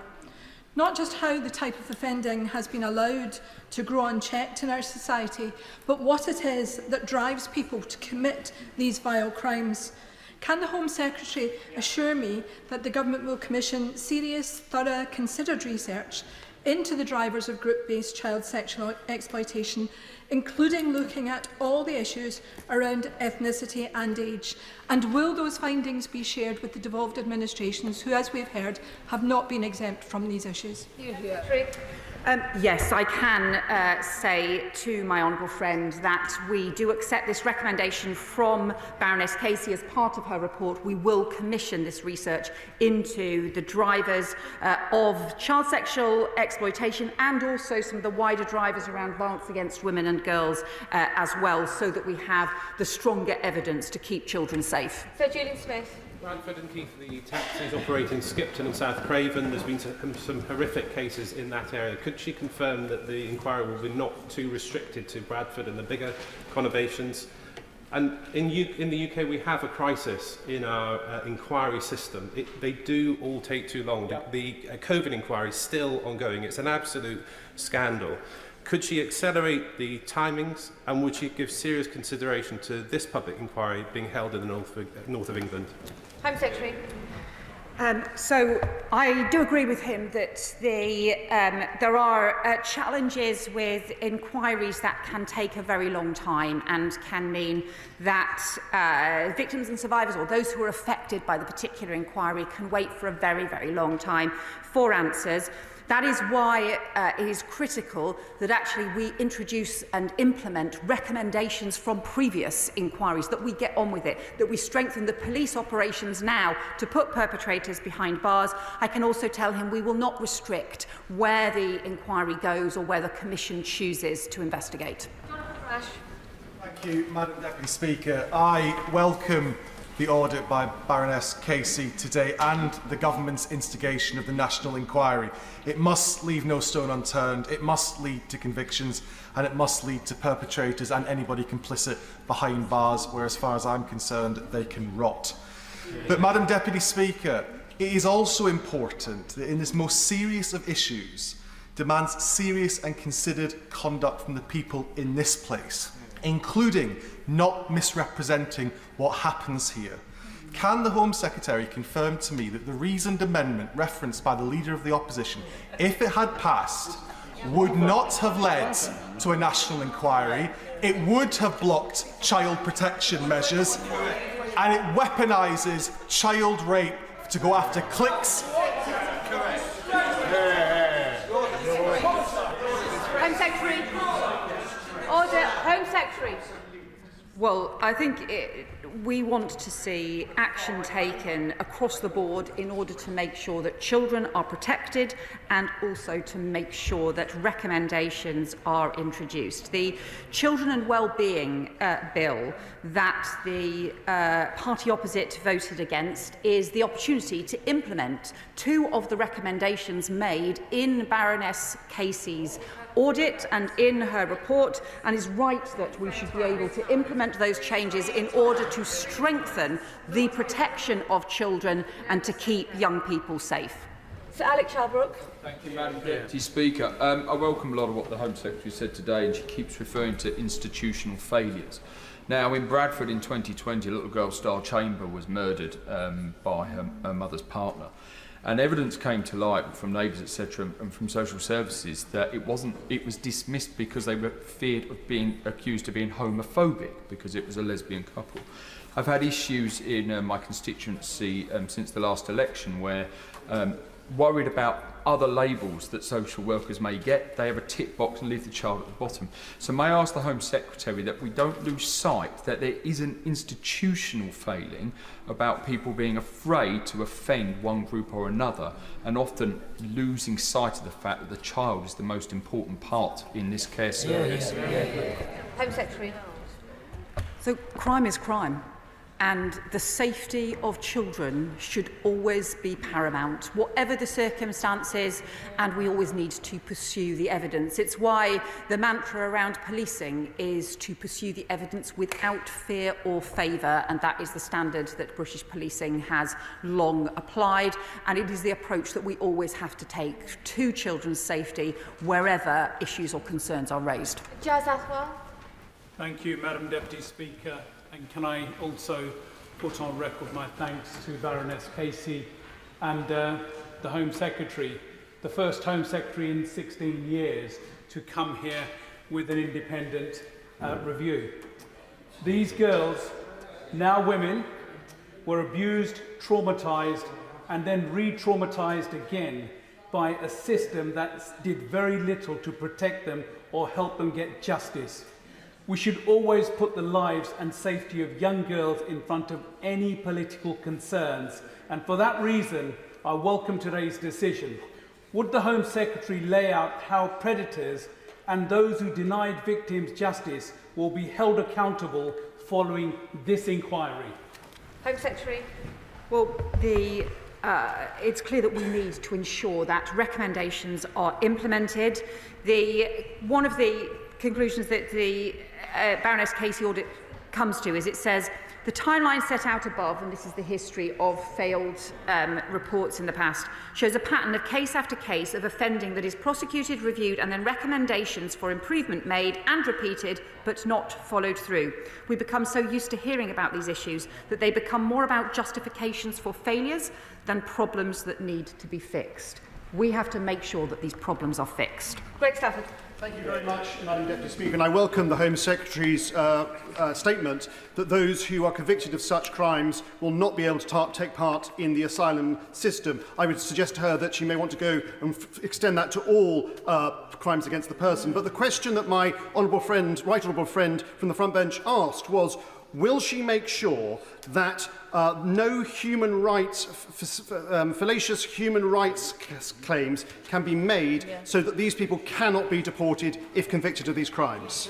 Speaker 21: Not just how the type of offending has been allowed to grow unchecked in our society, but what it is that drives people to commit these vile crimes. Can the Home Secretary assure me that the Government will commission serious, thorough, considered research into the drivers of group-based child sexual exploitation, including looking at all the issues around ethnicity and age? And will those findings be shared with the devolved administrations who, as we've heard, have not been exempt from these issues?
Speaker 3: Yes, I can say to my honourable friend that we do accept this recommendation from Baroness Casey as part of her report. We will commission this research into the drivers of child sexual exploitation and also some of the wider drivers around violence against women and girls as well, so that we have the stronger evidence to keep children safe.
Speaker 23: Sir Julian Smith.
Speaker 22: Bradford and Keighley taxis operate in Skipton and South Craven. There's been some horrific cases in that area. Could she confirm that the inquiry will be not too restricted to Bradford and the bigger conurbations? And in the UK, we have a crisis in our inquiry system. They do all take too long. The COVID inquiry is still ongoing. It's an absolute scandal. Could she accelerate the timings, and would she give serious consideration to this public inquiry being held in the north of England?
Speaker 3: Home Secretary. So I do agree with him that there are challenges with inquiries that can take a very long time and can mean that victims and survivors, or those who are affected by the particular inquiry, can wait for a very, very long time for answers. That is why it is critical that actually we introduce and implement recommendations from previous inquiries, that we get on with it, that we strengthen the police operations now to put perpetrators behind bars. I can also tell him we will not restrict where the inquiry goes or where the Commission chooses to investigate.
Speaker 1: Thank you, Madam Deputy Speaker. I welcome the audit by Baroness Casey today and the government's instigation of the national inquiry. It must leave no stone unturned, it must lead to convictions, and it must lead to perpetrators and anybody complicit behind bars, where as far as I'm concerned they can rot. But Madam Deputy Speaker, it is also important that in this most serious of issues demands serious and considered conduct from the people in this place, including not misrepresenting what happens here. Can the Home Secretary confirm to me that the reasoned amendment referenced by the Leader of the Opposition, if it had passed, would not have led to a national inquiry, it would have blocked child protection measures, and it weaponises child rape to go after clicks?
Speaker 23: Home Secretary. Order. Home Secretary.
Speaker 3: Well, I think we want to see action taken across the board in order to make sure that children are protected and also to make sure that recommendations are introduced. The Children and Wellbeing Bill that the party opposite voted against is the opportunity to implement two of the recommendations made in Baroness Casey's audit and in her report, and is right that we should be able to implement those changes in order to strengthen the protection of children and to keep young people safe.
Speaker 23: Sir Alex Shalbrook.
Speaker 6: Thank you, Madam Deputy Speaker. I welcome a lot of what the Home Secretary said today, and she keeps referring to institutional failures. Now, in Bradford in 2020, a little girl, Star Chamber, was murdered by her mother's partner. And evidence came to light from neighbours, etc., and from social services that it was dismissed because they were feared of being accused of being homophobic because it was a lesbian couple. I've had issues in my constituency since the last election where worried about other labels that social workers may get. They have a tick box and leave the child at the bottom. So may I ask the Home Secretary that we don't lose sight that there is an institutional failing about people being afraid to offend one group or another, and often losing sight of the fact that the child is the most important part in this care service.
Speaker 23: Home Secretary.
Speaker 3: So crime is crime, and the safety of children should always be paramount, whatever the circumstances, and we always need to pursue the evidence. It's why the mantra around policing is to pursue the evidence without fear or favour, and that is the standard that British policing has long applied, and it is the approach that we always have to take to children's safety wherever issues or concerns are raised.
Speaker 23: Jazz Athwell.
Speaker 19: Thank you, Madam Deputy Speaker. And can I also put on record my thanks to Baroness Casey and the Home Secretary, the first Home Secretary in 16 years to come here with an independent review. These girls, now women, were abused, traumatised, and then re-traumatised again by a system that did very little to protect them or help them get justice. We should always put the lives and safety of young girls in front of any political concerns, and for that reason, I welcome today's decision. Would the Home Secretary lay out how predators and those who denied victims justice will be held accountable following this inquiry?
Speaker 23: Home Secretary.
Speaker 3: Well, it's clear that we need to ensure that recommendations are implemented. One of the conclusions that the Baroness Casey audit comes to is it says, the timeline set out above, and this is the history of failed reports in the past, shows a pattern of case after case of offending that is prosecuted, reviewed, and then recommendations for improvement made and repeated, but not followed through. We become so used to hearing about these issues that they become more about justifications for failures than problems that need to be fixed. We have to make sure that these problems are fixed.
Speaker 23: Greg Stafford.
Speaker 7: Thank you very much, Madam Deputy Speaker, and I welcome the Home Secretary's statement that those who are convicted of such crimes will not be able to take part in the asylum system. I would suggest to her that she may want to go and extend that to all crimes against the person. But the question that my right honourable friend from the front bench asked was, will she make sure that no human rights, fallacious human rights claims can be made so that these people cannot be deported if convicted of these crimes?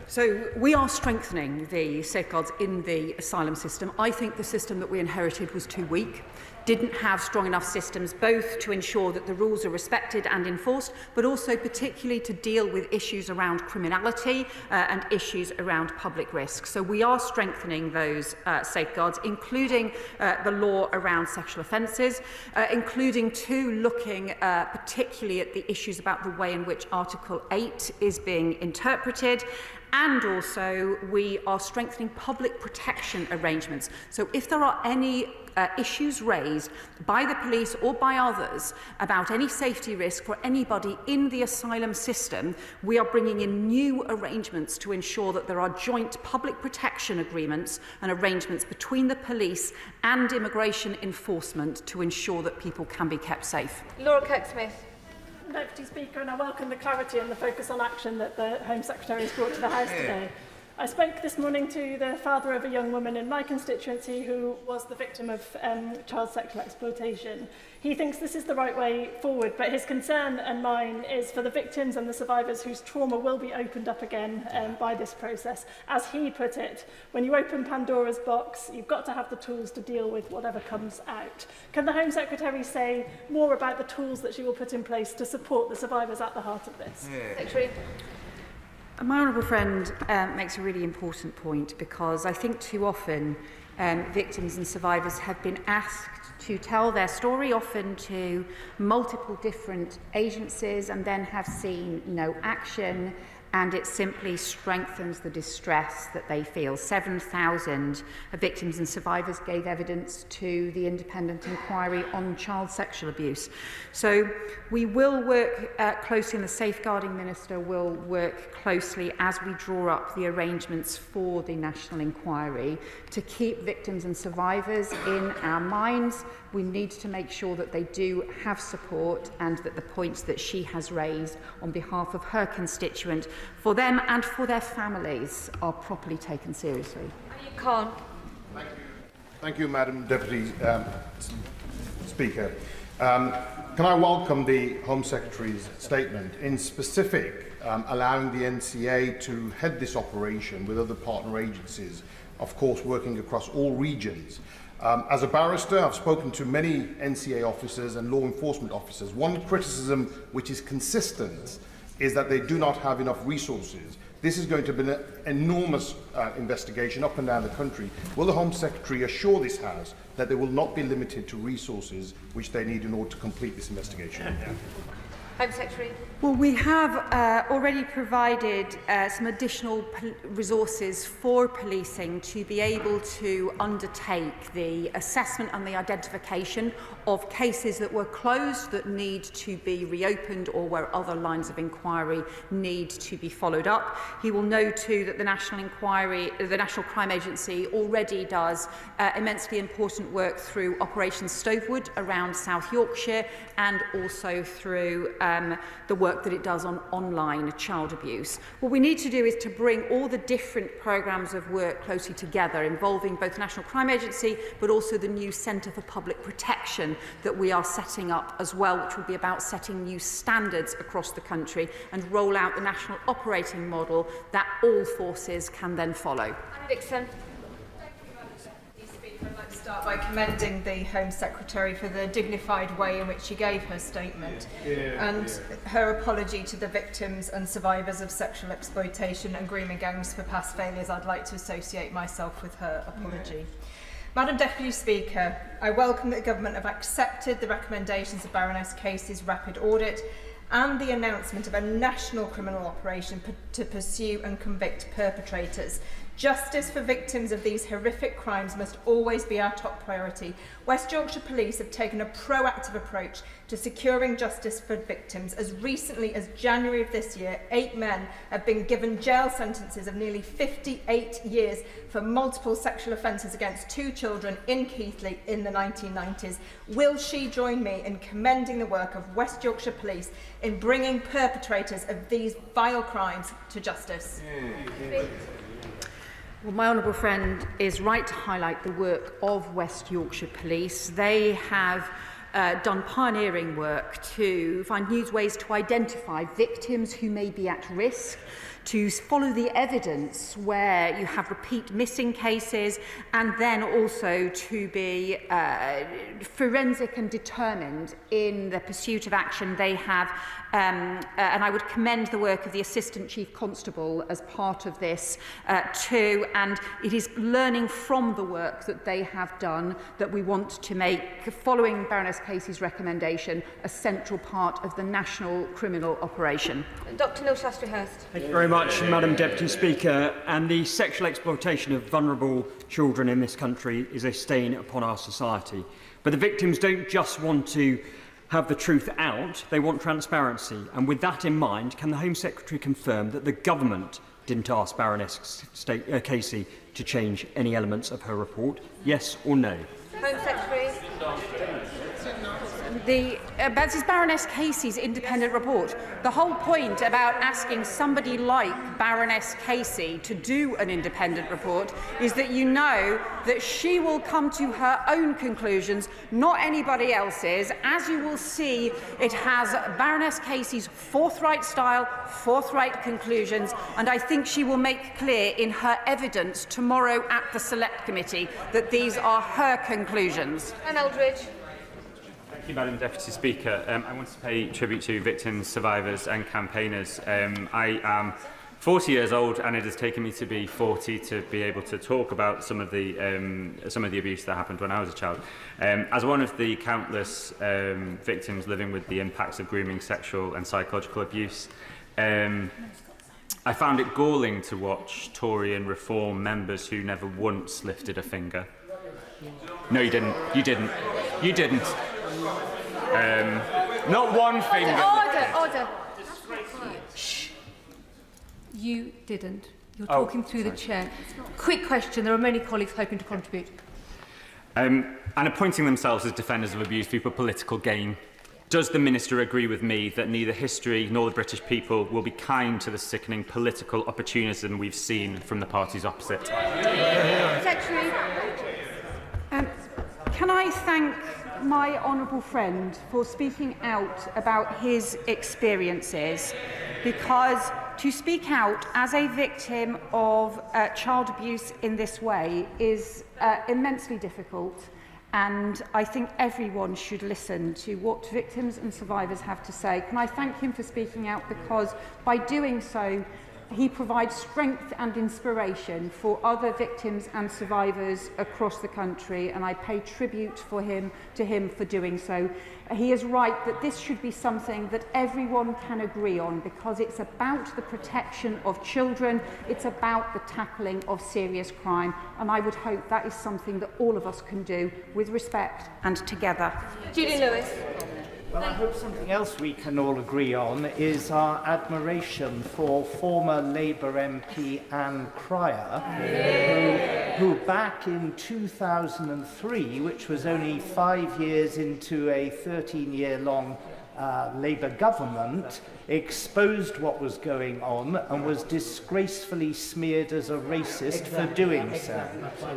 Speaker 3: So we are strengthening the safeguards in the asylum system. I think the system that we inherited was too weak, didn't have strong enough systems both to ensure that the rules are respected and enforced, but also particularly to deal with issues around criminality and issues around public risk. So we are strengthening those safeguards, including the law around sexual offences, including too looking particularly at the issues about the way in which Article 8 is being interpreted. And also, we are strengthening public protection arrangements. So if there are any issues raised by the police or by others about any safety risk for anybody in the asylum system, we are bringing in new arrangements to ensure that there are joint public protection agreements and arrangements between the police and immigration enforcement to ensure that people can be kept safe.
Speaker 23: Laura Kirk-Smith.
Speaker 2: Deputy Speaker, and I welcome the clarity and the focus on action that the Home Secretary has brought to the House today. I spoke this morning to the father of a young woman in my constituency who was the victim of child sexual exploitation. He thinks this is the right way forward, but his concern and mine is for the victims and the survivors whose trauma will be opened up again by this process. As he put it, when you open Pandora's box, you've got to have the tools to deal with whatever comes out. Can the Home Secretary say more about the tools that she will put in place to support the survivors at the heart of this?
Speaker 23: Secretary.
Speaker 3: My honourable friend makes a really important point, because I think too often victims and survivors have been asked to tell their story, often to multiple different agencies, and then have seen no action, and it simply strengthens the distress that they feel. 7,000 victims and survivors gave evidence to the independent inquiry on child sexual abuse. So we will work closely, and the Safeguarding Minister will work closely as we draw up the arrangements for the National Inquiry to keep victims and survivors in our minds. We need to make sure that they do have support, and that the points that she has raised on behalf of her constituent, for them and for their families, are properly taken seriously.
Speaker 23: Khan.
Speaker 9: Thank you, Madam Deputy Speaker. Can I welcome the Home Secretary's statement, in specific allowing the NCA to head this operation with other partner agencies, of course working across all regions. As a barrister, I've spoken to many NCA officers and law enforcement officers. One criticism which is consistent is that they do not have enough resources. This is going to be an enormous investigation up and down the country. Will the Home Secretary assure this House that they will not be limited to resources which they need in order to complete this investigation?
Speaker 23: Home Secretary.
Speaker 3: Well, we have already provided some additional resources for policing to be able to undertake the assessment and the identification of cases that were closed that need to be reopened, or where other lines of inquiry need to be followed up. He will know too that the National Crime Agency already does immensely important work through Operation Stovewood around South Yorkshire, and also through the work that it does on online child abuse. What we need to do is to bring all the different programmes of work closely together, involving both the National Crime Agency but also the new Centre for Public Protection that we are setting up as well, which will be about setting new standards across the country and roll out the national operating model that all forces can then follow.
Speaker 23: Dixon.
Speaker 10: I'd like
Speaker 5: to start by commending the Home Secretary for the dignified way in which she gave her statement and her apology to the victims and survivors of sexual exploitation and grooming gangs for past failures. I'd like to associate myself with her apology. Madam Deputy Speaker, I welcome that the Government have accepted the recommendations of Baroness Casey's rapid audit and the announcement of a national criminal operation to pursue and convict perpetrators. Justice for victims of these horrific crimes must always be our top priority. West Yorkshire Police have taken a proactive approach to securing justice for victims. As recently as January of this year, 8 men have been given jail sentences of nearly 58 years for multiple sexual offences against 2 children in Keighley in the 1990s. Will she join me in commending the work of West Yorkshire Police in bringing perpetrators of these vile crimes to justice?
Speaker 3: Well, my honourable friend is right to highlight the work of West Yorkshire Police. They have done pioneering work to find new ways to identify victims who may be at risk, to follow the evidence where you have repeat missing cases, and then also to be forensic and determined in the pursuit of action. They have, and I would commend the work of the Assistant Chief Constable as part of this too, and it is learning from the work that they have done that we want to make, following Baroness Casey's recommendation, a central part of the national criminal operation.
Speaker 23: Dr Neil Shastri-Hurst.
Speaker 10: Thank you very much, Madam Deputy Speaker. And the sexual exploitation of vulnerable children in this country is a stain upon our society. But the victims don't just want to have the truth out, they want transparency. And with that in mind, can the Home Secretary confirm that the government didn't ask Baroness Casey to change any elements of her report? Yes or no?
Speaker 23: Home Secretary.
Speaker 3: This is Baroness Casey's independent report. The whole point about asking somebody like Baroness Casey to do an independent report is that you know that she will come to her own conclusions, not anybody else's. As you will see, it has Baroness Casey's forthright style, forthright conclusions, and I think she will make clear in her evidence tomorrow at the Select Committee that these are her conclusions.
Speaker 23: And Eldridge.
Speaker 11: Thank you, Madam Deputy Speaker. I want to pay tribute to victims, survivors and campaigners. I am 40 years old, and it has taken me to be 40 to be able to talk about some of the abuse that happened when I was a child. As one of the countless victims living with the impacts of grooming, sexual and psychological abuse, I found it galling to watch Tory and Reform members who never once lifted a finger. No, you didn't. You didn't. You didn't. Not one finger.
Speaker 23: Order. Shh. You didn't. You're talking through the chair. Quick question. There are many colleagues hoping to contribute.
Speaker 11: And appointing themselves as defenders of abuse for political gain. Does the Minister agree with me that neither history nor the British people will be kind to the sickening political opportunism we've seen from the parties opposite?
Speaker 23: Secretary.
Speaker 3: Can I thank my honourable friend for speaking out about his experiences, because to speak out as a victim of child abuse in this way is immensely difficult, and I think everyone should listen to what victims and survivors have to say. Can I thank him for speaking out, because by doing so he provides strength and inspiration for other victims and survivors across the country, and I pay tribute to him for doing so. He is right that this should be something that everyone can agree on, because it's about the protection of children, it's about the tackling of serious crime, and I would hope that is something that all of us can do with respect and together.
Speaker 23: Julie Lewis.
Speaker 24: Well, I hope something else we can all agree on is our admiration for former Labour MP Anne Cryer, who back in 2003, which was only 5 years into a 13-year-long Labour government, exposed what was going on and was disgracefully smeared as a racist for doing so.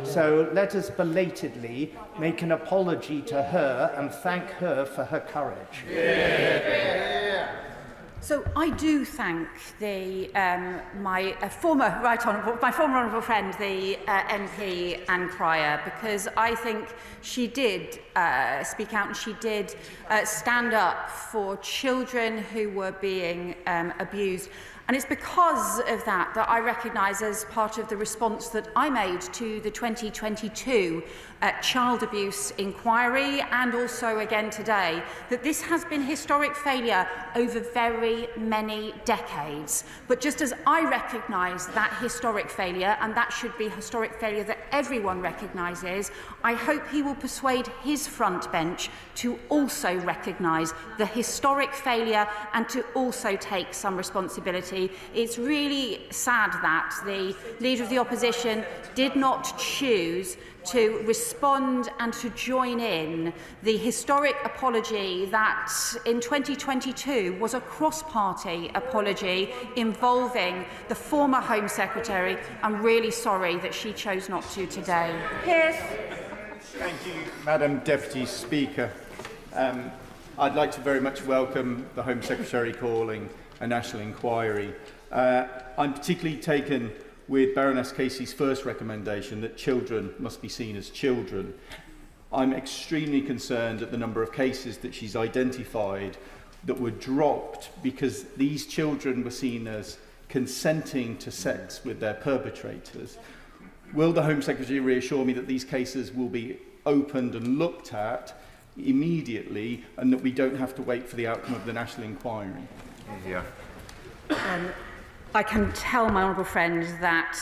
Speaker 24: So let us belatedly make an apology to her and thank her for her courage.
Speaker 3: So I do thank the my former honourable friend, the MP Anne Cryer, because I think she did speak out and she did stand up for children who were being abused. And it's because of that that I recognise, as part of the response that I made to the 2022 child abuse inquiry, and also again today, that this has been historic failure over very many decades. But just as I recognise that historic failure, and that should be historic failure that everyone recognises, I hope he will persuade his front bench to also recognise the historic failure and to also take some responsibility. It's really sad that the Leader of the Opposition did not choose to respond and to join in the historic apology that in 2022 was a cross-party apology involving the former Home Secretary. I'm really sorry that she chose not to today. Pierce.
Speaker 4: Thank you, Madam Deputy Speaker. I'd like to very much welcome the Home Secretary calling a national inquiry. I'm particularly taken with Baroness Casey's first recommendation that children must be seen as children. I'm extremely concerned at the number of cases that she's identified that were dropped because these children were seen as consenting to sex with their perpetrators. Will the Home Secretary reassure me that these cases will be opened and looked at immediately and that we don't have to wait for the outcome of the national inquiry?
Speaker 3: Yeah. I can tell my honourable friend that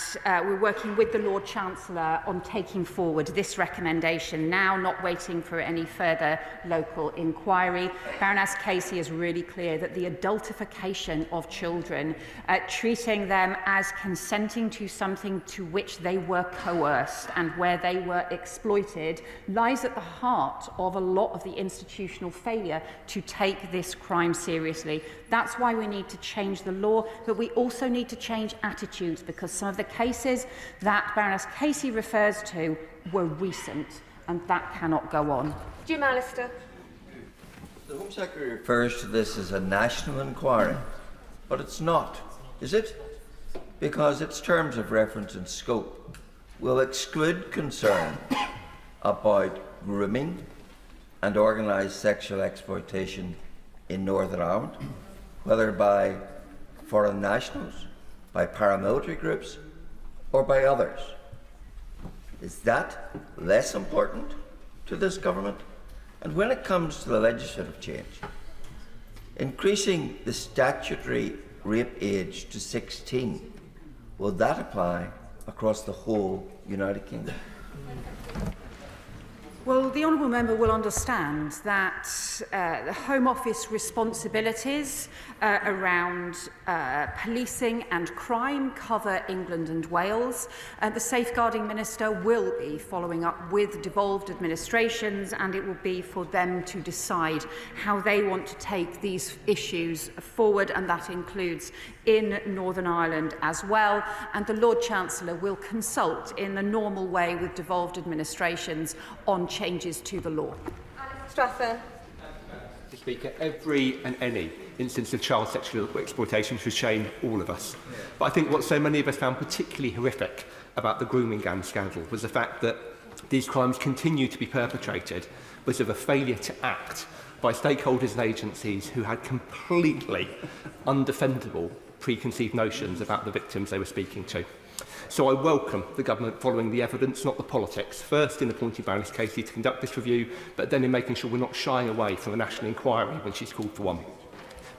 Speaker 3: we're working with the Lord Chancellor on taking forward this recommendation now, not waiting for any further local inquiry. Baroness Casey is really clear that the adultification of children, treating them as consenting to something to which they were coerced and where they were exploited, lies at the heart of a lot of the institutional failure to take this crime seriously. That's why we need to change the law, but we also need to change attitudes, because some of the cases that Baroness Casey refers to were recent, and that cannot go on.
Speaker 23: Jim Allister.
Speaker 13: The Home Secretary refers to this as a national inquiry, but it's not, is it? Because its terms of reference and scope will exclude concern about grooming and organised sexual exploitation in Northern Ireland, whether by foreign nationals, by paramilitary groups, or by others. Is that less important to this government? And when it comes to the legislative change, increasing the statutory rape age to 16, will that apply across the whole United Kingdom?
Speaker 3: Well, the honourable member will understand that the Home Office responsibilities around policing and crime cover England and Wales. The Safeguarding Minister will be following up with devolved administrations, and it will be for them to decide how they want to take these issues forward, and that includes in Northern Ireland as well. And the Lord Chancellor will consult in the normal way with devolved administrations on changes to the law.
Speaker 23: Strather.
Speaker 14: Mr. Speaker, every and any instance of child sexual exploitation should shame all of us. But I think what so many of us found particularly horrific about the grooming gang scandal was the fact that these crimes continue to be perpetrated because of a failure to act by stakeholders and agencies who had completely undefendable preconceived notions about the victims they were speaking to. So I welcome the government following the evidence, not the politics, first in appointing Baroness Casey to conduct this review, but then in making sure we're not shying away from a national inquiry when she's called for one.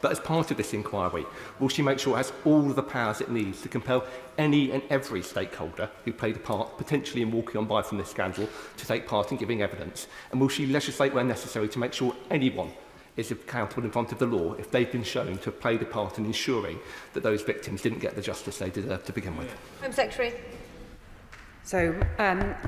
Speaker 14: But as part of this inquiry, will she make sure it has all the powers it needs to compel any and every stakeholder who played a part, potentially in walking on by from this scandal, to take part in giving evidence? And will she legislate where necessary to make sure anyone is accountable in front of the law if they've been shown to have played a part in ensuring that those victims didn't get the justice they deserved to begin with?
Speaker 23: Home Secretary.
Speaker 3: So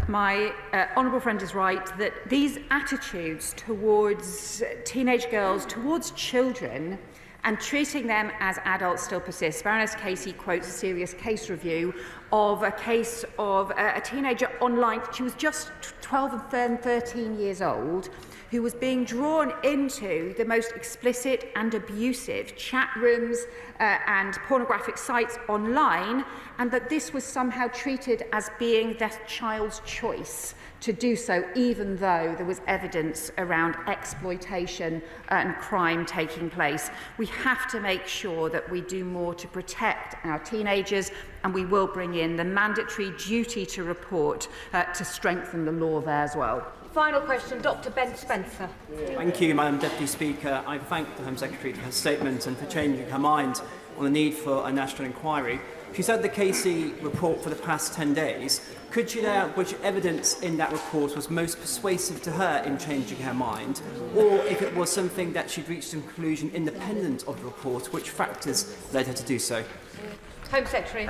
Speaker 3: my honourable friend is right that these attitudes towards teenage girls, towards children, and treating them as adults still persists. Baroness Casey quotes a serious case review of a case of a teenager online. She was just 12 and 13 years old, who was being drawn into the most explicit and abusive chat rooms and pornographic sites online, and that this was somehow treated as being that child's choice to do so, even though there was evidence around exploitation and crime taking place. We have to make sure that we do more to protect our teenagers, and we will bring in the mandatory duty to report to strengthen the law there as well.
Speaker 23: Final question, Dr. Ben Spencer.
Speaker 12: Thank you, Madam Deputy Speaker. I thank the Home Secretary for her statement and for changing her mind on the need for a national inquiry. She said the Casey report for the past 10 days. Could she lay out which evidence in that report was most persuasive to her in changing her mind, or if it was something that she'd reached a conclusion independent of the report, which factors led her to do so?
Speaker 23: Home Secretary.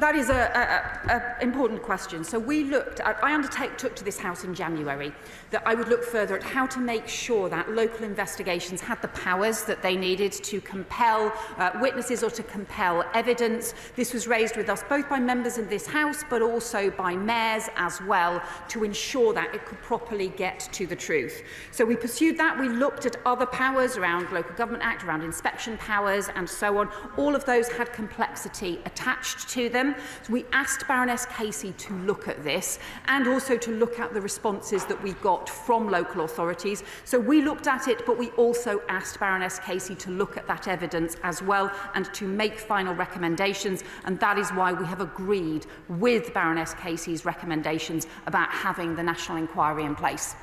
Speaker 3: That is an important question. So we looked at, I took to this House in January that I would look further at how to make sure that local investigations had the powers that they needed to compel witnesses or to compel evidence. This was raised with us both by members in this House but also by mayors as well, to ensure that it could properly get to the truth. So we pursued that. We looked at other powers around Local Government Act, around inspection powers and so on. All of those had complexity attached to them. So we asked Baroness Casey to look at this and also to look at the responses that we got from local authorities. So we looked at it, but we also asked Baroness Casey to look at that evidence as well and to make final recommendations, and that is why we have agreed with Baroness Casey's recommendations about having the national inquiry in place.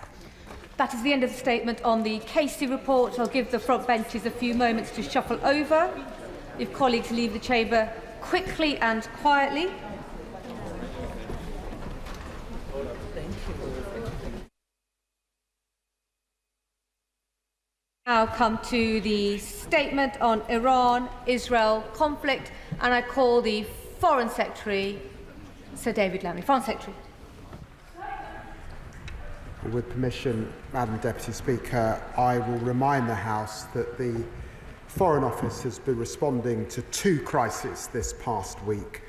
Speaker 23: That is the end of the statement on the Casey report. I'll give the front benches a few moments to shuffle over. If colleagues leave the chamber quickly and quietly. Now come to the statement on Iran-Israel conflict, and I call the Foreign Secretary, Sir David Lammy. Foreign Secretary.
Speaker 15: With permission, Madam Deputy Speaker, I will remind the House that the Foreign Office has been responding to two crises this past week.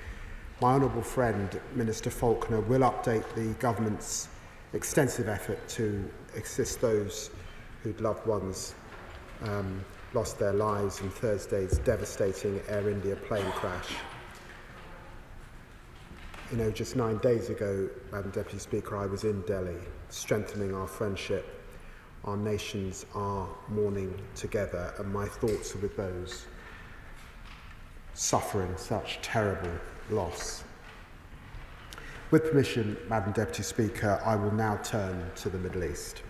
Speaker 15: My honourable friend, Minister Faulkner, will update the government's extensive effort to assist those whose loved ones lost their lives in Thursday's devastating Air India plane crash. You know, just 9 days ago, Madam Deputy Speaker, I was in Delhi, strengthening our friendship. Our nations are mourning together, and my thoughts are with those suffering such terrible loss. With permission, Madam Deputy Speaker, I will now turn to the Middle East.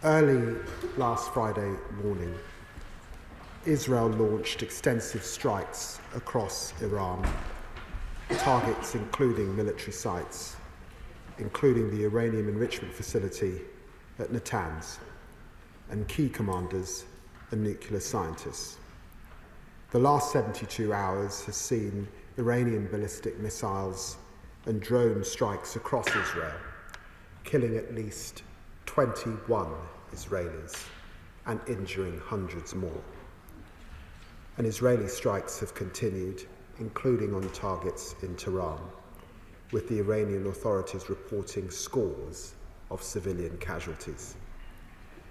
Speaker 15: Early last Friday morning, Israel launched extensive strikes across Iran, targets including military sites, including the uranium enrichment facility at Natanz, and key commanders and nuclear scientists. The last 72 hours has seen Iranian ballistic missiles and drone strikes across Israel, killing at least 21 Israelis and injuring hundreds more. And Israeli strikes have continued, including on targets in Tehran, with the Iranian authorities reporting scores of civilian casualties.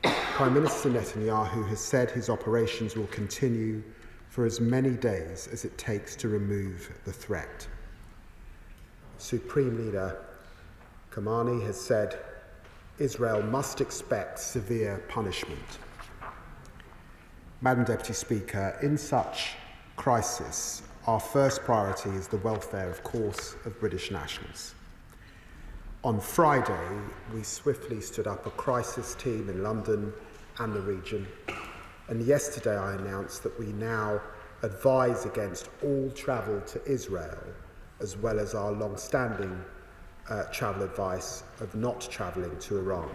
Speaker 15: Prime Minister Netanyahu has said his operations will continue for as many days as it takes to remove the threat. Supreme Leader Khamenei has said Israel must expect severe punishment. Madam Deputy Speaker, in such crisis, our first priority is the welfare, of course, of British nationals. On Friday, we swiftly stood up a crisis team in London and the region, and yesterday I announced that we now advise against all travel to Israel, as well as our long-standing travel advice of not travelling to Iran.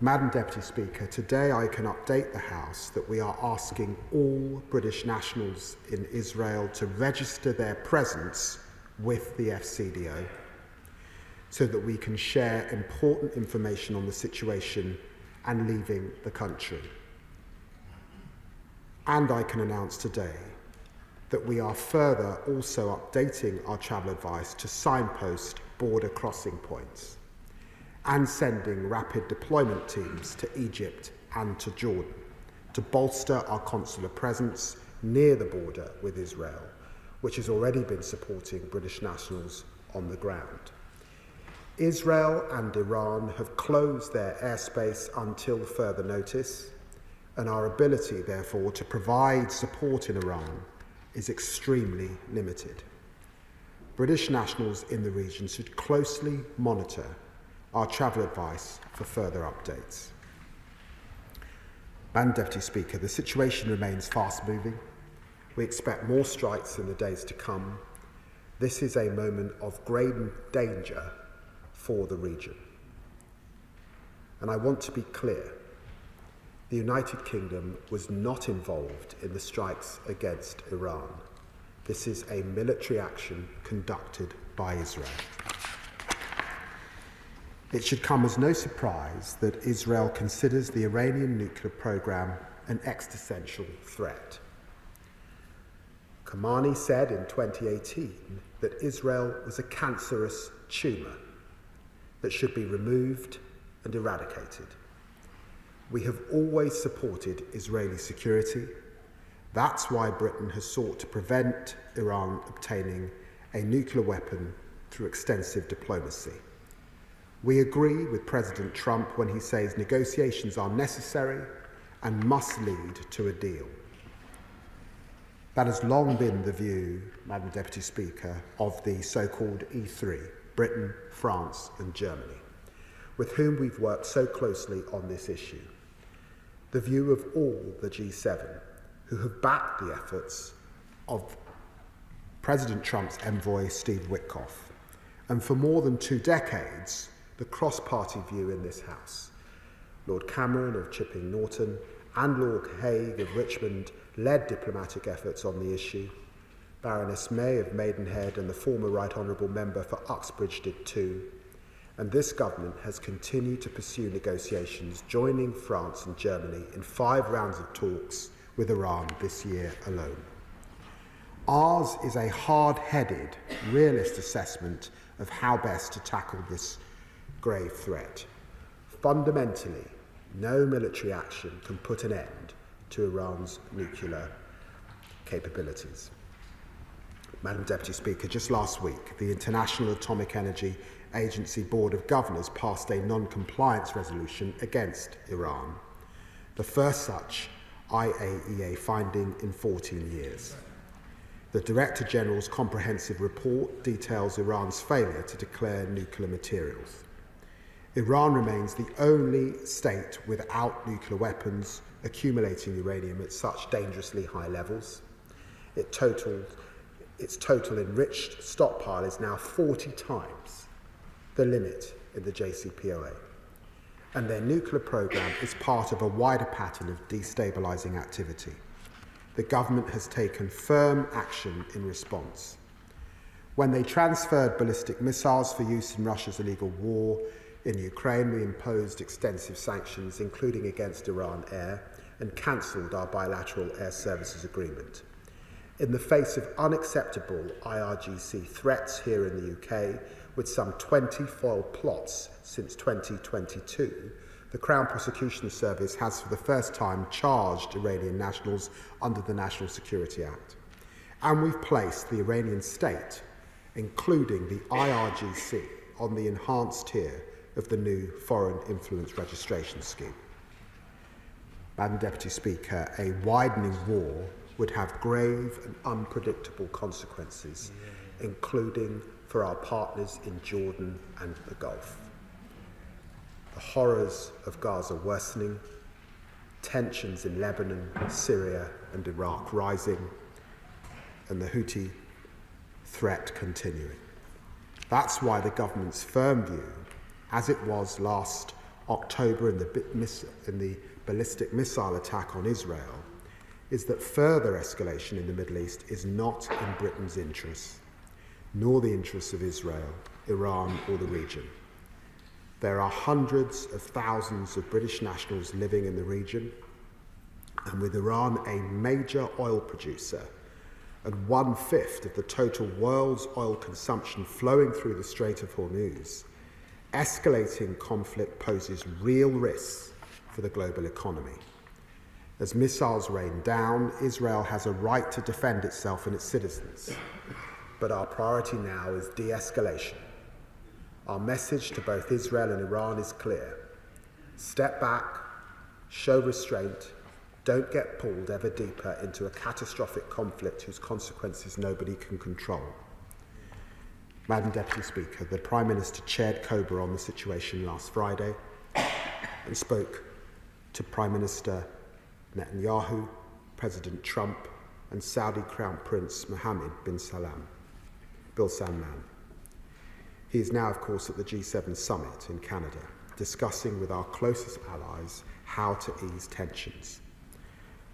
Speaker 15: Madam Deputy Speaker, today I can update the House that we are asking all British nationals in Israel to register their presence with the FCDO so that we can share important information on the situation and leaving the country. And I can announce today that we are further also updating our travel advice to signpost border crossing points and sending rapid deployment teams to Egypt and to Jordan to bolster our consular presence near the border with Israel, which has already been supporting British nationals on the ground. Israel and Iran have closed their airspace until further notice, and our ability, therefore, to provide support in Iran is extremely limited. British nationals in the region should closely monitor our travel advice for further updates. Madam Deputy Speaker, the situation remains fast-moving. We expect more strikes in the days to come. This is a moment of grave danger for the region. And I want to be clear, the United Kingdom was not involved in the strikes against Iran. This is a military action conducted by Israel. It should come as no surprise that Israel considers the Iranian nuclear program an existential threat. Khamenei said in 2018 that Israel was a cancerous tumour that should be removed and eradicated. We have always supported Israeli security. That's why Britain has sought to prevent Iran obtaining a nuclear weapon through extensive diplomacy. We agree with President Trump when he says negotiations are necessary and must lead to a deal. That has long been the view, Madam Deputy Speaker, of the so-called E3, Britain, France and Germany, with whom we've worked so closely on this issue. The view of all the G7, who have backed the efforts of President Trump's envoy, Steve Witkoff, and for more than 2 decades, the cross-party view in this House. Lord Cameron of Chipping Norton and Lord Haig of Richmond led diplomatic efforts on the issue. Baroness May of Maidenhead and the former Right Honourable Member for Uxbridge did too. And this government has continued to pursue negotiations, joining France and Germany in 5 rounds of talks with Iran this year alone. Ours is a hard-headed, realist assessment of how best to tackle this grave threat. Fundamentally, no military action can put an end to Iran's nuclear capabilities. Madam Deputy Speaker, just last week, the International Atomic Energy Agency Board of Governors passed a non-compliance resolution against Iran, the first such IAEA finding in 14 years. The Director General's comprehensive report details Iran's failure to declare nuclear materials. Iran remains the only state without nuclear weapons accumulating uranium at such dangerously high levels. Its total enriched stockpile is now 40 times the limit in the JCPOA. And their nuclear program is part of a wider pattern of destabilising activity. The government has taken firm action in response. When they transferred ballistic missiles for use in Russia's illegal war in Ukraine, we imposed extensive sanctions, including against Iran Air, and cancelled our bilateral air services agreement. In the face of unacceptable IRGC threats here in the UK, with some 20 foiled plots since 2022, the Crown Prosecution Service has for the first time charged Iranian nationals under the National Security Act. And we've placed the Iranian state, including the IRGC, on the enhanced tier of the new Foreign Influence Registration Scheme. Madam Deputy Speaker, a widening war would have grave and unpredictable consequences, including for our partners in Jordan and the Gulf. The horrors of Gaza worsening, tensions in Lebanon, Syria and Iraq rising, and the Houthi threat continuing. That's why the government's firm view, as it was last October in the ballistic missile attack on Israel, is that further escalation in the Middle East is not in Britain's interests, nor the interests of Israel, Iran or the region. There are hundreds of thousands of British nationals living in the region, and with Iran a major oil producer and 1/5 of the total world's oil consumption flowing through the Strait of Hormuz, escalating conflict poses real risks for the global economy. As missiles rain down, Israel has a right to defend itself and its citizens. But our priority now is de-escalation. Our message to both Israel and Iran is clear. Step back, show restraint, don't get pulled ever deeper into a catastrophic conflict whose consequences nobody can control. Madam Deputy Speaker, the Prime Minister chaired COBRA on the situation last Friday and spoke to Prime Minister Netanyahu, President Trump, and Saudi Crown Prince Mohammed bin Salman. He is now, of course, at the G7 summit in Canada, discussing with our closest allies how to ease tensions.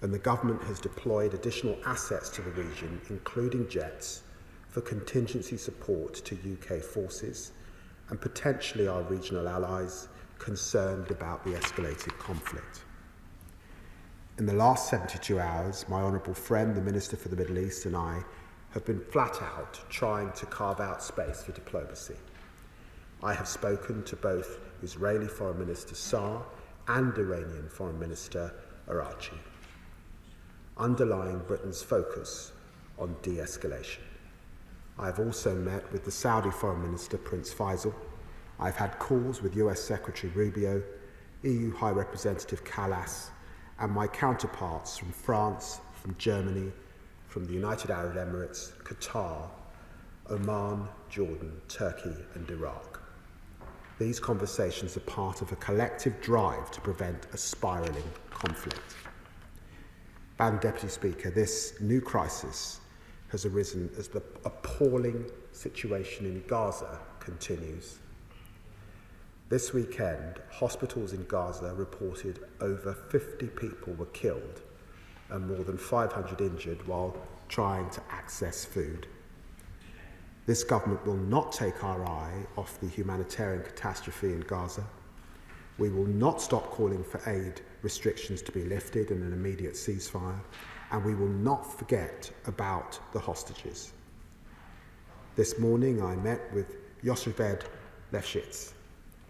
Speaker 15: And the government has deployed additional assets to the region, including jets, for contingency support to UK forces and potentially our regional allies concerned about the escalated conflict. In the last 72 hours, my honourable friend, the Minister for the Middle East, and I have been flat out trying to carve out space for diplomacy. I have spoken to both Israeli Foreign Minister Saar and Iranian Foreign Minister Araghchi, underlying Britain's focus on de-escalation. I have also met with the Saudi Foreign Minister Prince Faisal. I've had calls with US Secretary Rubio, EU High Representative Kallas, and my counterparts from France, from Germany, from the United Arab Emirates, Qatar, Oman, Jordan, Turkey, and Iraq. These conversations are part of a collective drive to prevent a spiralling conflict. Madam Deputy Speaker, this new crisis has arisen as the appalling situation in Gaza continues. This weekend, hospitals in Gaza reported over 50 people were killed and more than 500 injured while trying to access food. This government will not take our eye off the humanitarian catastrophe in Gaza. We will not stop calling for aid restrictions to be lifted and an immediate ceasefire, and we will not forget about the hostages. This morning I met with Yvette Cooper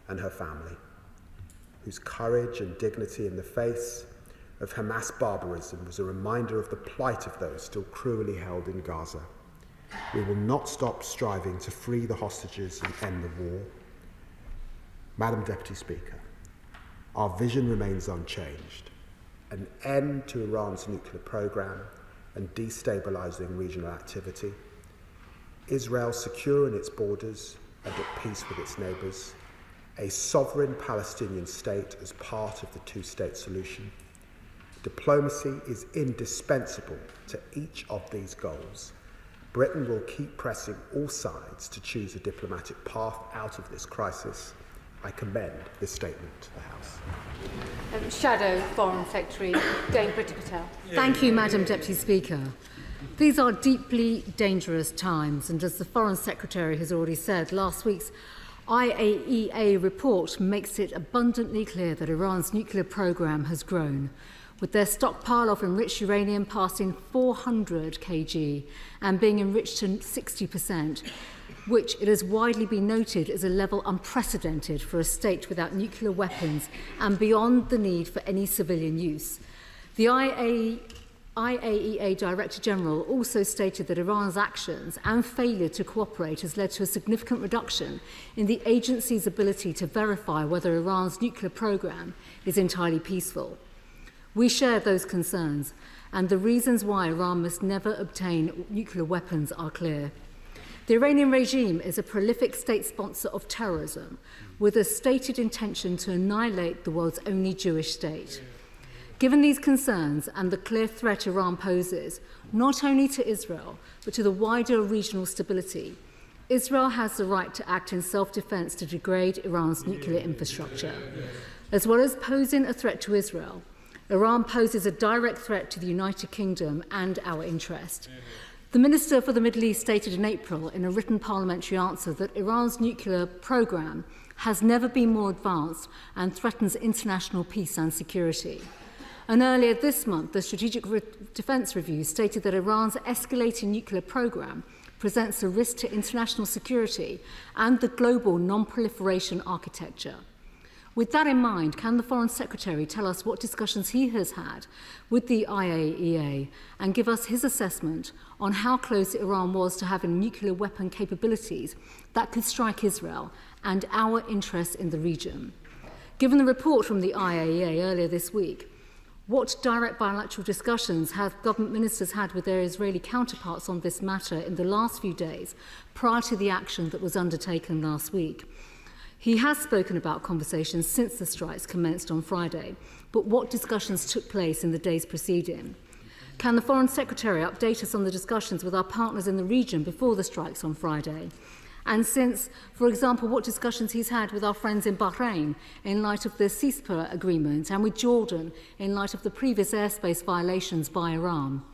Speaker 15: and her family, whose courage and dignity in the face of Hamas barbarism was a reminder of the plight of those still cruelly held in Gaza. We will not stop striving to free the hostages and end the war. Madam Deputy Speaker, our vision remains unchanged. An end to Iran's nuclear program and destabilizing regional activity, Israel secure in its borders and at peace with its neighbors, a sovereign Palestinian state as part of the two-state solution. Diplomacy is indispensable to each of these goals. Britain will keep pressing all sides to choose a diplomatic path out of this crisis. I commend this statement to the House.
Speaker 23: Shadow Foreign Secretary Dame Priti Patel. Thank you, Madam Deputy Speaker. These are deeply dangerous times, and as the Foreign Secretary has already said, last week's IAEA report makes it abundantly clear that Iran's nuclear program has grown, with their stockpile of enriched uranium passing 400 kg and being enriched to 60%, which it has widely been noted is a level unprecedented for a state without nuclear weapons and beyond the need for any civilian use. The IAEA Director General also stated that Iran's actions and failure to cooperate has led to a significant reduction in the agency's ability to verify whether Iran's nuclear program is entirely peaceful. We share those concerns, and the reasons why Iran must never obtain nuclear weapons are clear. The Iranian regime is a prolific state sponsor of terrorism, with a stated intention to annihilate the world's only Jewish state. Given these concerns and the clear threat Iran poses, not only to Israel, but to the wider regional stability, Israel has the right to act in self-defense to degrade Iran's nuclear infrastructure. As well as posing a threat to Israel, Iran poses a direct threat to the United Kingdom and our interest. The Minister for the Middle East stated in April in a written parliamentary answer that Iran's nuclear program has never been more advanced and threatens international peace and security. And earlier this month, the Strategic Defence Review stated that Iran's escalating nuclear program presents a risk to international security and the global non-proliferation architecture. With that in mind, can the Foreign Secretary tell us what discussions he has had with the IAEA and give us his assessment on how close Iran was to having nuclear weapon capabilities that could strike Israel and our interests in the region? Given the report from the IAEA earlier this week, what direct bilateral discussions have government ministers had with their Israeli counterparts on this matter in the last few days prior to the action that was undertaken last week? He has spoken about conversations since the strikes commenced on Friday, but what discussions took place in the days preceding? Can the Foreign Secretary update us on the discussions with our partners in the region before the strikes on Friday? And since, for example, what discussions he's had with our friends in Bahrain in light of the ceasefire agreement and with Jordan in light of the previous airspace violations by Iran?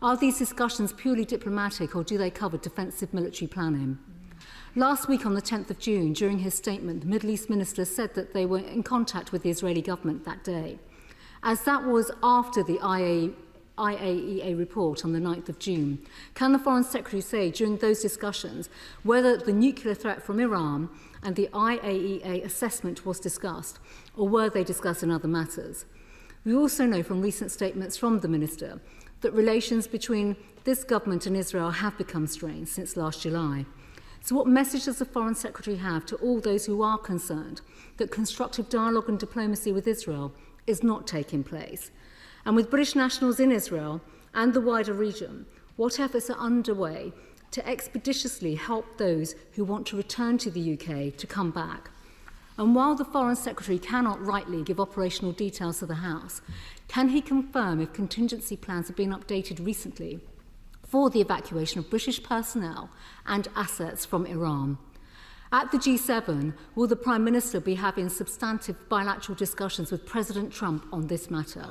Speaker 23: Are these discussions purely diplomatic or do they cover defensive military planning? Last week on the 10th of June, during his statement, the Middle East minister said that they were in contact with the Israeli government that day. As that was after the IAEA report on the 9th of June, can the Foreign Secretary say during those discussions whether the nuclear threat from Iran and the IAEA assessment was discussed, or were they discussed in other matters? We also know from recent statements from the minister that relations between this government and Israel have become strained since last July. So what message does the Foreign Secretary have to all those who are concerned that constructive dialogue and diplomacy with Israel is not taking place? And with British nationals in Israel and the wider region, what efforts are underway to expeditiously help those who want to return to the UK to come back? And while the Foreign Secretary cannot rightly give operational details to the House, can he confirm if contingency plans have been updated recently for the evacuation of British personnel and assets from Iran? At the G7, will the Prime Minister be having substantive bilateral discussions with President Trump on this matter?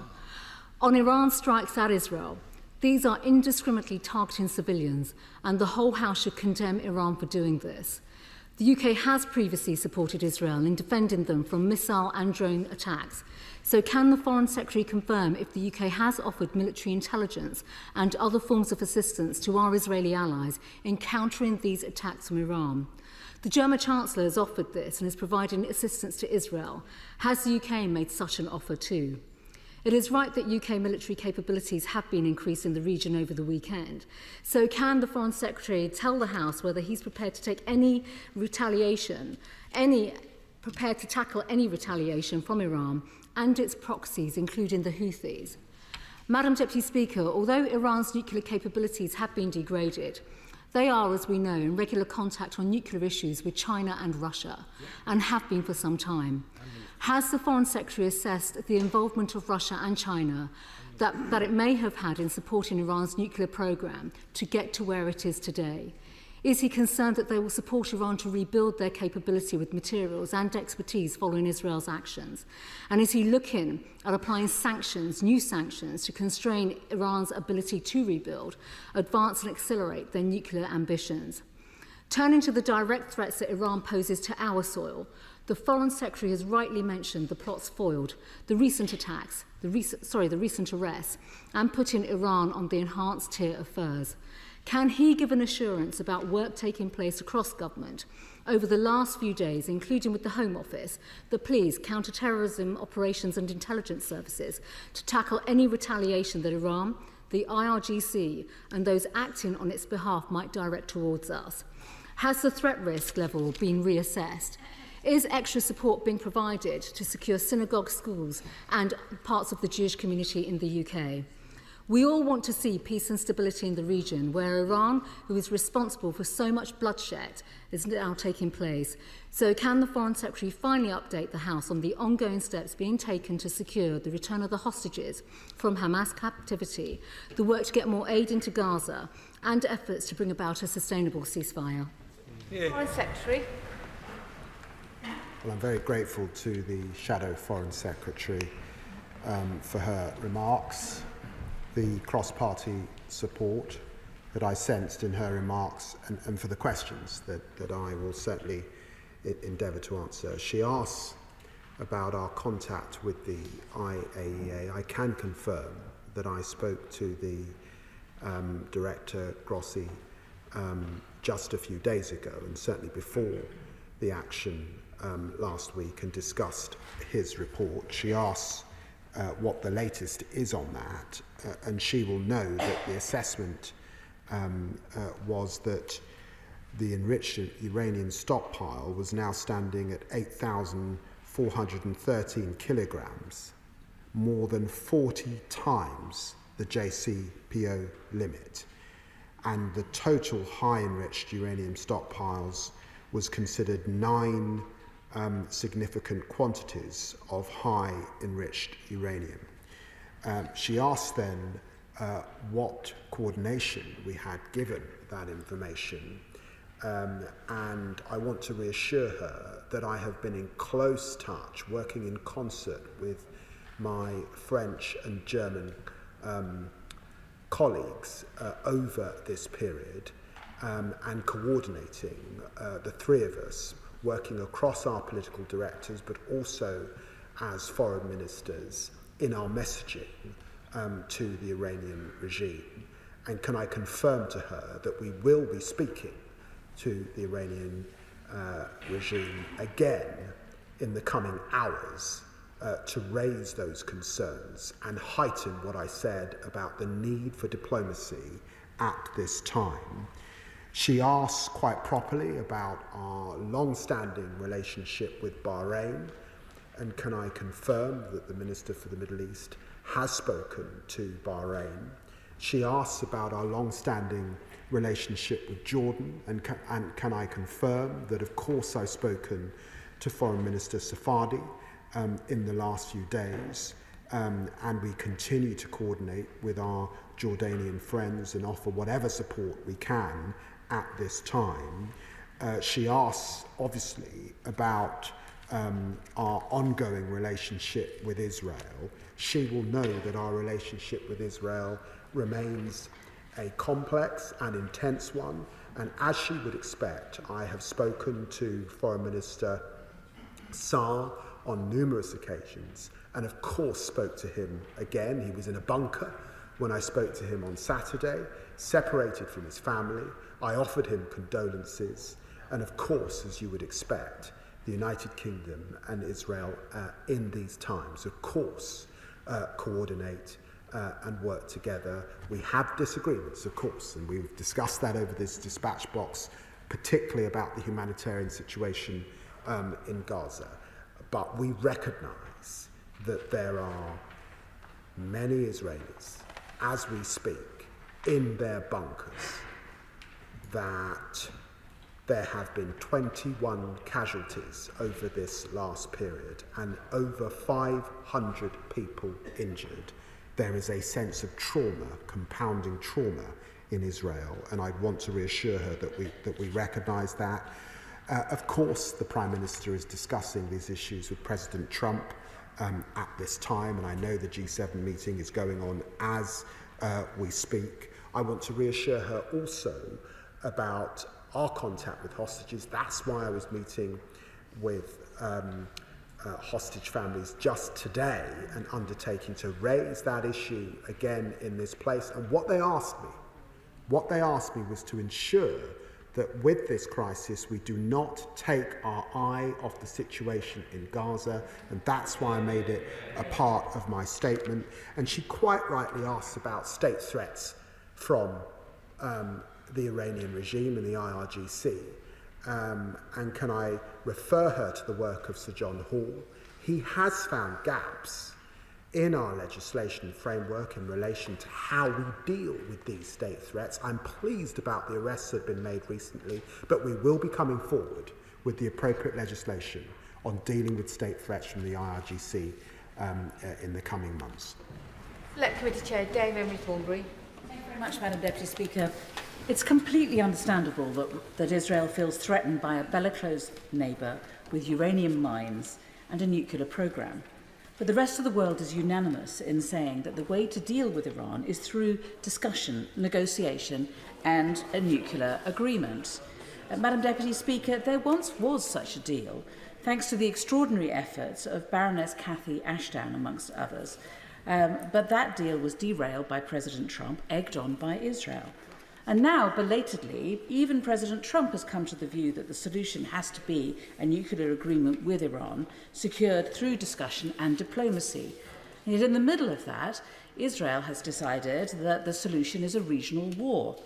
Speaker 23: On Iran's strikes at Israel, these are indiscriminately targeting civilians, and the whole House should condemn Iran for doing this. The UK has previously supported Israel in defending them from missile and drone attacks. So can the Foreign Secretary confirm if the UK has offered military intelligence and other forms of assistance to our Israeli allies in countering these attacks from Iran? The German Chancellor has offered this and is providing assistance to Israel. Has the UK made such an offer too? It is right that UK military capabilities have been increased in the region over the weekend. So can the Foreign Secretary tell the House whether he's prepared to take any retaliation, prepared to tackle any retaliation from Iran and its proxies, including the Houthis? Madam Deputy Speaker, although Iran's nuclear capabilities have been degraded, they are, as we know, in regular contact on nuclear issues with China and Russia, and have been for some time. Has the Foreign Secretary assessed the involvement of Russia and China that it may have had in supporting Iran's nuclear program to get to where it is today? Is he concerned that they will support Iran to rebuild their capability with materials and expertise following Israel's actions? And is he looking at applying sanctions, new sanctions, to constrain Iran's ability to rebuild, advance and accelerate their nuclear ambitions? Turning to the direct threats that Iran poses to our soil, the Foreign Secretary has rightly mentioned the plots foiled, the recent attacks, the recent arrests, and putting Iran on the enhanced tier of furs. Can he give an assurance about work taking place across government over the last few days, including with the Home Office, the police, counter-terrorism operations and intelligence services, to tackle any retaliation that Iran, the IRGC, and those acting on its behalf might direct towards us? Has the threat risk level been reassessed? Is extra support being provided to secure synagogue schools and parts of the Jewish community in the UK? We all want to see peace and stability in the region where Iran, who is responsible for so much bloodshed, is now taking place. So can the Foreign Secretary finally update the House on the ongoing steps being taken to secure the return of the hostages from Hamas captivity, the work to get more aid into Gaza, and efforts to bring about a sustainable ceasefire?
Speaker 3: Foreign Secretary.
Speaker 15: Well, I'm very grateful to the Shadow Foreign Secretary for her remarks, the cross-party support that I sensed in her remarks, and for the questions that I will certainly endeavour to answer. She asks about our contact with the IAEA. I can confirm that I spoke to the Director Grossi just a few days ago, and certainly before the action last week, and discussed his report. She asks what the latest is on that, and she will know that the assessment was that the enriched uranium stockpile was now standing at 8,413 kilograms, more than 40 times the JCPO limit. And the total high enriched uranium stockpiles was considered 9 significant quantities of high enriched uranium. She asked then what coordination we had given that information, and I want to reassure her that I have been in close touch, working in concert with my French and German colleagues over this period, and coordinating the three of us, working across our political directors, but also as foreign ministers in our messaging to the Iranian regime. And can I confirm to her that we will be speaking to the Iranian regime again in the coming hours to raise those concerns and heighten what I said about the need for diplomacy at this time. She asks quite properly about our long-standing relationship with Bahrain, and can I confirm that the Minister for the Middle East has spoken to Bahrain. She asks about our long-standing relationship with Jordan, and can I confirm that of course I've spoken to Foreign Minister Safadi in the last few days, and we continue to coordinate with our Jordanian friends and offer whatever support we can at this time. She asks obviously about our ongoing relationship with Israel. She will know that our relationship with Israel remains a complex and intense one, and as she would expect, I have spoken to Foreign Minister Saar on numerous occasions, and of course spoke to him again. He was in a bunker when I spoke to him on Saturday, separated from his family. I offered him condolences, and of course, as you would expect, the United Kingdom and Israel in these times, of course, coordinate and work together. We have disagreements, of course, and we've discussed that over this dispatch box, particularly about the humanitarian situation in Gaza. But we recognise that there are many Israelis, as we speak, in their bunkers, that there have been 21 casualties over this last period and over 500 people injured. There is a sense of trauma, compounding trauma in Israel, and I want to reassure her that we recognise that. Of course, the Prime Minister is discussing these issues with President Trump at this time, and I know the G7 meeting is going on as we speak. I want to reassure her also about our contact with hostages. That's why I was meeting with hostage families just today and undertaking to raise that issue again in this place. And what they asked me was to ensure that with this crisis we do not take our eye off the situation in Gaza, and that's why I made it a part of my statement. And she quite rightly asks about state threats from the Iranian regime and the IRGC. And can I refer her to the work of Sir John Hall? He has found gaps in our legislation framework in relation to how we deal with these state threats. I'm pleased about the arrests that have been made recently, but we will be coming forward with the appropriate legislation on dealing with state threats from the IRGC in the coming months.
Speaker 8: Select Committee Chair Dame Thornbury.
Speaker 16: Thank you very much, Madam Deputy Speaker. It's completely understandable that Israel feels threatened by a bellicose neighbour with uranium mines and a nuclear programme. But the rest of the world is unanimous in saying that the way to deal with Iran is through discussion, negotiation and a nuclear agreement. Madam Deputy Speaker, there once was such a deal, thanks to the extraordinary efforts of Baroness Cathy Ashton, amongst others. But that deal was derailed by President Trump, egged on by Israel. And now, belatedly, even President Trump has come to the view that the solution has to be a nuclear agreement with Iran, secured through discussion and diplomacy. And yet in the middle of that, Israel has decided that the solution is a regional war.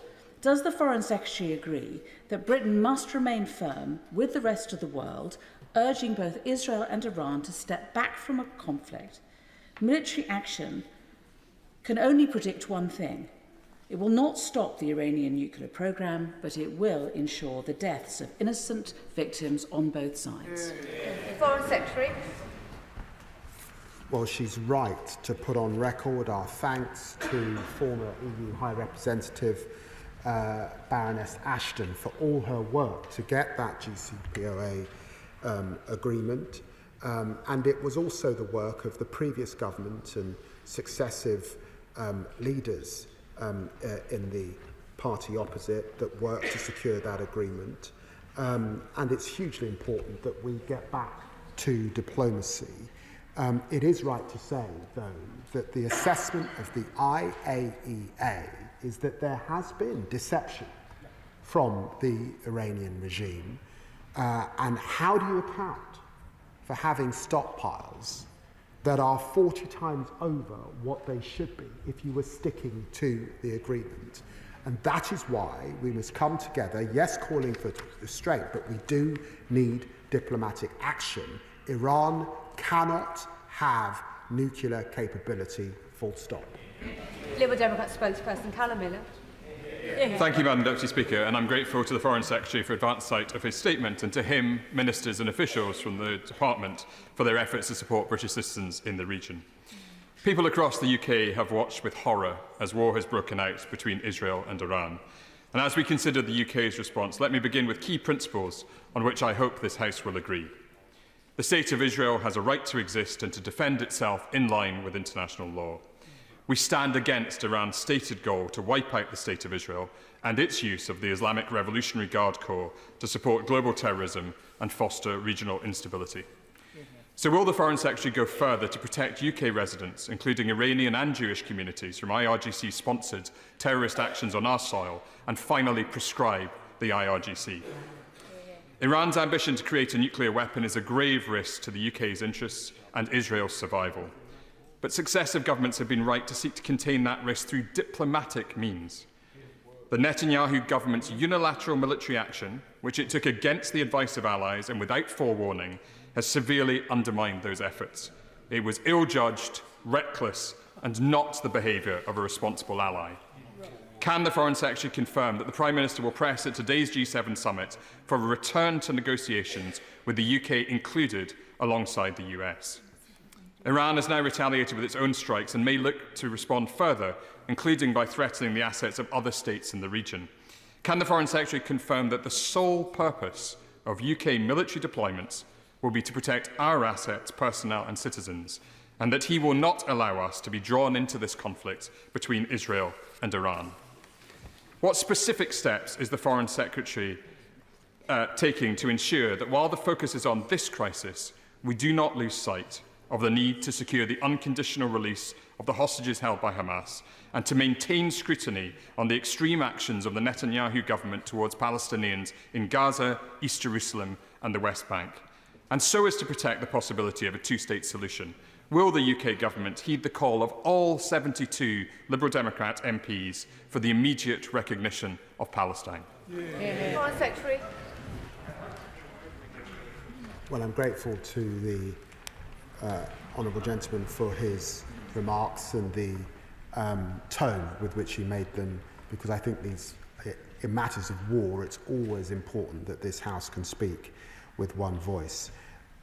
Speaker 16: Does the Foreign Secretary agree that Britain must remain firm with the rest of the world, urging both Israel and Iran to step back from a conflict? Military action can only predict one thing. It will not stop the Iranian nuclear program, but it will ensure the deaths of innocent victims on both sides.
Speaker 8: Foreign Secretary.
Speaker 15: Well, she's right to put on record our thanks to former EU High Representative Baroness Ashton for all her work to get that GCPOA agreement. And it was also the work of the previous government and successive leaders in the party opposite that worked to secure that agreement. And it's hugely important that we get back to diplomacy. It is right to say, though, that the assessment of the IAEA is that there has been deception from the Iranian regime. And how do you account for having stockpiles that are 40 times over what they should be if you were sticking to the agreement? And that is why we must come together, yes, calling for restraint, but we do need diplomatic action. Iran cannot have nuclear capability, full stop.
Speaker 8: Liberal Democrat spokesperson Callum Miller.
Speaker 17: Thank you, Madam Deputy Speaker, and I'm grateful to the Foreign Secretary for advance sight of his statement, and to him, ministers and officials from the Department for their efforts to support British citizens in the region. People across the UK have watched with horror as war has broken out between Israel and Iran. And as we consider the UK's response, let me begin with key principles on which I hope this House will agree. The State of Israel has a right to exist and to defend itself in line with international law. We stand against Iran's stated goal to wipe out the State of Israel and its use of the Islamic Revolutionary Guard Corps to support global terrorism and foster regional instability. So will the Foreign Secretary go further to protect UK residents, including Iranian and Jewish communities, from IRGC-sponsored terrorist actions on our soil, and finally prescribe the IRGC? Iran's ambition to create a nuclear weapon is a grave risk to the UK's interests and Israel's survival. But successive governments have been right to seek to contain that risk through diplomatic means. The Netanyahu government's unilateral military action, which it took against the advice of allies and without forewarning, has severely undermined those efforts. It was ill-judged, reckless, and not the behaviour of a responsible ally. Can the Foreign Secretary confirm that the Prime Minister will press at today's G7 summit for a return to negotiations with the UK included alongside the US? Iran has now retaliated with its own strikes and may look to respond further, including by threatening the assets of other states in the region. Can the Foreign Secretary confirm that the sole purpose of UK military deployments will be to protect our assets, personnel and citizens, and that he will not allow us to be drawn into this conflict between Israel and Iran? What specific steps is the Foreign Secretary taking to ensure that while the focus is on this crisis, we do not lose sight of the need to secure the unconditional release of the hostages held by Hamas and to maintain scrutiny on the extreme actions of the Netanyahu government towards Palestinians in Gaza, East Jerusalem and the West Bank, and so as to protect the possibility of a two-state solution? Will the UK government heed the call of all 72 Liberal Democrat MPs for the immediate recognition of Palestine?
Speaker 8: Foreign Secretary.
Speaker 15: Well, I'm grateful to the honourable gentleman for his remarks and the tone with which he made them, because I think in matters of war, it's always important that this House can speak with one voice.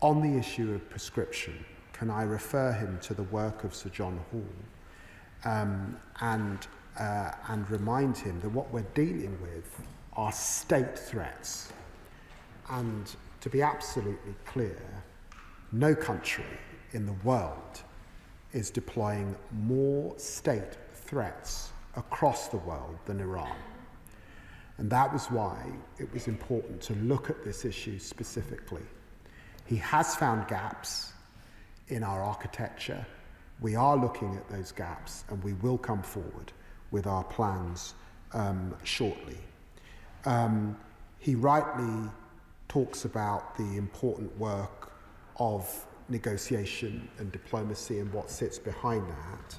Speaker 15: On the issue of prescription, can I refer him to the work of Sir John Hall and remind him that what we're dealing with are state threats. And to be absolutely clear, no country in the world is deploying more state threats across the world than Iran. And that was why it was important to look at this issue specifically. He has found gaps in our architecture. We are looking at those gaps, and we will come forward with our plans shortly. He rightly talks about the important work of negotiation and diplomacy and what sits behind that.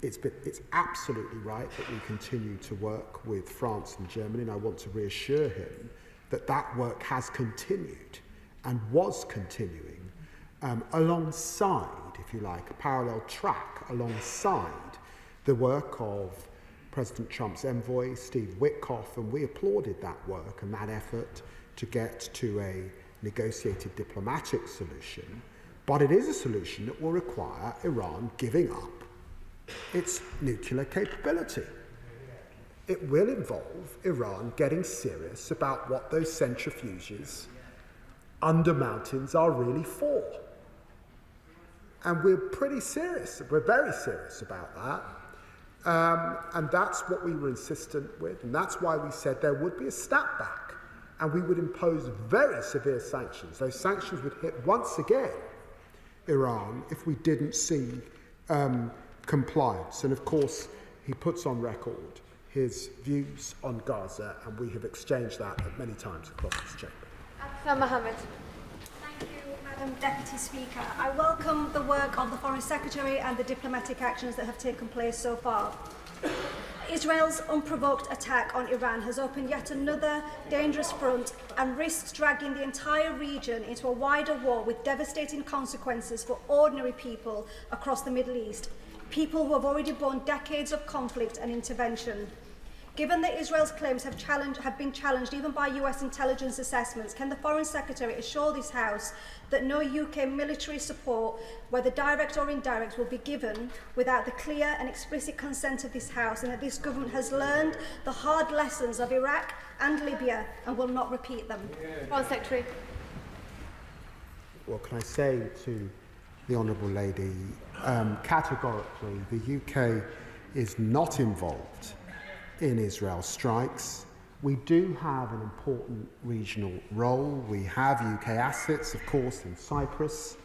Speaker 15: It's absolutely right that we continue to work with France and Germany, and I want to reassure him that that work has continued and was continuing alongside, if you like, a parallel track alongside the work of President Trump's envoy, Steve Witkoff, and we applauded that work and that effort to get to a negotiated diplomatic solution. But it is a solution that will require Iran giving up its nuclear capability. It will involve Iran getting serious about what those centrifuges under mountains are really for. And we're pretty serious, we're very serious about that. And that's what we were insistent with, and that's why we said there would be a snapback, and we would impose very severe sanctions. Those sanctions would hit once again Iran if we didn't see compliance. And of course, he puts on record his views on Gaza, and we have exchanged that at many times across this chamber.
Speaker 8: Mohammed.
Speaker 18: Thank you, Madam Deputy Speaker. I welcome the work of the Foreign Secretary and the diplomatic actions that have taken place so far. Israel's unprovoked attack on Iran has opened yet another dangerous front and risks dragging the entire region into a wider war with devastating consequences for ordinary people across the Middle East, people who have already borne decades of conflict and intervention. Given that Israel's claims have been challenged even by US intelligence assessments, can the Foreign Secretary assure this House that no UK military support, whether direct or indirect, will be given without the clear and explicit consent of this House, and that this government has learned the hard lessons of Iraq and Libya and will not repeat them?
Speaker 8: Foreign Secretary.
Speaker 15: What can I say to the Honourable Lady? Categorically, the UK is not involved in Israel strikes. We do have an important regional role. We have UK assets, of course, in Cyprus.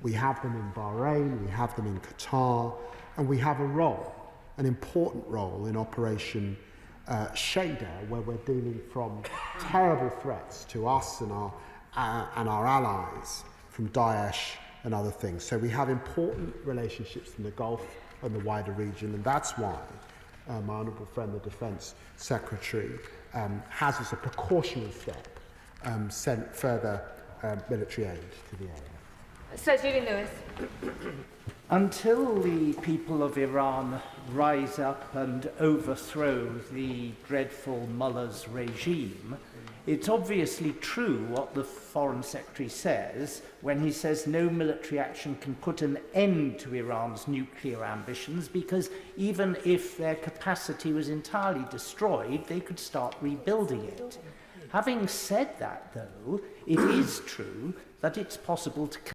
Speaker 15: We have them in Bahrain, we have them in Qatar, and we have a role, an important role in Operation Shader, where we're dealing from terrible threats to us and our allies from Daesh and other things. So we have important relationships in the Gulf and the wider region, and that's why my honourable friend, the Defence Secretary, has as a precautionary step sent further military aid to the area.
Speaker 8: Sir Julian Lewis.
Speaker 24: Until the people of Iran rise up and overthrow the dreadful mullah's regime, it's obviously true what the Foreign Secretary says when he says no military action can put an end to Iran's nuclear ambitions, because even if their capacity was entirely destroyed, they could start rebuilding it. Having said that, though, it is true that it's possible to